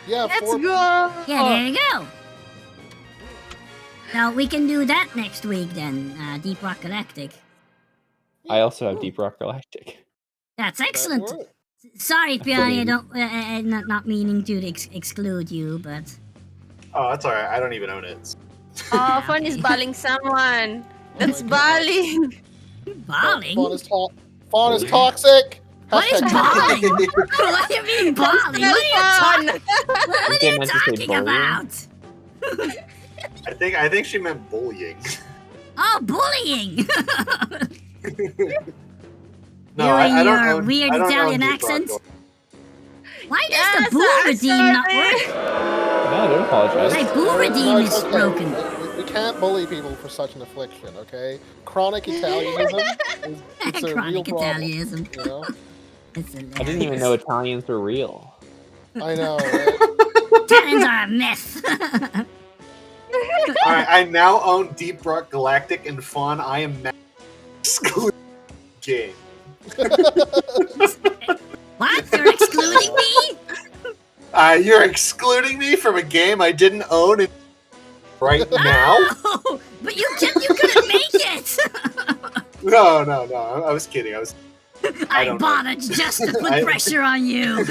Yeah. Let's 4 go. Yeah, there you go. So we can do that next week then, Deep Rock Galactic. I also have Deep Rock Galactic. That's That excellent. works. Sorry, Piani, I Brilliant. don't, not meaning to exclude you, but Oh, that's alright. I don't even own it. Oh, Fawn is balling someone. That's my God. balling. Balling? Fawn is toxic. What is Hashtag balling? What do you mean balling? What are you, what they are you meant to say talking bullying? about? I think she meant bullying. Oh, bullying! No, You I and don't your own, weird I don't Italian own Deep accent. Rock. Why does Yes, the boo I'm redeem not sorry. work? No, don't apologize. My boo redeem No, it's is okay. broken. We can't bully people for such an affliction, okay? Chronic Italianism is it's a real Chronic problem. Italianism. You know? It's I didn't even know Italians were real. I know. Right? Italians are a myth. Alright, I now own Deep Rock Galactic and Fawn. I am now excluded game. What? You're excluding me? You're excluding me from a game I didn't own right now? Oh, but you couldn't make it. No, I was kidding. I don't bought know. it just to put I- pressure on you.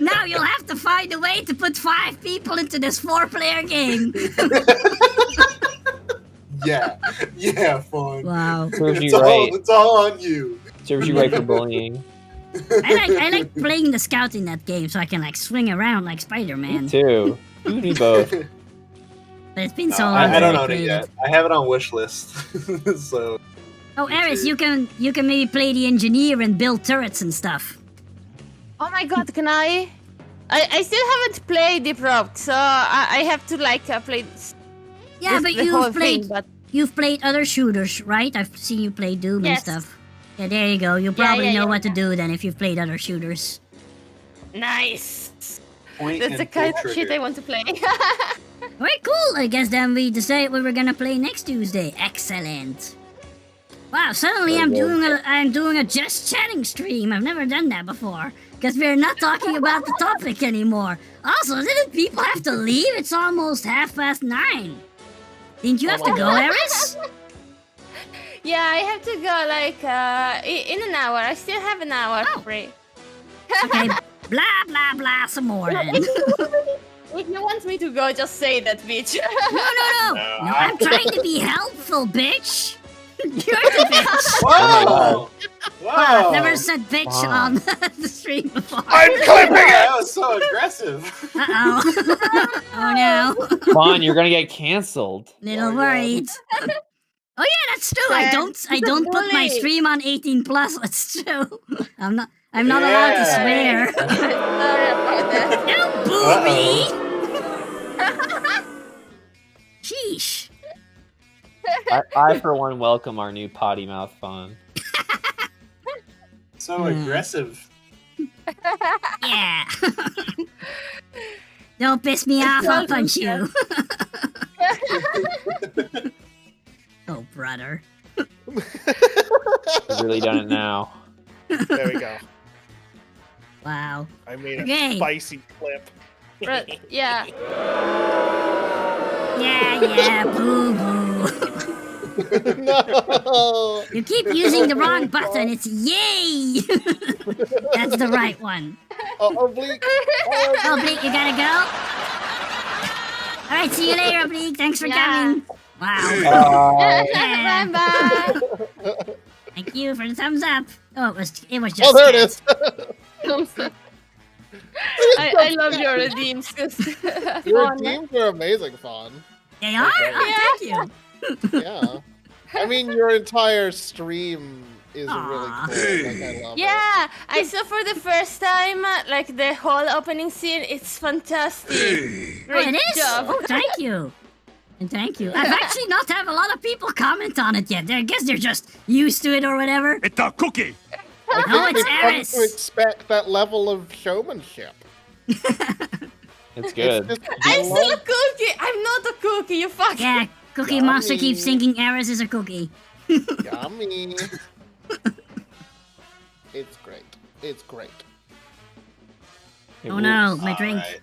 Now you'll have to find a way to put 5 people into this 4-player game. Yeah, Fawn. Wow. Serves you right. It's all on you. Serves you right for bullying. I like playing the scout in that game so I can like swing around like Spider-Man. Me too. You need both. But it's been No, so long I since don't I own it played yet. I have it on wish list. So Oh, Eris, you can maybe play the engineer and build turrets and stuff. Oh my god, can I? I still haven't played Deep Rock, so I have to like play Yeah, but the whole thing, you've but played other shooters, right? I've seen you play Doom Yes. and stuff. Yeah, there you go. You probably yeah, know yeah, what to do then if you've played other shooters. nice. point That's the and kind pull of shit trigger. I want to play. Alright, cool. I guess then we decide what we're gonna play next Tuesday. Excellent. Wow, suddenly I'm doing a just chatting stream. I've never done that before. Because we're not talking about the topic anymore. Also, didn't people have to leave? It's almost 9:30. Didn't you have to go, Eris? Yeah, I have to go like in an hour. I still have an hour free. Okay, blah blah blah some more then. If you want me to go, just say that, bitch. No, I'm trying to be helpful, bitch. You're the bitch. Whoa! Whoa! I've never said bitch Wow. on the stream before. I'm clipping it! That was so aggressive. Uh-oh. Oh no. Fawn, you're gonna get canceled. Little Oh, yeah. worried. Oh yeah, that's true. I don't put my bully. stream on 18 plus. That's true. I'm not allowed to swear. Sorry about that. Don't boo me. Sheesh. I for one welcome our new potty mouth Fawn. So aggressive. Yeah. Don't piss me off, I'll punch you. Oh, brother. I've really done it now. There we go. Wow. I made a Okay. spicy clip. But, yeah. Yeah, boo boo. No. You keep using the wrong button. It's yay. That's the right one. Oblique. Oh, Oblique, you gotta go. All right, see you later, Oblique. Thanks for Yeah. coming. Wow. Yeah. Bye bye. Thank you for the thumbs up. Oh, it was just. Oh, there it is. I love your redeems. Your teams are amazing, Fawn. They are. Oh, thank you. Yeah. I mean, your entire stream is really cool. Aw. Like, I love it. Yeah, I saw for the first time like the whole opening scene. It's fantastic. Oh, Great it is. job. Oh, thank you. And thank you. I've actually not had a lot of people comment on it yet. I guess they're just used to it or whatever. It's a cookie. I No, think it's they've come Eris. to expect that level of showmanship. It's good. It's just I'm love- still a cookie. I'm not a cookie. You fucking. Yeah, Cookie Yummy. Monster keeps thinking Eris is a cookie. Yummy. It's great. It's great. It Oh no, rules. my drink. Alright.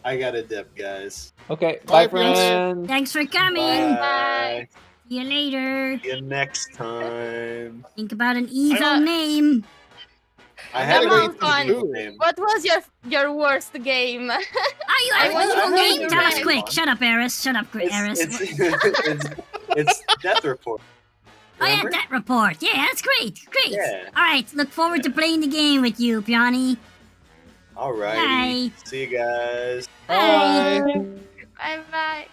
I gotta dip, guys. Okay, Bye, bye, friends. Thanks for coming. Bye. See you later. See you next time. Think about an evil name. I I'm haven't gonna eaten eat some video food. game. What was your worst game? Are you I having want a to evil know game? your Tell us rank. quick. Shut up, Eris. Shut up, It's, Eris. it's Death Report. Oh yeah, Remember? that report. Yeah, that's great. Great. Yeah. All right, look forward to playing the game with you, Piani. Alrighty. See you guys. Bye. Bye bye.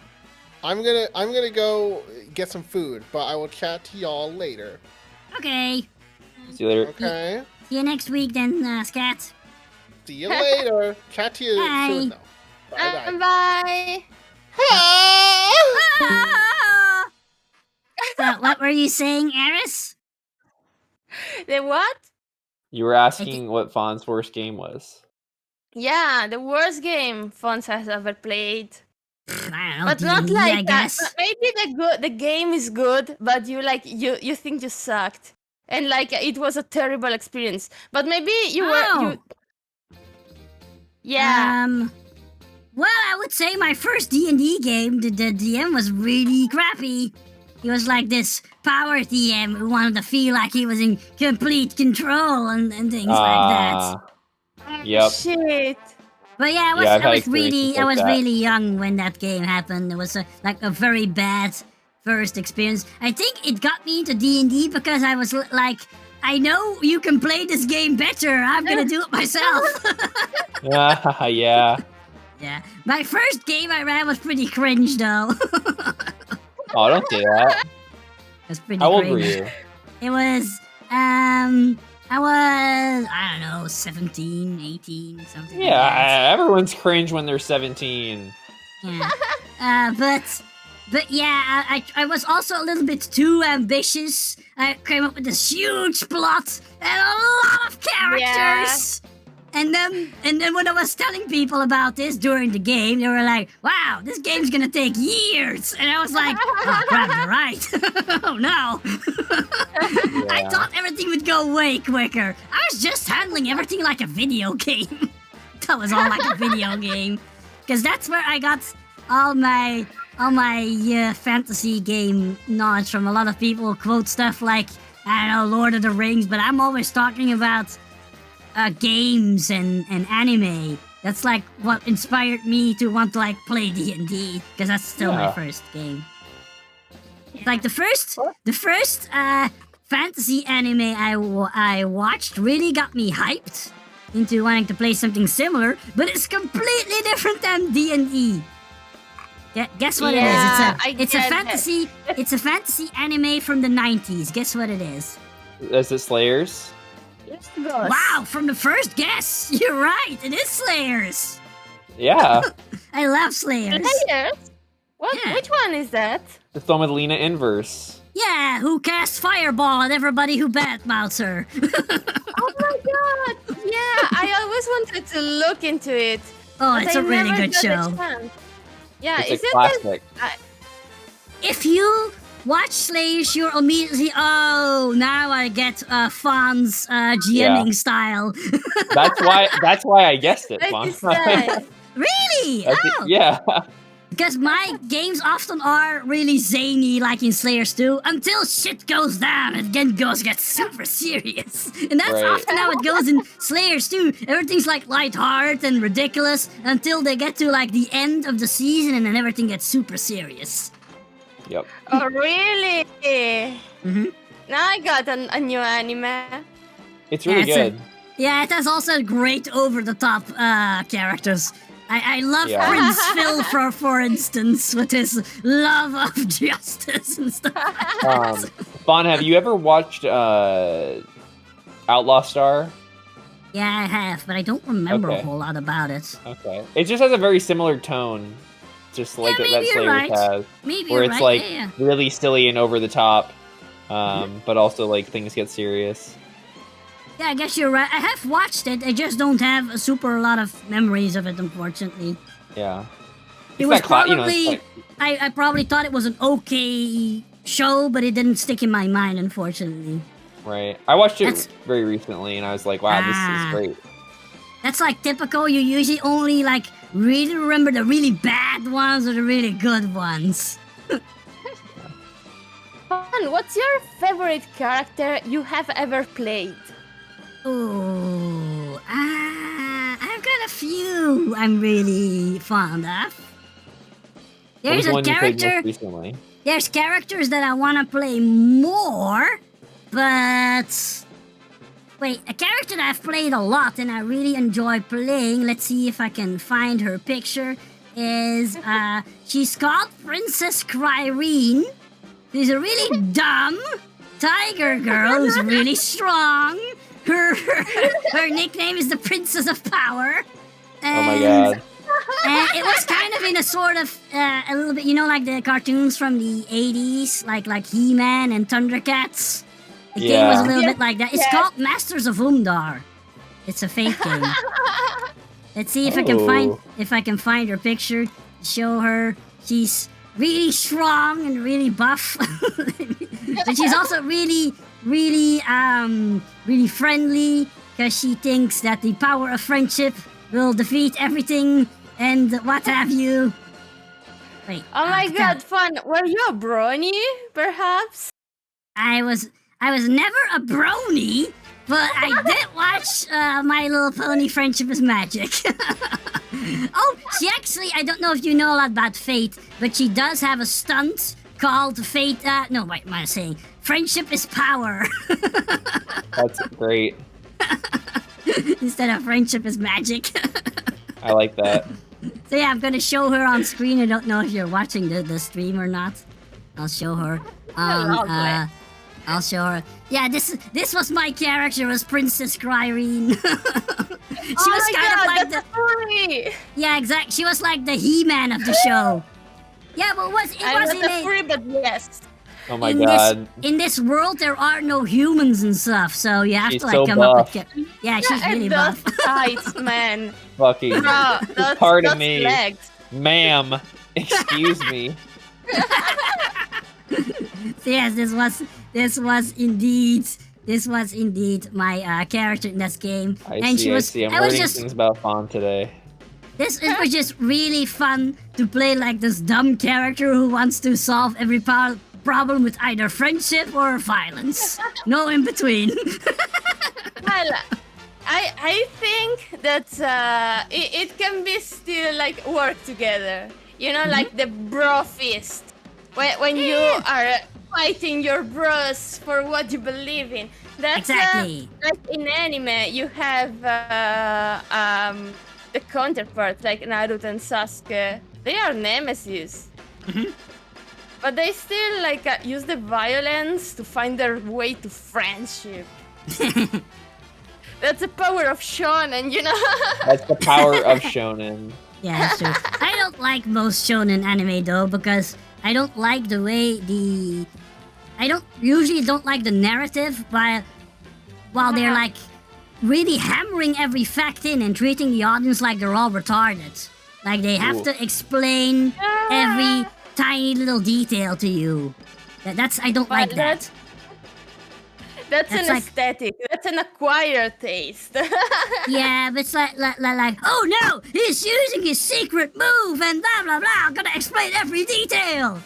I'm gonna go get some food, but I will chat to y'all later. Okay. See you later. Okay. See you next week then, Scat. See you later. Chat to you Bye. soon though. Bye bye. Bye. Ah! So, what were you saying, Eris? The what? You were asking what Fawn's worst game was. Yeah, the worst game Fons has ever played. I don't know, But not D&D, like I that. guess. But maybe the game is good, but you think you sucked. And like it was a terrible experience. But maybe you were Yeah. Well, I would say my first D&D game, the DM was really crappy. He was like this power DM who wanted to feel like he was in complete control and things like that. Yep. Shit. But yeah, Yeah, I've had I was experiences like that. really young when that game happened. It was like a very bad first experience. I think it got me into D&D because I was like, I know you can play this game better. I'm gonna do it myself. Yeah. Yeah. My first game I ran was pretty cringe though. Oh, don't say that. That's pretty How old cringe. were you? It was I don't know, 17, 18, something like that. Yeah, everyone's cringe when they're 17. Yeah. But yeah, I was also a little bit too ambitious. I came up with this huge plot and a lot of characters. And then when I was telling people about this during the game, they were like, "Wow, this game's gonna take years." And I was like, "Oh crap, you're right." Oh no. I thought everything would go way quicker. I was just handling everything like a video game. That was all like a video game. Because that's where I got all my fantasy game knowledge from. A lot of people quote stuff like, I don't know, Lord of the Rings, but I'm always talking about games and anime. That's like what inspired me to want to like play D&D, because that's still my first game. Like the first fantasy anime I watched really got me hyped into wanting to play something similar, but it's completely different than D&D. Guess what it is? It's a fantasy anime from the 90s. Guess what it is? Is it Slayers? Yes, boss. Wow, from the first guess, you're right. It is Slayers. Yeah. I love Slayers. Slayers? What? Yeah. Which one is that? The Thomadlina inverse. Yeah, who casts fireball at everybody who badmouths her. Oh my god! Yeah, I always wanted to look into it. Oh, but it's I a really never good got the show. chance. Yeah, It's is a it classic. If you watch Slayers, you're immediately, oh, now I get Fawn's GMing style. That's why I guessed it, Like Fawn. you said. Really? That's Oh. it, yeah. Because my games often are really zany, like in Slayers 2, until shit goes down and then gets super serious. And that's Right. often how it goes in Slayers 2. Everything's like lighthearted and ridiculous until they get to like the end of the season and then everything gets super serious. Yep. Oh, really? Mm-hmm. Now I got a new anime. It's really Yeah, good. Yeah, it has also great over-the-top characters. I love Yeah. Prince Phil, for instance, with his love of justice and stuff. Fawn, have you ever watched Outlaw Star? Yeah, I have, but I don't remember Okay. a whole lot about it. Okay. It just has a very similar tone, just like maybe that you're Slayers right. has, Maybe where you're it's right. like Yeah. really silly and over the top, but also like things get serious. Yeah, I guess you're right. I have watched it. I just don't have a super lot of memories of it, unfortunately. Yeah. It It's was that cla- you know, probably. it's like- I probably thought it was an okay show, but it didn't stick in my mind, unfortunately. right. I watched it That's- very recently, and I was like, wow, this is great. That's like typical. You usually only like really remember the really bad ones or the really good ones. Fun, what's your favorite character you have ever played? Ooh, I've got a few I'm really fond of. What There's was the a one you played character. most recently? There's characters that I want to play more, but wait, a character that I've played a lot and I really enjoy playing. Let's see if I can find her picture. Is she's called Princess Cryrene. She's a really dumb tiger girl who's really strong. Her nickname is the Princess of Power. Oh my god. And it was kind of in a sort of a little bit, you know, like the cartoons from the 80s, like He-Man and Thundercats. The game was a little bit like that. It's called Masters of Umdar. It's a fake game. Let's see if I can find her picture. Show her. She's really strong and really buff, but she's also really friendly because she thinks that the power of friendship will defeat everything and what have you. Wait. Oh my god, fun. Were you a brony, perhaps? I was never a brony, but I did watch My Little Pony Friendship is Magic. Oh, she actually, I don't know if you know a lot about Fate, but she does have a stunt called Fate, no, wait, am I saying? Friendship is Power. That's great. Instead of Friendship is Magic. I like that. So yeah, I'm gonna show her on screen. I don't know if you're watching the stream or not. I'll show her. I'll show her. Yeah, this was my character, was Princess Cryrene. She was kind of like the furry. Yeah, exactly. She was like the He-Man of the show. Yeah, but it wasn't a furry, but yes. Oh my god. In this world, there are no humans and stuff, so you have She's to like so come buff. up with. Yeah, she's And really those buff. tights, man. Fucking. Bro, Pardon those me. legs. Ma'am. Excuse me. So yes, this was indeed my character in this game. I see. I'm learning things about Fawn today. It was just really fun to play like this dumb character who wants to solve every problem with either friendship or violence. No in between. Well, I think that it can be still like work together. You know, like the bro fist. When you are fighting your bros for what you believe in. That's Exactly. Like in anime, you have the counterparts like Naruto and Sasuke. They are nemesis. But they still like use the violence to find their way to friendship. That's the power of shonen, you know? That's the power of shonen. Yeah, that's true. I don't like most shonen anime though because I don't like the way I usually don't like the narrative while they're like really hammering every fact in and treating the audience like they're all retarded. Like they have to explain every tiny little detail to you. I don't like that. That's an like- aesthetic. That's an acquired taste. Yeah, but it's like, oh no, he's using his secret move and blah blah blah. I'm gonna explain every detail.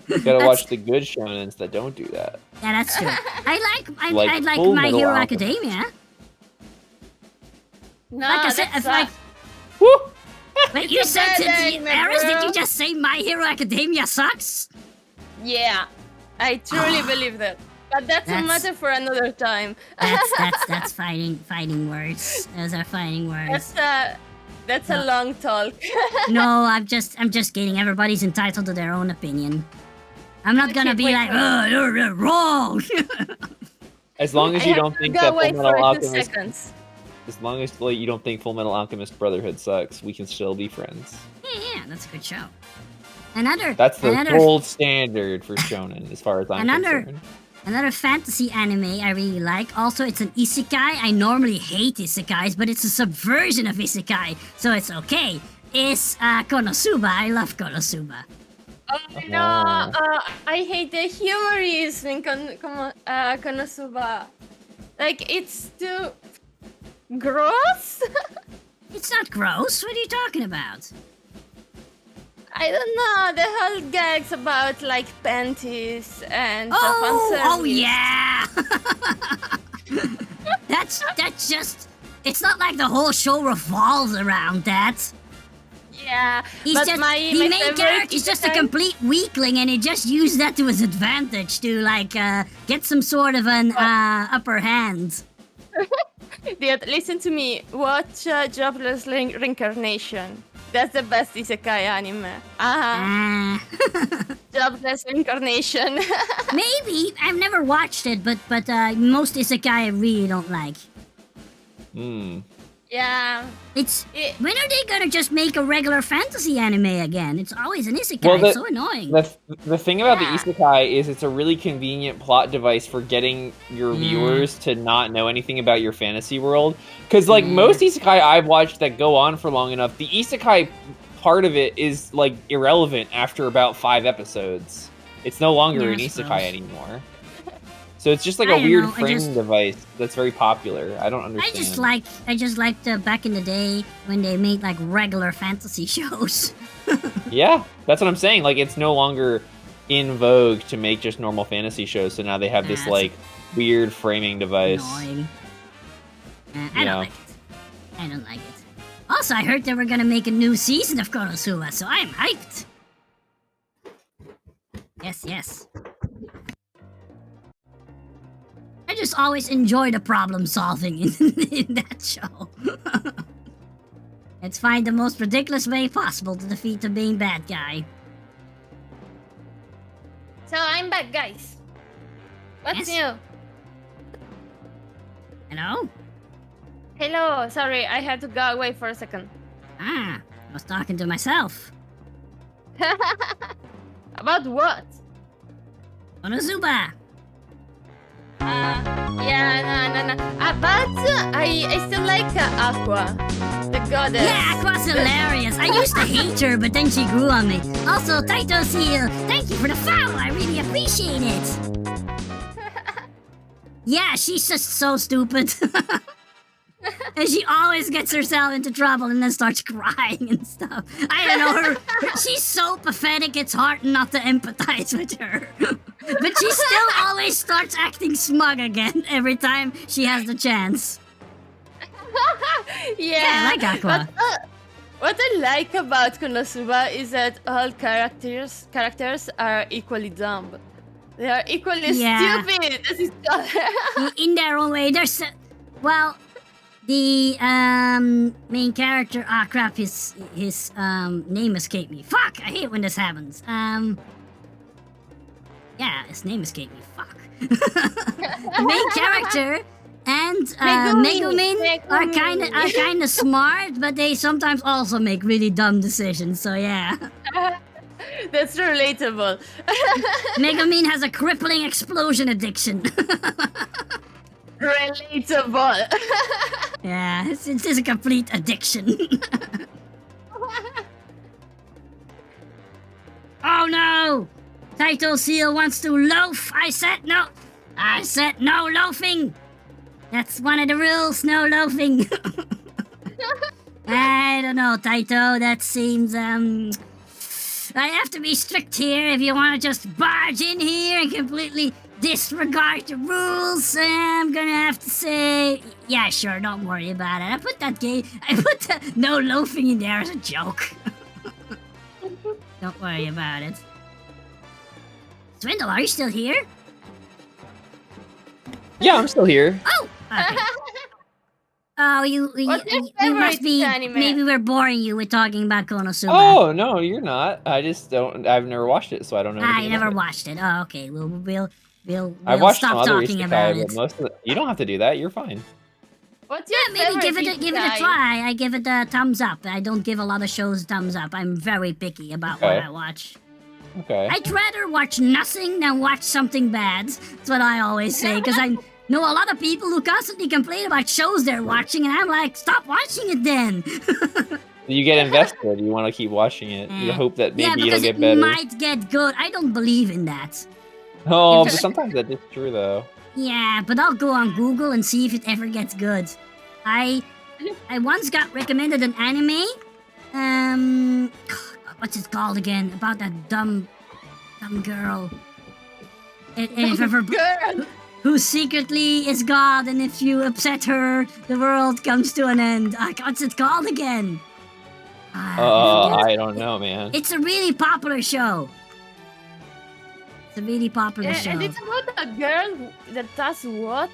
You gotta watch the good shonens that don't do that. Yeah, that's true. I Like like Full My Metal Hero Alchemist. Academia. No, Like I said, that's it's like. Woo! Wait, you It's a said bad to egg, my Aris, did girl. you just say My Hero Academia sucks? Yeah, I truly believe that. But that's a That's- matter for another time. That's fighting words. Those are fighting words. That's a long talk. No, I'm just kidding. Everybody's entitled to their own opinion. I'm not gonna Okay, be wait, like, wait. oh, you're wrong. As long as you don't think that Go Full away Metal for 2 Alchemist, seconds. as long as like, you don't think Full Metal Alchemist Brotherhood sucks, we can still be friends. Yeah, that's a good show. That's the gold standard for shonen, as far as I'm concerned. Another fantasy anime I really like. Also, it's an isekai. I normally hate isekais, but it's a subversion of isekai, so it's okay. It's Konosuba. I love Konosuba. Oh no, I hate the humorism in Konosuba. Like, it's too gross? It's not gross. What are you talking about? I don't know, the whole gags about, like, panties and Oh fan yeah! that's just. It's not like the whole show revolves around that. Yeah, He's but just my the main favorite character is just a isekai- complete weakling, and he just used that to his advantage to like get some sort of an upper hand. Dude, listen to me. Watch Jobless Reincarnation. That's the best isekai anime. Ah. Jobless Reincarnation. Maybe I've never watched it, but most isekai I really don't like. Hmm. Yeah. When are they gonna just make a regular fantasy anime again? It's always an isekai. Well, It's so annoying. The thing about Yeah. the isekai is it's a really convenient plot device for getting your Yeah. viewers to not know anything about your fantasy world. Because like Yeah. most isekai I've watched that go on for long enough, the isekai part of it is like irrelevant after about 5 episodes. It's no longer Yeah, an I isekai suppose. anymore. So it's just like I a don't weird know, I framing just- device that's very popular. I don't I understand. just liked back in the day when they made like regular fantasy shows. Yeah, that's what I'm saying. Like, it's no longer in vogue to make just normal fantasy shows, so now they have this, Nah, like, weird framing device. Annoying. I Yeah. don't like it. I don't like it. Also, I heard they were gonna make a new season of Konosuba, so I'm hyped. Yes. I just always enjoy the problem solving in that show. Let's find the most ridiculous way possible to defeat the main bad guy. So I'm back, guys. What's new? Hello? Hello. Sorry, I had to go away for a second. I was talking to myself. About what? Konosuba! Yeah, no. But I still like Aqua, the goddess. Yeah, Aqua's hilarious. I used to hate her, but then she grew on me. Also, Taito Seal, thank you for the follow. I really appreciate it. Yeah, she's just so stupid. And she always gets herself into trouble and then starts crying and stuff. I don't know, she's so pathetic, it's hard not to empathize with her. But she still always starts acting smug again every time she has the chance. Yeah, I like Aqua. But, what I like about Konosuba is that all characters are equally dumb. They are equally Yeah. stupid as each other. In their own way. There's well, the main character. Ah, crap! His name escaped me. Fuck! I hate when this happens. Yeah, his name escaped me. Fuck. The main character and Megumin are kind of smart, but they sometimes also make really dumb decisions. So yeah, That's relatable. Megumin has a crippling explosion addiction. Relatable. Yeah, it's a complete addiction. Oh no! Taito Seal wants to loaf. I said no loafing. That's one of the rules, no loafing. I don't know, Taito. That seems I have to be strict here if you want to just barge in here and completely disregard the rules. I'm gonna have to say, yeah, sure, don't worry about it. I put the no loafing in there as a joke. Don't worry about it. Swindle, are you still here? Yeah, I'm still here. Oh, okay. Oh, you What's your you must favorite be. anime? Maybe we're boring you with talking about Konosuba. Oh, no, you're not. I just don't. I've never watched it, so I don't know. I anything never about it. watched it. Oh, okay. We'll I've watched stop some other talking isekai, about but it. most of you don't have to do that. You're fine. What's Yeah, your maybe favorite give it a isekai? try. I give it a thumbs up. I don't give a lot of shows thumbs up. I'm very picky about what Okay. I watch. Okay. I'd rather watch nothing than watch something bad. That's what I always say, because I know a lot of people who constantly complain about shows they're watching, and I'm like, stop watching it then. You get invested. You want to keep watching it. You hope that yeah, maybe it'll because get it better. might get good. I don't believe in that. Oh, but sometimes that is true, though. Yeah, but I'll go on Google and see if it ever gets good. I once got recommended an anime. What's it called again? About that dumb girl. And if ever Girl. who secretly is God, and if you upset her, the world comes to an end. What's it called again? I don't know, man. It's a really popular show. It's a really popular show. And it's about a girl that does what?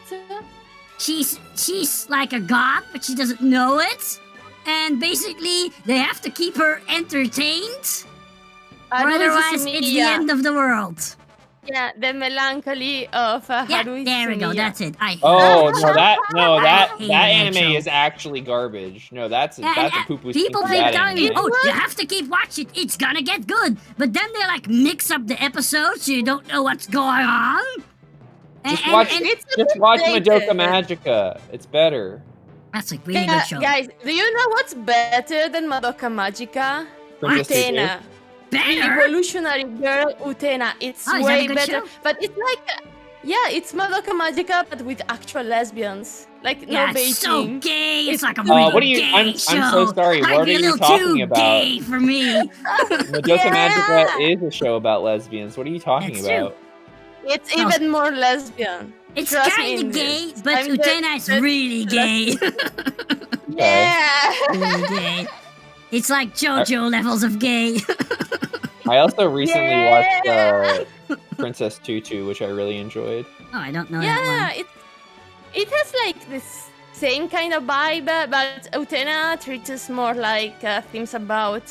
She's like a god, but she doesn't know it. And basically, they have to keep her entertained, or otherwise it's the end of the world. Yeah, the melancholy of Yeah, Haruhi there we go. Sumiya. That's it. I That hate that anime show. is actually garbage. No, that's a poo-poo. People that keep telling me, anime. "Oh, you have to keep watching. It's gonna get good." But then they like mix up the episodes, so you don't know what's going on. Just watch updated. Madoka Magica. It's better. That's a really good show. Guys, do you know what's better than Madoka Magica? Princess Tutu. Utena. Better. Evolutionary girl Utena. It's Oh, is that a way good better. show? But it's like, it's Madoka Magica, but with actual lesbians. Like, Yeah, no it's so baiting. gay. It's like a what really are you- gay I'm show. so sorry, Might what be are a you little talking too about? gay for me. Madoka Magica is a show about lesbians. What are you talking That's true. about? It's even more lesbian. It's Trust me kind in of gay, this. but I'm the- Utena is the- really gay. Yeah. Really gay. It's like JoJo levels of gay. I also recently Yeah. watched Princess Tutu, which I really enjoyed. Oh, I don't know Yeah, that it has like this same kind of vibe, but Utena treats us more like themes about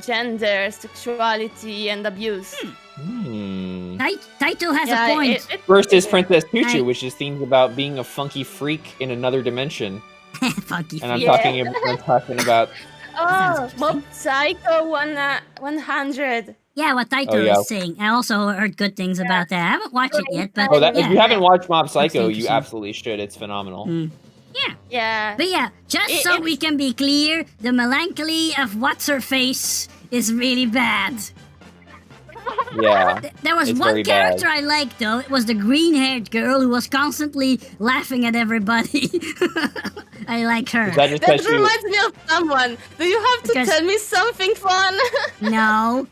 gender, sexuality, and abuse. Hmm. one. Taito has a point. Versus Princess Tutu, Right. which is themed about being a funky freak in another dimension. Funky. And I'm Yeah. talking about Oh, Mob Psycho 100. Yeah, what Taito Oh, yeah. is saying. I also heard good things about that. I haven't watched it yet, but Oh, yeah. if you haven't watched Mob Psycho, you interesting. absolutely should. It's phenomenal. Mm. Yeah. Yeah. But yeah, just It- so it's- we can be clear, the melancholy of what's her face is really bad. Yeah. There was It's one very character bad. I liked though. It was the green-haired girl who was constantly laughing at everybody. I like her. Is that just That because you? reminds me of someone. Do you have to Because- tell me something fun? No.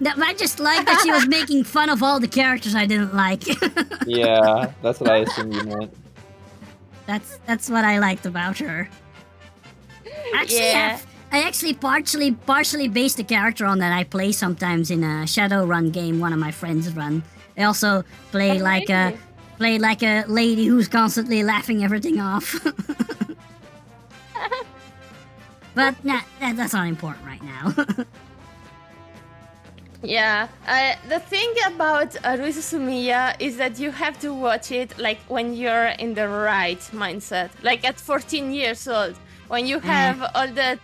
I just liked that she was making fun of all the characters I didn't like. Yeah, that's what I assumed you meant. That's what I liked about her. Actually, Yeah. I actually partially based the character on that I play sometimes in a Shadowrun game one of my friends run. I also play like a lady who's constantly laughing everything off. But nah, that's not important right now. Yeah, the thing about Haruhi Sumiya is that you have to watch it like when you're in the right mindset, like at 14 years old, when you have all that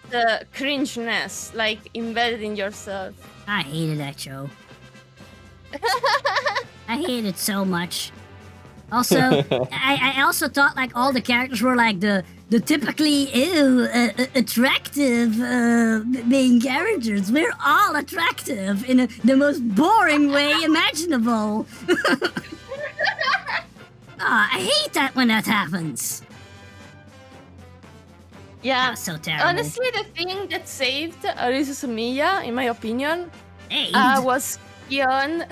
cringeness like embedded in yourself. I hated that show. I hate it so much. Also, I also thought like all the characters were like the typically attractive main characters. We're all attractive in the most boring way imaginable. I hate that when that happens. Yeah, That's so terrible. honestly, the thing that saved Haruhi Sumiya, in my opinion, Hey, was Kion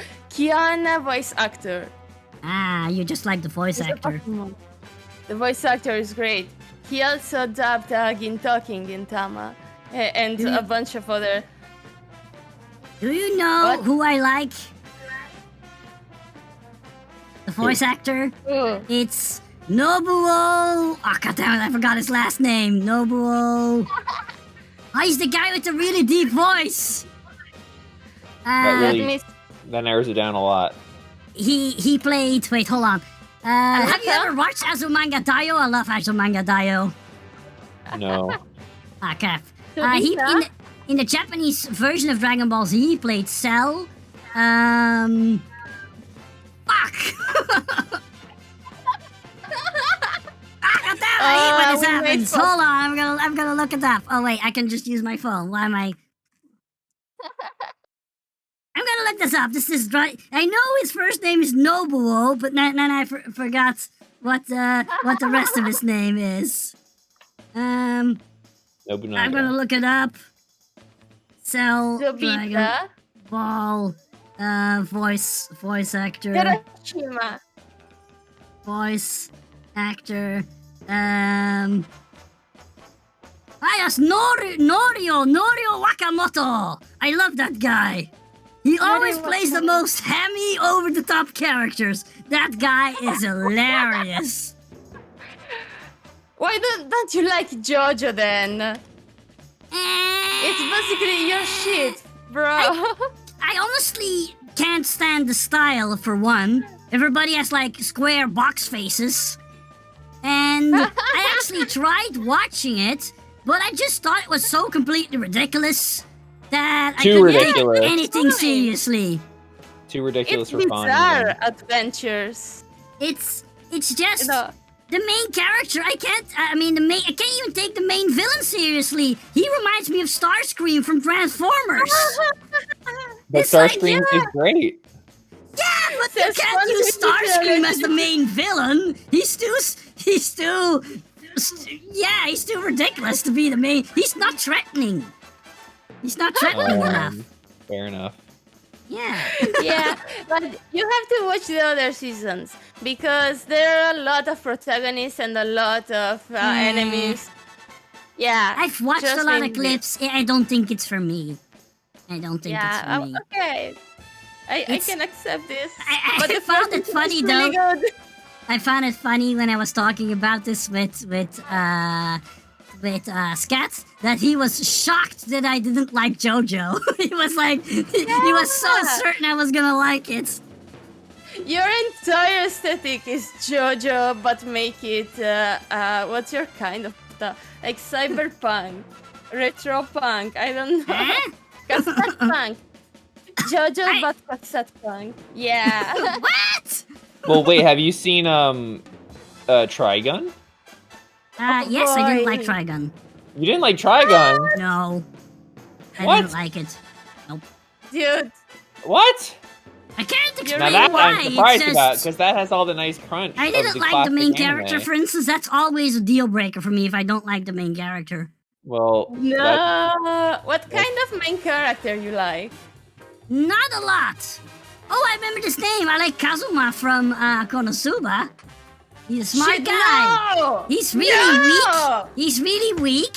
voice actor. you just like the voice He's a actor. Pokemon. The voice actor is great. He also dubbed Gintoki in Tama and a bunch of other. Do you know What? who I like? The voice actor? Ooh. It's Nobuo. Oh, goddammit, I forgot his last name. Nobuo. Oh, he's the guy with the really deep voice. That Let really- me. That narrows it down a lot. He played. Wait, hold on. Have you ever watched Azumanga Daioh? I love Azumanga Daioh. No. Ah, crap. Tobita? In the Japanese version of Dragon Ball Z, he played Cell. Fuck. Goddammit, I hate when this we made happens. fun. Hold on, I'm gonna look it up. Oh wait, I can just use my phone. Why am I? I'm gonna look this up. This is right. I know his first name is Nobuo, but then I forgot what the rest of his name is. I'm Nobunaga. gonna look it up. Cell Dragon Tobita. Ball voice actor. Hiroshima. voice actor. Yes, Norio Wakamoto. I love that guy. He always plays the most hammy, over-the-top characters. That guy is hilarious. Why don't you like JoJo then? It's basically your shit, bro. I honestly can't stand the style, for one. Everybody has, like, square box faces. And I actually tried watching it, but I just thought it was so completely ridiculous that I couldn't ridiculous. take anything seriously. Too ridiculous It's for fun. bizarre adventures. It's just You know, the main character. I can't even take the main villain seriously. He reminds me of Starscream from Transformers. But It's like, Starscream is great. Yeah, but you There's can't one use thing you can Starscream as the main villain. He's too ridiculous to be the main. He's not threatening. He's not threatening enough. Fair enough. Yeah. yeah, but you have to watch the other seasons because there are a lot of protagonists and a lot of enemies. Yeah, I've watched just a lot of maybe. clips. I don't think it's for me. I don't think it's for me. Okay. I It's- can accept this. I But the found first it season funny is really though. good. I found it funny when I was talking about this with Scat that he was shocked that I didn't like JoJo. He was like, he was so Yeah. certain I was gonna like it. Your entire aesthetic is JoJo, but make it what's your kind of stuff? Like cyberpunk, retro punk. I don't know. Huh? Cassette punk. JoJo, I- but cassette punk. Yeah. What? Well, wait, have you seen Trigun? Yes, I didn't boy. like Trigun. You didn't like Trigun? No, I What? didn't like it. Dude. What? I can't You're Now explain that why. I'm surprised it's about just, because that has all the nice crunch. I of didn't the like the main classic character, anime. for instance. That's always a deal breaker for me if I don't like the main character. Well, that, No. What kind of main character you like? Not a lot. Oh, I remember this name. I like Kazuma from Konosuba. He's a smart Shit, guy. No! He's really No! weak. He's really weak.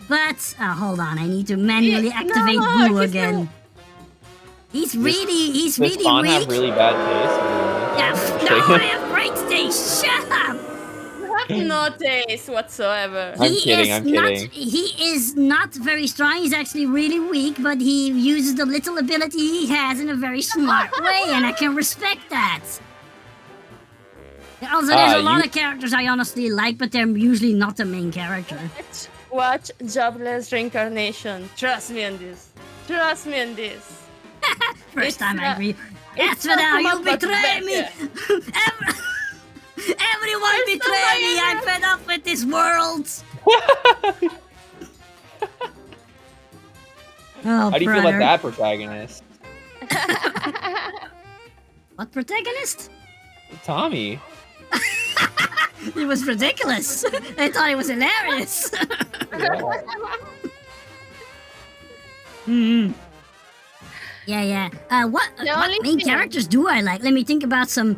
But hold on, I need to manually Yeah, activate no, Blue he's again. not- He's does really Spawn weak. have really bad Yeah, taste? no, I have great taste. Shut up. You have no taste whatsoever. I'm kidding, I'm kidding. He is not very strong. He's actually really weak, but he uses the little ability he has in a very smart way, and I can respect that. Also, there's a lot of characters I honestly like, but they're usually not the main character. Watch Jobless Reincarnation. Trust me on this. Trust me on this. First It's time I not- agree. it's Yes, for now, you not much betray me. Everyone There's betray me. somebody I'm fed up with this world. Oh, How do you feel about that protagonist? What protagonist? Tommy. He was ridiculous. I thought it was hilarious. Hmm. Yeah. What only main thing- characters do I like? Let me think about some.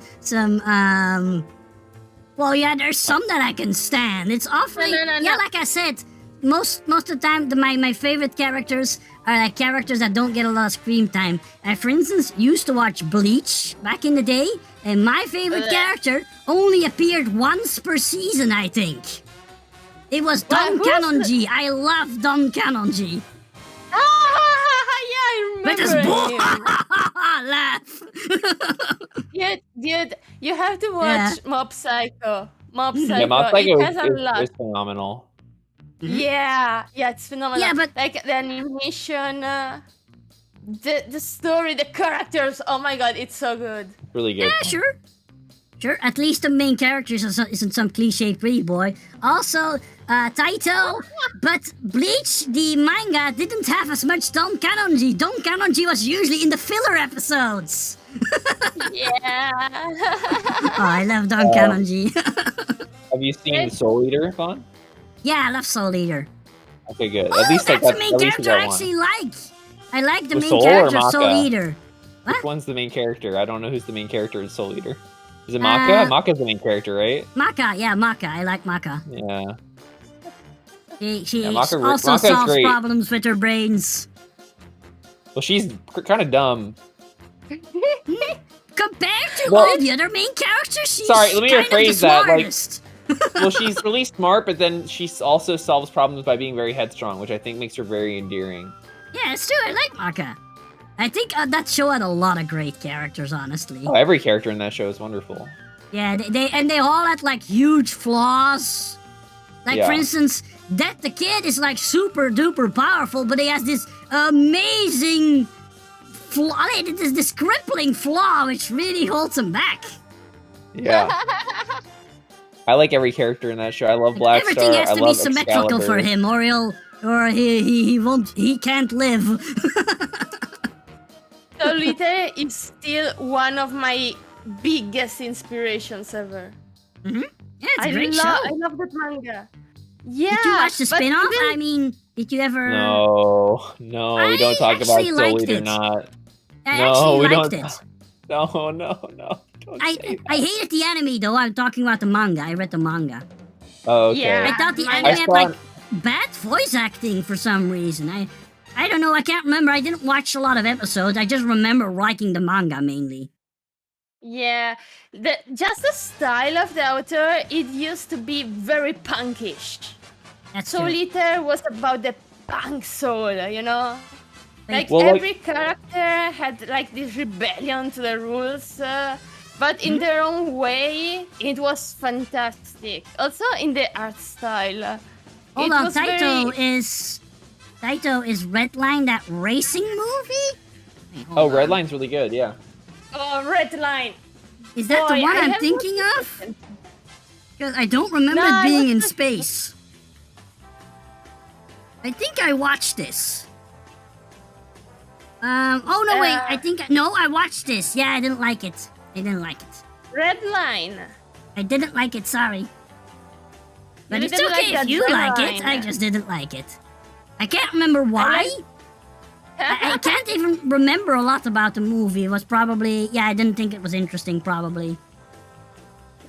Well, yeah, there's some that I can stand. It's awfully. No. Yeah, like I said, most of the time, my favorite characters are like characters that don't get a lot of screen time. I, for instance, used to watch Bleach back in the day, and my favorite character only appeared once per season, I think. It was Don who's Kanonji. I love Don Kanonji. Yeah, I With his remember him. laugh. Dude, you have to watch Mob Psycho. Mob Psycho. Yeah, Mob Psycho It has a lot. is phenomenal. Yeah, it's phenomenal. Yeah, but- like the animation, the story, the characters. Oh my god, it's so good. Really good. Yeah, sure. At least the main character isn't some cliche pretty boy. Also, Taito, but Bleach, the manga, didn't have as much Don Kanonji. Don Kanonji was usually in the filler episodes. Yeah. Oh, I love Don Kanonji. Have you seen Soul Eater, Vaughn? Yeah, I love Soul Eater. Okay, good. Oh, At least like that's that. the main At least we character I got one. actually like. I like the The main Soul or character, Soul Maka? Eater. Which one's the main character? I don't know who's the main character in Soul Eater. Is it Maka? Maka's the main character, right? Maka, yeah, Maka. I like Maka. Yeah. She Yeah, Maka also is solves great. problems with her brains. Well, she's kind of dumb. Compared to Well- all the other main characters, she's Sorry, let me kind of the rephrase that, like- smartest. Well, she's really smart, but then she also solves problems by being very headstrong, which I think makes her very endearing. Yeah, it's true. I like Maka. I think that show had a lot of great characters, honestly. Oh, every character in that show is wonderful. Yeah, they all had like huge flaws. Like for Yeah. instance, Death the Kid is like super duper powerful, but he has this amazing flaw. This crippling flaw which really holds him back. Yeah. I like every character in that show. I love Black Everything Star. has I to be love symmetrical for Excalibur. him, or he can't live. Solitaire is still one of my biggest inspirations ever. Yeah, it's a great show. I love that manga. Yeah. Did you watch the but spin-off? even- I mean, did you ever? No, we don't talk about actually liked Soul Eater it. not. I No, actually we liked don't- it. No. Don't say that. I hated the anime though. I'm talking about the manga. I read the manga. Oh, okay. Yeah. I thought the I anime had saw- like bad voice acting for some reason. I don't know. I can't remember. I didn't watch a lot of episodes. I just remember liking the manga mainly. Yeah, just the style of the author, it used to be very punkish. That's true. Solitaire was about the punk soul, you know? Like Well, like- every character had like this rebellion to the rules, but in their own way, it was fantastic. Also in the art style. Hold it on, was Taito very- is Redline, that racing movie? Wait, hold Oh, on. Redline's really good. Yeah. Oh, Red Line. Is that the Boy, one I I'm have thinking not- of? Because I don't remember No, it I being in wasn't- space. I think I watched this. Oh no, wait. I think no, I watched this. Yeah, I didn't like it. I didn't like it. Red Line. I didn't like it. Sorry. But You it's didn't okay like if the you like it. Adrenaline. I just didn't like it. I can't remember why. I can't even remember a lot about the movie. It was probably I didn't think it was interesting. Probably.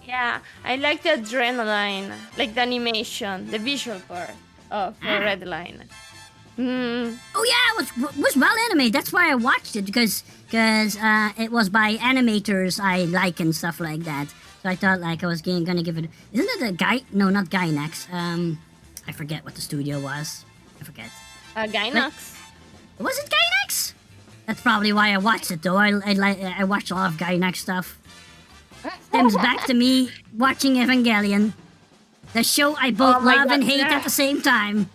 Yeah, I like the adrenaline, like the animation, the visual part of Red Line. Oh yeah, it was well animated. That's why I watched it because it was by animators I like and stuff like that. So I thought like I was gonna give it. Isn't it a guy? No, not Gainax. I forget what the studio was. I forget. Gainax. Was it Gainax? That's probably why I watched it though. I watched a lot of Gainax stuff. Stems back to me watching Evangelion, the show I both Oh my love and God, hate yeah. at the same time.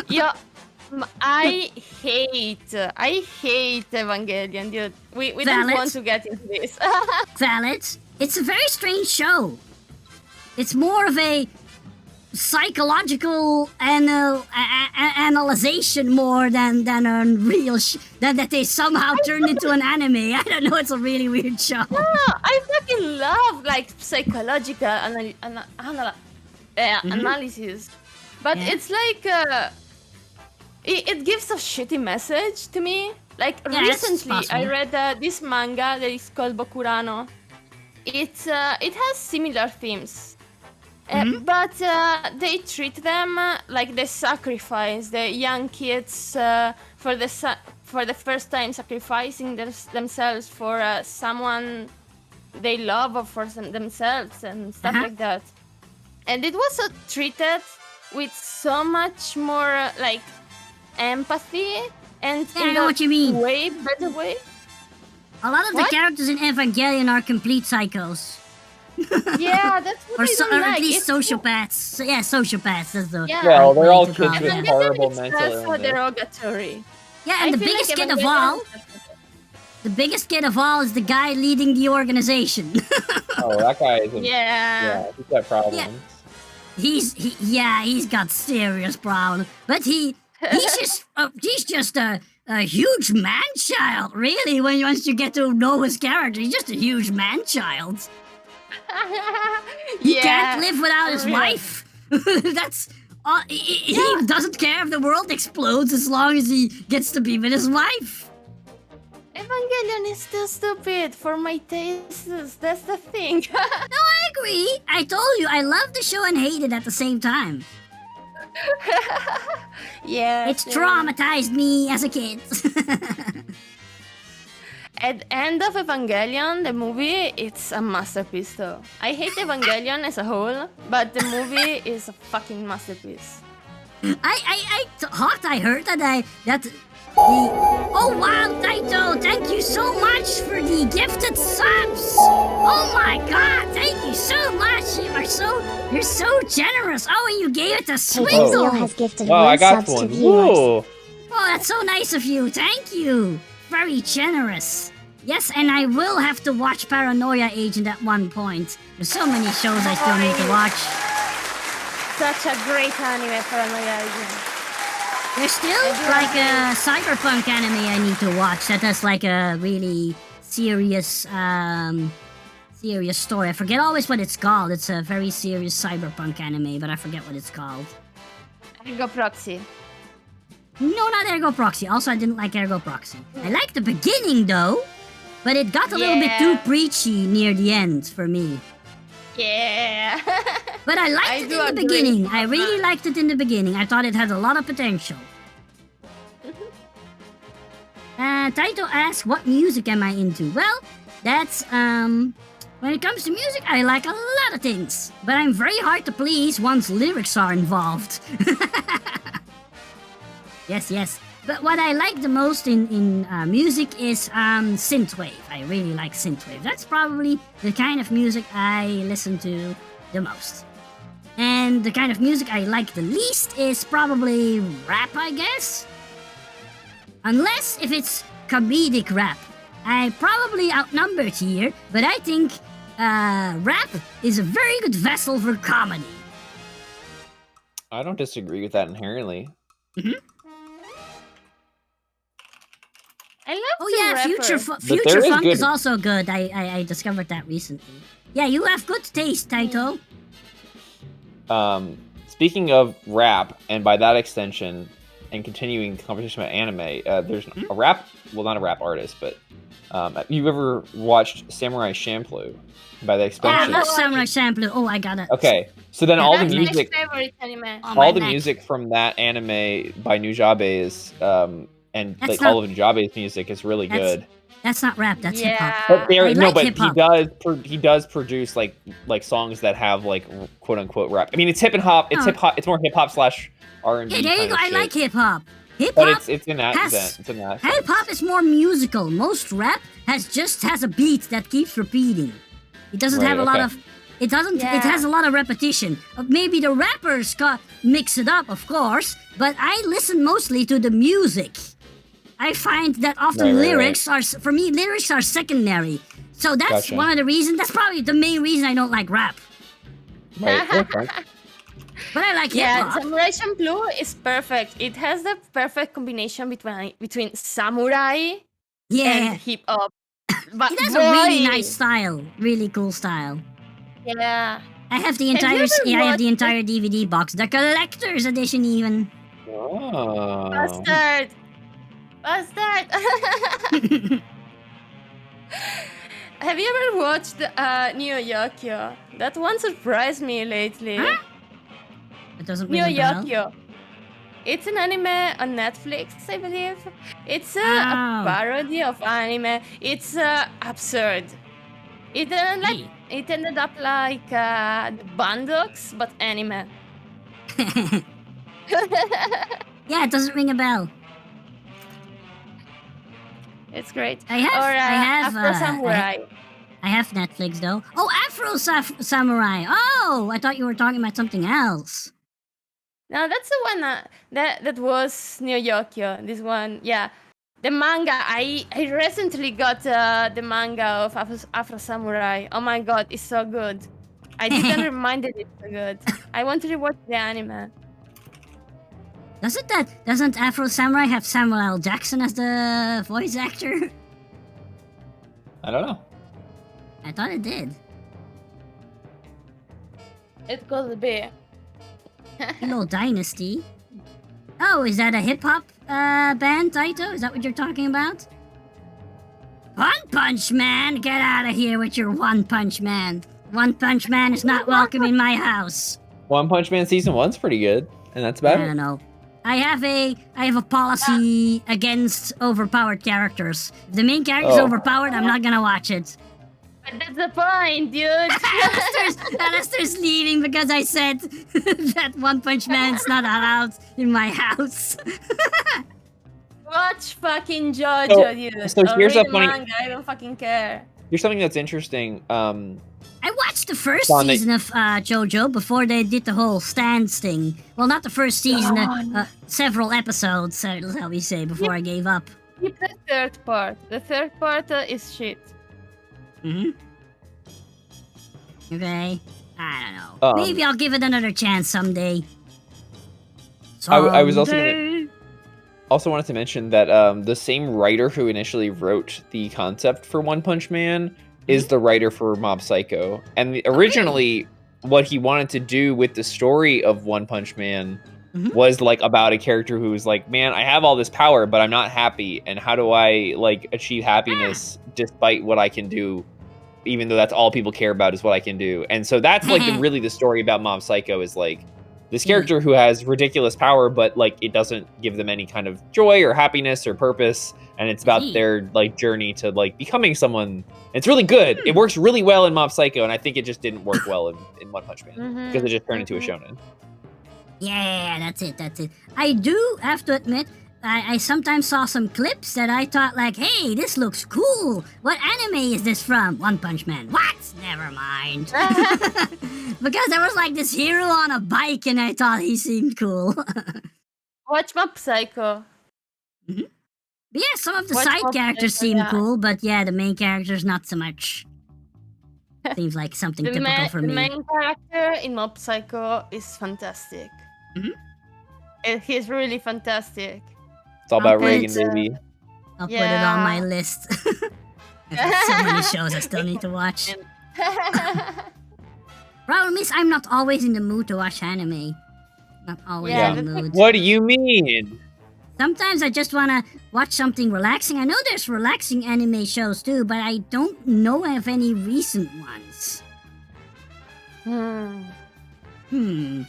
Yeah, I hate Evangelion, dude. We don't Valid. want to get into this. Valid. It's a very strange show. It's more of a psychological analyzation more than a real that they somehow turned into an anime. I don't know. It's a really weird show. No, I fucking love like psychological analysis, but Yeah. it's like it gives a shitty message to me. Like Yeah, it's recently, I possible. read this manga that is called Bokurano. It has similar themes, Mm-hmm. but they treat them like they sacrifice the young kids for the first time sacrificing themselves for someone they love or for themselves and stuff Uh-huh. like that. And it was treated with so much more like empathy and Yeah, I in know a what you mean. way better way. A lot of the What? characters in Evangelion are complete psychos, Yeah, that's what or, I don't or like. at least It's- sociopaths. So, yeah, sociopaths. That's the Yeah. Well, they're all way to kids call it. with Evangelion horrible is mental so illness. derogatory. Yeah, I and the feel biggest like kid of Evangelion all, is- the biggest kid of all is the guy leading the organization. Oh, that guy is. Yeah. He's got problems. Yeah. He's got serious problems, but he's just a huge man child, really. Once you get to know his character, he's just a huge man child. He can't live without his for real. wife. That's he doesn't care if the world explodes as long as he gets to be with his wife. Evangelion is too stupid for my tastes. That's the thing. I agree. I told you I love the show and hate it at the same time. Yeah. It's traumatized me as a kid. At the end of Evangelion, the movie, it's a masterpiece though. I hate Evangelion as a whole, but the movie is a fucking masterpiece. I heard oh wow, Taito, thank you so much for the gifted subs. Oh my god, thank you so much. You're so generous. Oh, and you gave it to Swindle. has gifted Oh, I got subs to one. viewers. Whoa. Oh, that's so nice of you. Thank you. Very generous. Yes, and I will have to watch Paranoia Agent at one point. There's so many shows I still need to watch. Such a great anime, Paranoia Agent. There's still like a cyberpunk anime I need to watch that has like a really serious serious story. I forget always what it's called. It's a very serious cyberpunk anime, but I forget what it's called. Ergo Proxy. No, not Ergo Proxy. Also, I didn't like Ergo Proxy. I liked the beginning though, but it got a little bit too preachy near the end for me. Yeah. But I liked it in the beginning. I really liked it in the beginning. I thought it had a lot of potential. Taito asks, what music am I into? Well, that's, when it comes to music, I like a lot of things. But I'm very hard to please once lyrics are involved. Yes. But what I like the most in music is synthwave. I really like synthwave. That's probably the kind of music I listen to the most. And the kind of music I like the least is probably rap, I guess. Unless if it's comedic rap. I probably outnumbered here, but I think rap is a very good vessel for comedy. I don't disagree with that inherently. I love Oh the yeah, rapper. Future there is Funk is good- also good. I discovered that recently. Yeah, you have good taste, Taito. Speaking of rap, and by that extension, and continuing the conversation about anime, there's a rap, well, not a rap artist, but have you ever watched Samurai Champloo? By the Oh, I extension. love Samurai Champloo. Oh, I got it. Okay, so then all the That's music, my favorite anime. Oh, my all the neck. music from that anime by Nujabe is, and That's like not- all of Nujabe's music is really That's- good. That's not rap. That's hip hop. But there, I no, like but hip-hop. he does produce like songs that have like quote unquote rap. I mean, it's hip and hop. It's Oh. hip hop. It's more hip hop slash R&B. Yeah, there you kind go. of I shit. like hip hop. Hip But hop. it's in that has- sense. It's in that. Hip hop is more musical. Most rap has a beat that keeps repeating. It doesn't Right, have a lot okay. of. It doesn't. Yeah. It has a lot of repetition. Maybe the rappers mix it up, of course. But I listen mostly to the music. I find that often Right. lyrics are, for me, lyrics are secondary. So that's Gotcha. one of the reasons. That's probably the main reason I don't like rap. Right, okay. But I like hip Yeah, hop. Samurai Champloo is perfect. It has the perfect combination between samurai Yeah, and hip hop. But it has a really boy, nice style. Really cool style. Yeah. I have the Have entire you ever I have the watched entire DVD box, the collector's edition even. Oh. Bastard. Have you ever watched Neo Yokio? That one surprised me lately. Huh? It doesn't Neo ring a bell. Yokio. It's an anime on Netflix, I believe. It's a Oh. parody of anime. It's absurd. It Hey. it ended up like the Bandocks, but anime. Yeah, it doesn't ring a bell. It's great. I have Afro Samurai. I have Netflix though. Oh, Afro Samurai. Oh, I thought you were talking about something else. No, that's the one that was Neo Yokio. This one, yeah. The manga. I recently got the manga of Afro Samurai. Oh my god, it's so good. I didn't remind it it's so good. I want to rewatch the anime. Doesn't Afro Samurai have Samuel L. Jackson as the voice actor? I don't know. I thought it did. It could be. Hello Dynasty. Oh, is that a hip hop band, Taito? Is that what you're talking about? One Punch Man? Get out of here with your One Punch Man. One Punch Man is not welcome in my house. One Punch Man season 1's pretty good, and that's about I it. don't know. I have a policy against overpowered characters. If the main character's Oh. overpowered, I'm not gonna watch it. But that's the point, dude. Alistair's leaving because I said that One Punch Man's not allowed in my house. Watch fucking JoJo, dude. so here's Or read a funny- manga, I don't fucking care. Here's something that's interesting. I watched the first Don, they- season of JoJo before they did the whole stance thing. Well, not the first season, several episodes, shall we say, before I gave up. Keep the third part. The third part is shit. Mm-hmm. Okay. I don't know. Maybe I'll give it another chance someday. I was Someday. also wanted to mention that the same writer who initially wrote the concept for One Punch Man is the writer for Mob Psycho. And originally, what he wanted to do with the story of One Punch Man was like about a character who was like, man, I have all this power, but I'm not happy. And how do I like achieve happiness despite what I can do, even though that's all people care about is what I can do. And so that's like really the story about Mob Psycho is like this character who has ridiculous power, but like it doesn't give them any kind of joy or happiness or purpose. And it's about their like journey to like becoming someone. It's really good. It works really well in Mob Psycho, and I think it just didn't work well in One Punch Man because it just turned into a shonen. Yeah, that's it. I do have to admit, I sometimes saw some clips that I thought like, hey, this looks cool. What anime is this from? One Punch Man. What? Never mind. Because there was like this hero on a bike and I thought he seemed cool. Watch Mob Psycho. But yeah, some of the Watch side Mob characters Psycho, seem yeah. cool, but yeah, the main characters not so much. Seems like something typical for The me. main character in Mob Psycho is fantastic. He's really fantastic. It's all about Okay, Reagan, baby. I'll put it on my Yeah. list. I've got so many shows I still need to watch. Problem is, I'm not always in the mood to watch anime. Not always Yeah, in the that's like- mood. What do you mean? Sometimes I just want to watch something relaxing. I know there's relaxing anime shows too, but I don't know of any recent ones. What's a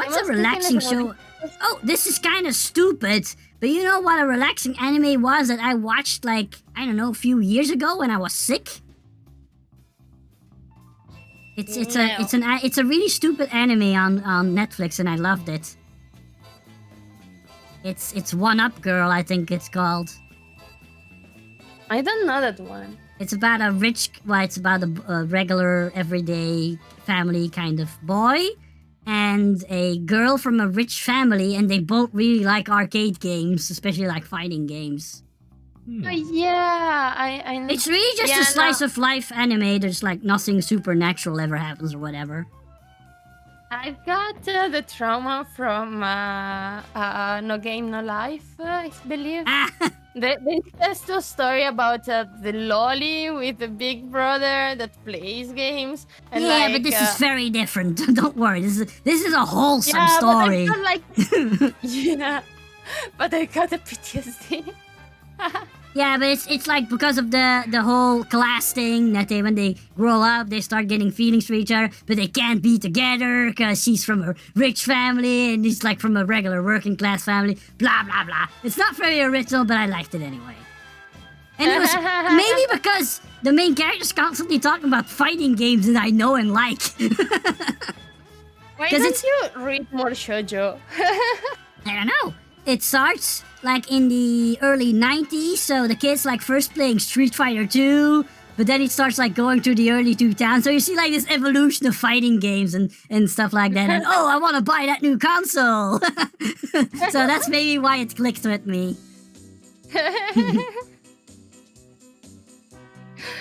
was thinking relaxing of show? Oh, this is kind of stupid, but you know what a relaxing anime was that I watched like, I don't know, a few years ago when I was sick? It's a really stupid anime on Netflix and I loved it. It's One Up Girl, I think it's called. I don't know that one. It's about it's about a regular, everyday family kind of boy and a girl from a rich family, and they both really like arcade games, especially like fighting games. Oh, yeah, I know. It's really just a slice of life anime. There's like nothing supernatural ever happens or whatever. I've got the trauma from No Game No Life, I believe. There's just a story about the lolly with the big brother that plays games. And yeah, like, but this is very different. Don't worry. This is a wholesome yeah, story. But I felt like, yeah, but I got a PTSD. Yeah, but it's like because of the whole class thing that when they grow up they start getting feelings for each other, but they can't be together because she's from a rich family and he's like from a regular working class family. Blah blah blah. It's not very original, but I liked it anyway. And it was maybe because the main character's constantly talking about fighting games that I know and like. Why 'Cause don't you read more shoujo? I don't know. It starts like in the early 90s, so the kid's like first playing Street Fighter 2, but then it starts like going through the early 2000s. So you see like this evolution of fighting games and stuff like that. And oh, I want to buy that new console. So that's maybe why it clicked with me.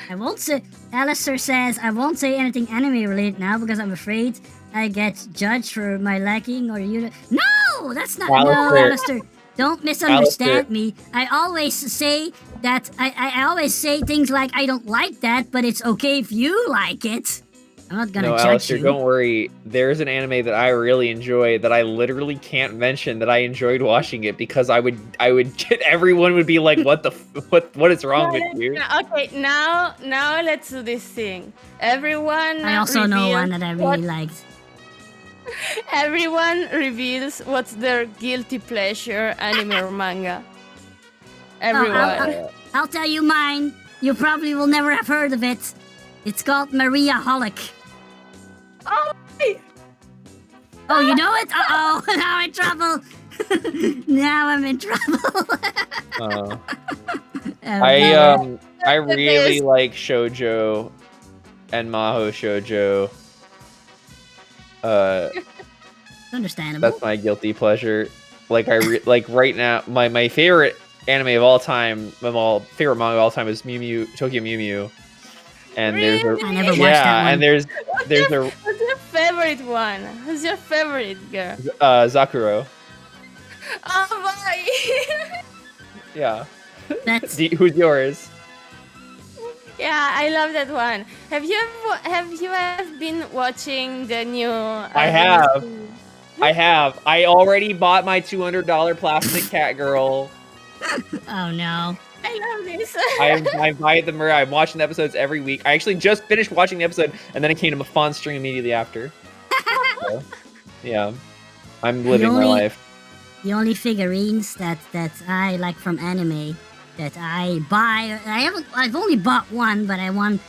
I won't say. Alistair says I won't say anything anime related now because I'm afraid I get judged for my lacking or you. No, that's not. No, Alistair. Don't misunderstand me. I always say that I always say things like I don't like that, but it's okay if you like it. I'm not gonna No, judge Alistair, you. don't worry. There's an anime that I really enjoy that I literally can't mention that I enjoyed watching it because I would get everyone would be like, "What the what is wrong with you?" Okay, now let's do this thing. Everyone. I also know reveals one that I really liked. Everyone reveals what's their guilty pleasure anime or manga. Everyone. I'll tell you mine. You probably will never have heard of it. It's called Maria Holic. Oh, Oh, you know it? Uh-oh, now I'm in trouble. Now I'm in trouble. I really like shoujo and maho shoujo. Understandable. That's my guilty pleasure. Like like right now, my favorite anime of all time, favorite manga of all time is Tokyo Mew Mew. And there's Really? I never watched that one. and there's what's your favorite one? Who's your favorite girl? Zakuro. Oh my! Yeah. That's Who's yours? Yeah, I love that one. Have you been watching the new? I have. I already bought my $200 plastic cat girl. oh no. I love this. I buy them. I'm watching the episodes every week. I actually just finished watching the episode, and then it came to Fawn stream immediately after. So, yeah, I'm living my life. The only figurines that I like from anime that I buy, I've only bought one, but I want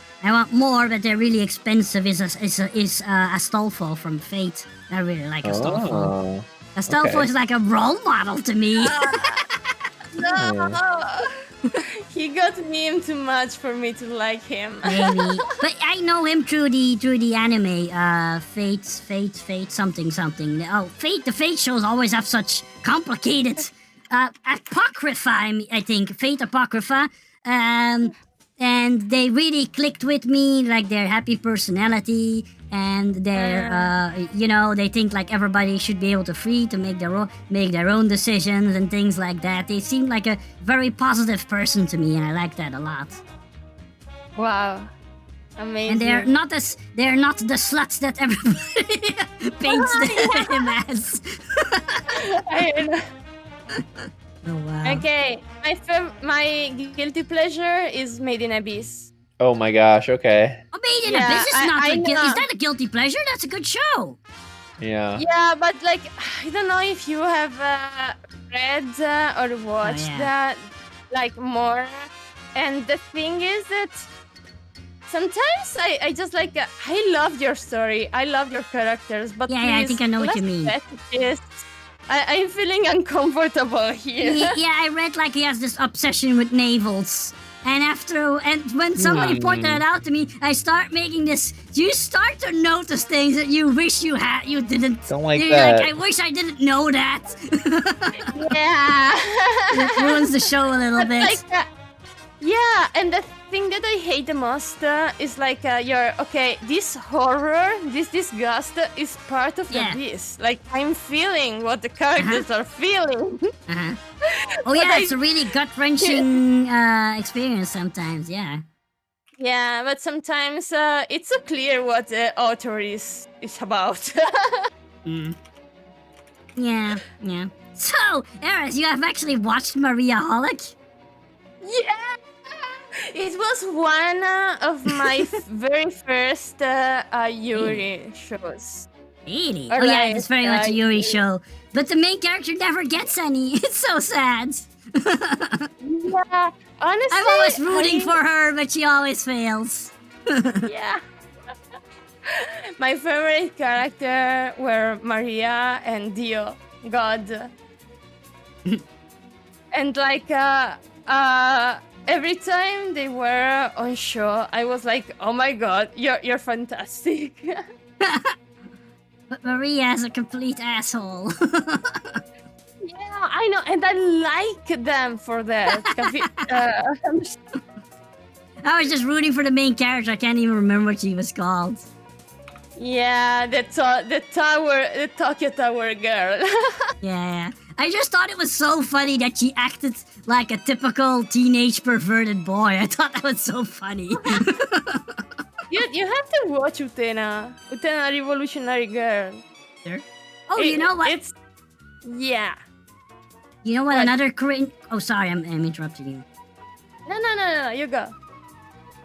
more, but they're really expensive. Is Astolfo from Fate. I really like Astolfo. Oh, Astolfo okay. is like a role model to me. No. He got meme too much for me to like him. Maybe, but I know him through the anime. Fate, something. Oh, Fate. The Fate shows always have such complicated apocrypha. I think Fate Apocrypha. And they really clicked with me, like their happy personality, and their they think like everybody should be able to make their own decisions and things like that. They seem like a very positive person to me, and I like that a lot. Wow, amazing. And they're not the sluts that everybody paints them as. Oh wow. Okay, my guilty pleasure is Made in Abyss. Oh my gosh. Okay. Oh, Made in Yeah, Abyss is not I is know. that a guilty pleasure? That's a good show. Yeah. Yeah, but like I don't know if you have read or watched that like more. And the thing is that sometimes I just like I love your story, I love your characters, but Yeah, I think I know what you mean. I'm feeling uncomfortable here. Yeah, I read like he has this obsession with navels. And when somebody pointed it out to me, I start making this. You start to notice things that you wish you didn't. Don't like You're that. Like, I wish I didn't know that. Yeah. It ruins the show a little bit. Like, yeah, and the thing that I hate the most is like this horror, this disgust is part of the abyss. Like I'm feeling what the characters are feeling. Uh-huh. Oh yeah, it's a really gut-wrenching experience sometimes. Yeah. Yeah, but sometimes it's so clear what the author is about. Yeah. So, Eris, you have actually watched Maria Holic? Yeah. It was one of my very first Yuri shows. Really? Or Oh yeah, like, it's very much a Yuri show. But the main character never gets any. It's so sad. Yeah, honestly, I'm always rooting for her, but she always fails. Yeah. My favorite character were Maria and Dio, God. And like every time they were on show, I was like, "Oh my god, you're fantastic." But Maria is a complete asshole. Yeah, I know, and I like them for that. I was just rooting for the main character. I can't even remember what she was called. Yeah, the Tokyo Tower girl. Yeah. I just thought it was so funny that she acted like a typical teenage perverted boy. I thought that was so funny. You have to watch Utena. Utena Revolutionary Girl. Oh, you know what? It's yeah. You know what? What? Another cringe. Oh, sorry, I'm interrupting you. No. You go.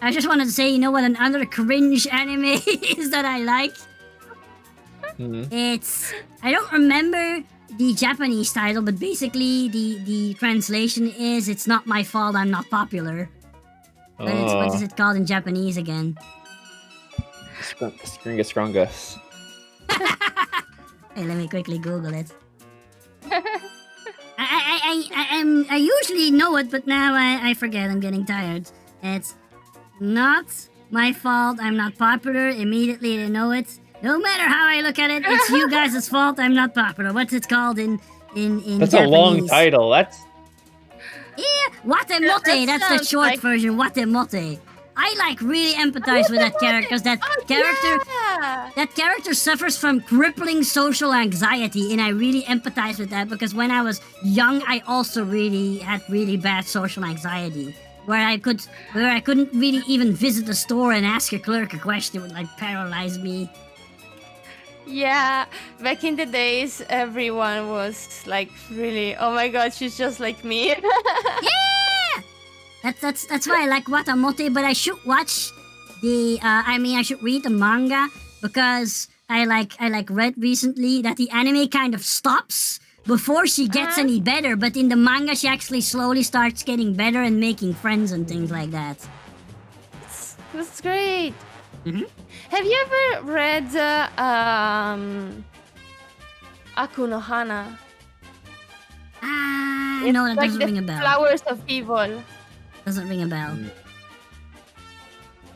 I just wanted to say, you know what? Another cringe anime is that I like. Mhm. It's I don't remember the Japanese title, but basically the translation is "It's not my fault I'm not popular." But it's, what is it called in Japanese again? Stringus Strongus. Hey, let me quickly Google it. I usually know it, but now I forget. I'm getting tired. It's not my fault. I'm not popular. Immediately I know it. No matter how I look at it, it's you guys' fault. I'm not popular. What's it called in That's Japanese? a long title. That's Yeah, Watemote. That That's the sounds short like- version. Watemote. I like really empathize with that character because that character. Yeah. That character suffers from crippling social anxiety, and I really empathize with that because when I was young, I also really had really bad social anxiety, where I couldn't really even visit the store and ask a clerk a question. It would like paralyze me. Yeah, back in the days, everyone was like really, oh my god, she's just like me. Yeah, that's why I like Watamote, but I should watch the. I should read the manga because I read recently that the anime kind of stops before she gets any better, but in the manga she actually slowly starts getting better and making friends and things like that. That's great. Mhm. Have you ever read Aku no Hana? No, that like doesn't the ring a bell. Flowers of Evil. Doesn't ring a bell.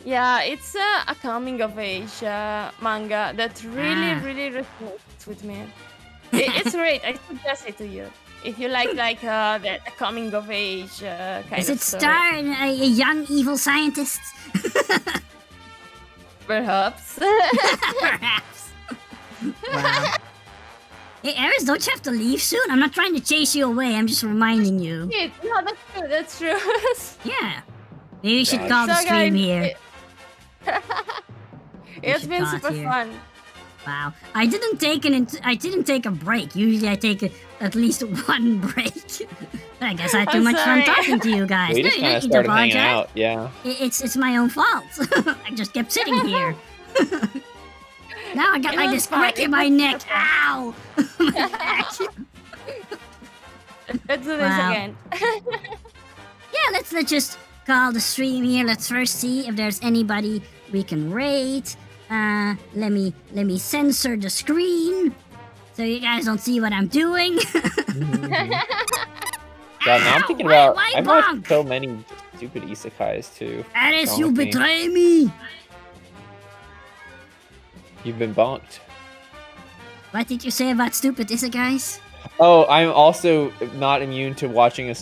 Yeah, it's a coming of age manga that really, really resonates with me. It's great. I suggest it to you if you like the coming of age kind Does of it story. star in a young evil scientist? Perhaps. Perhaps. Wow. Hey, Eris, don't you have to leave soon? I'm not trying to chase you away. I'm just reminding you. No, that's true. That's true. Yeah. Maybe we should Gosh. call the So, stream guys, here. It's should been pause super here. fun. Wow. I didn't take a break. Usually I take at least one break. But I guess I had too I'm much sorry. fun talking to you guys. we No, just you kind don't of need to started hanging apologize. out. Yeah. It's my own fault. I just kept sitting here. Now I got It like was this fun. crack in It my was neck. super fun. Ow! My back. Let's do this Wow. again. Yeah, let's just call the stream here. Let's first see if there's anybody we can rate. Let me censor the screen so you guys don't see what I'm doing. Yeah, now I'm Ow, thinking why- about. why I've bonk? watched so many stupid isekais too. Alice, Wrong you with me. betray me. You've been bonked. What did you say about stupid isekais? Oh, I'm also not immune to watching a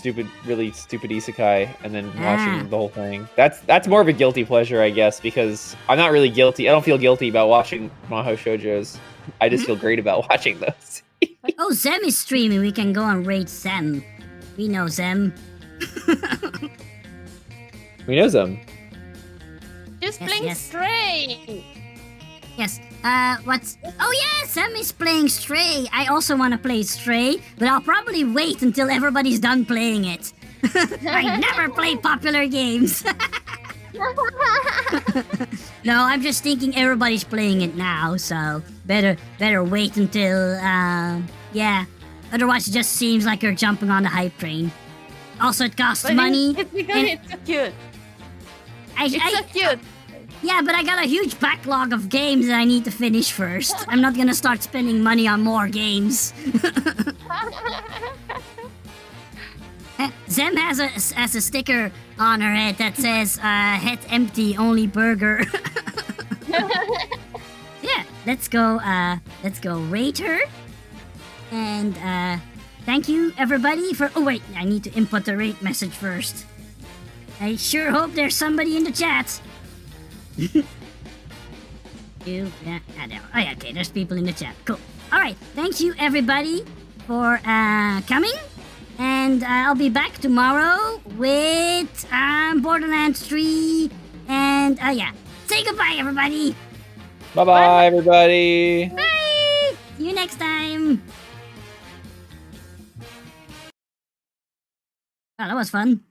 really stupid isekai and then Ah. watching the whole thing. That's more of a guilty pleasure, I guess, because I'm not really guilty. I don't feel guilty about watching Maho shoujos. I just feel great about watching those. Oh, Zem is streaming. We can go and rate Zem. We know Zem. We know them. Just Yes, playing yes. Stray. Yes. What's? Oh yeah, Sam is playing Stray. I also want to play Stray, but I'll probably wait until everybody's done playing it. I never play popular games. No, I'm just thinking everybody's playing it now, so better wait until yeah. Otherwise, it just seems like you're jumping on the hype train. Also, it costs But money. it's because and it's so cute. It's I, so cute. Yeah, but I got a huge backlog of games that I need to finish first. I'm not gonna start spending money on more games. Zem has a sticker on her head that says "head empty, only burger." Yeah, let's go rate her. And thank you everybody for. Oh wait, I need to input the rate message first. I sure hope there's somebody in the chat. Yeah, oh yeah, okay, there's people in the chat. Cool. Alright, thank you everybody for coming. And I'll be back tomorrow with Borderlands 3 and yeah. Say goodbye, everybody. Bye-bye, everybody. Bye. See you next time. Oh, that was fun.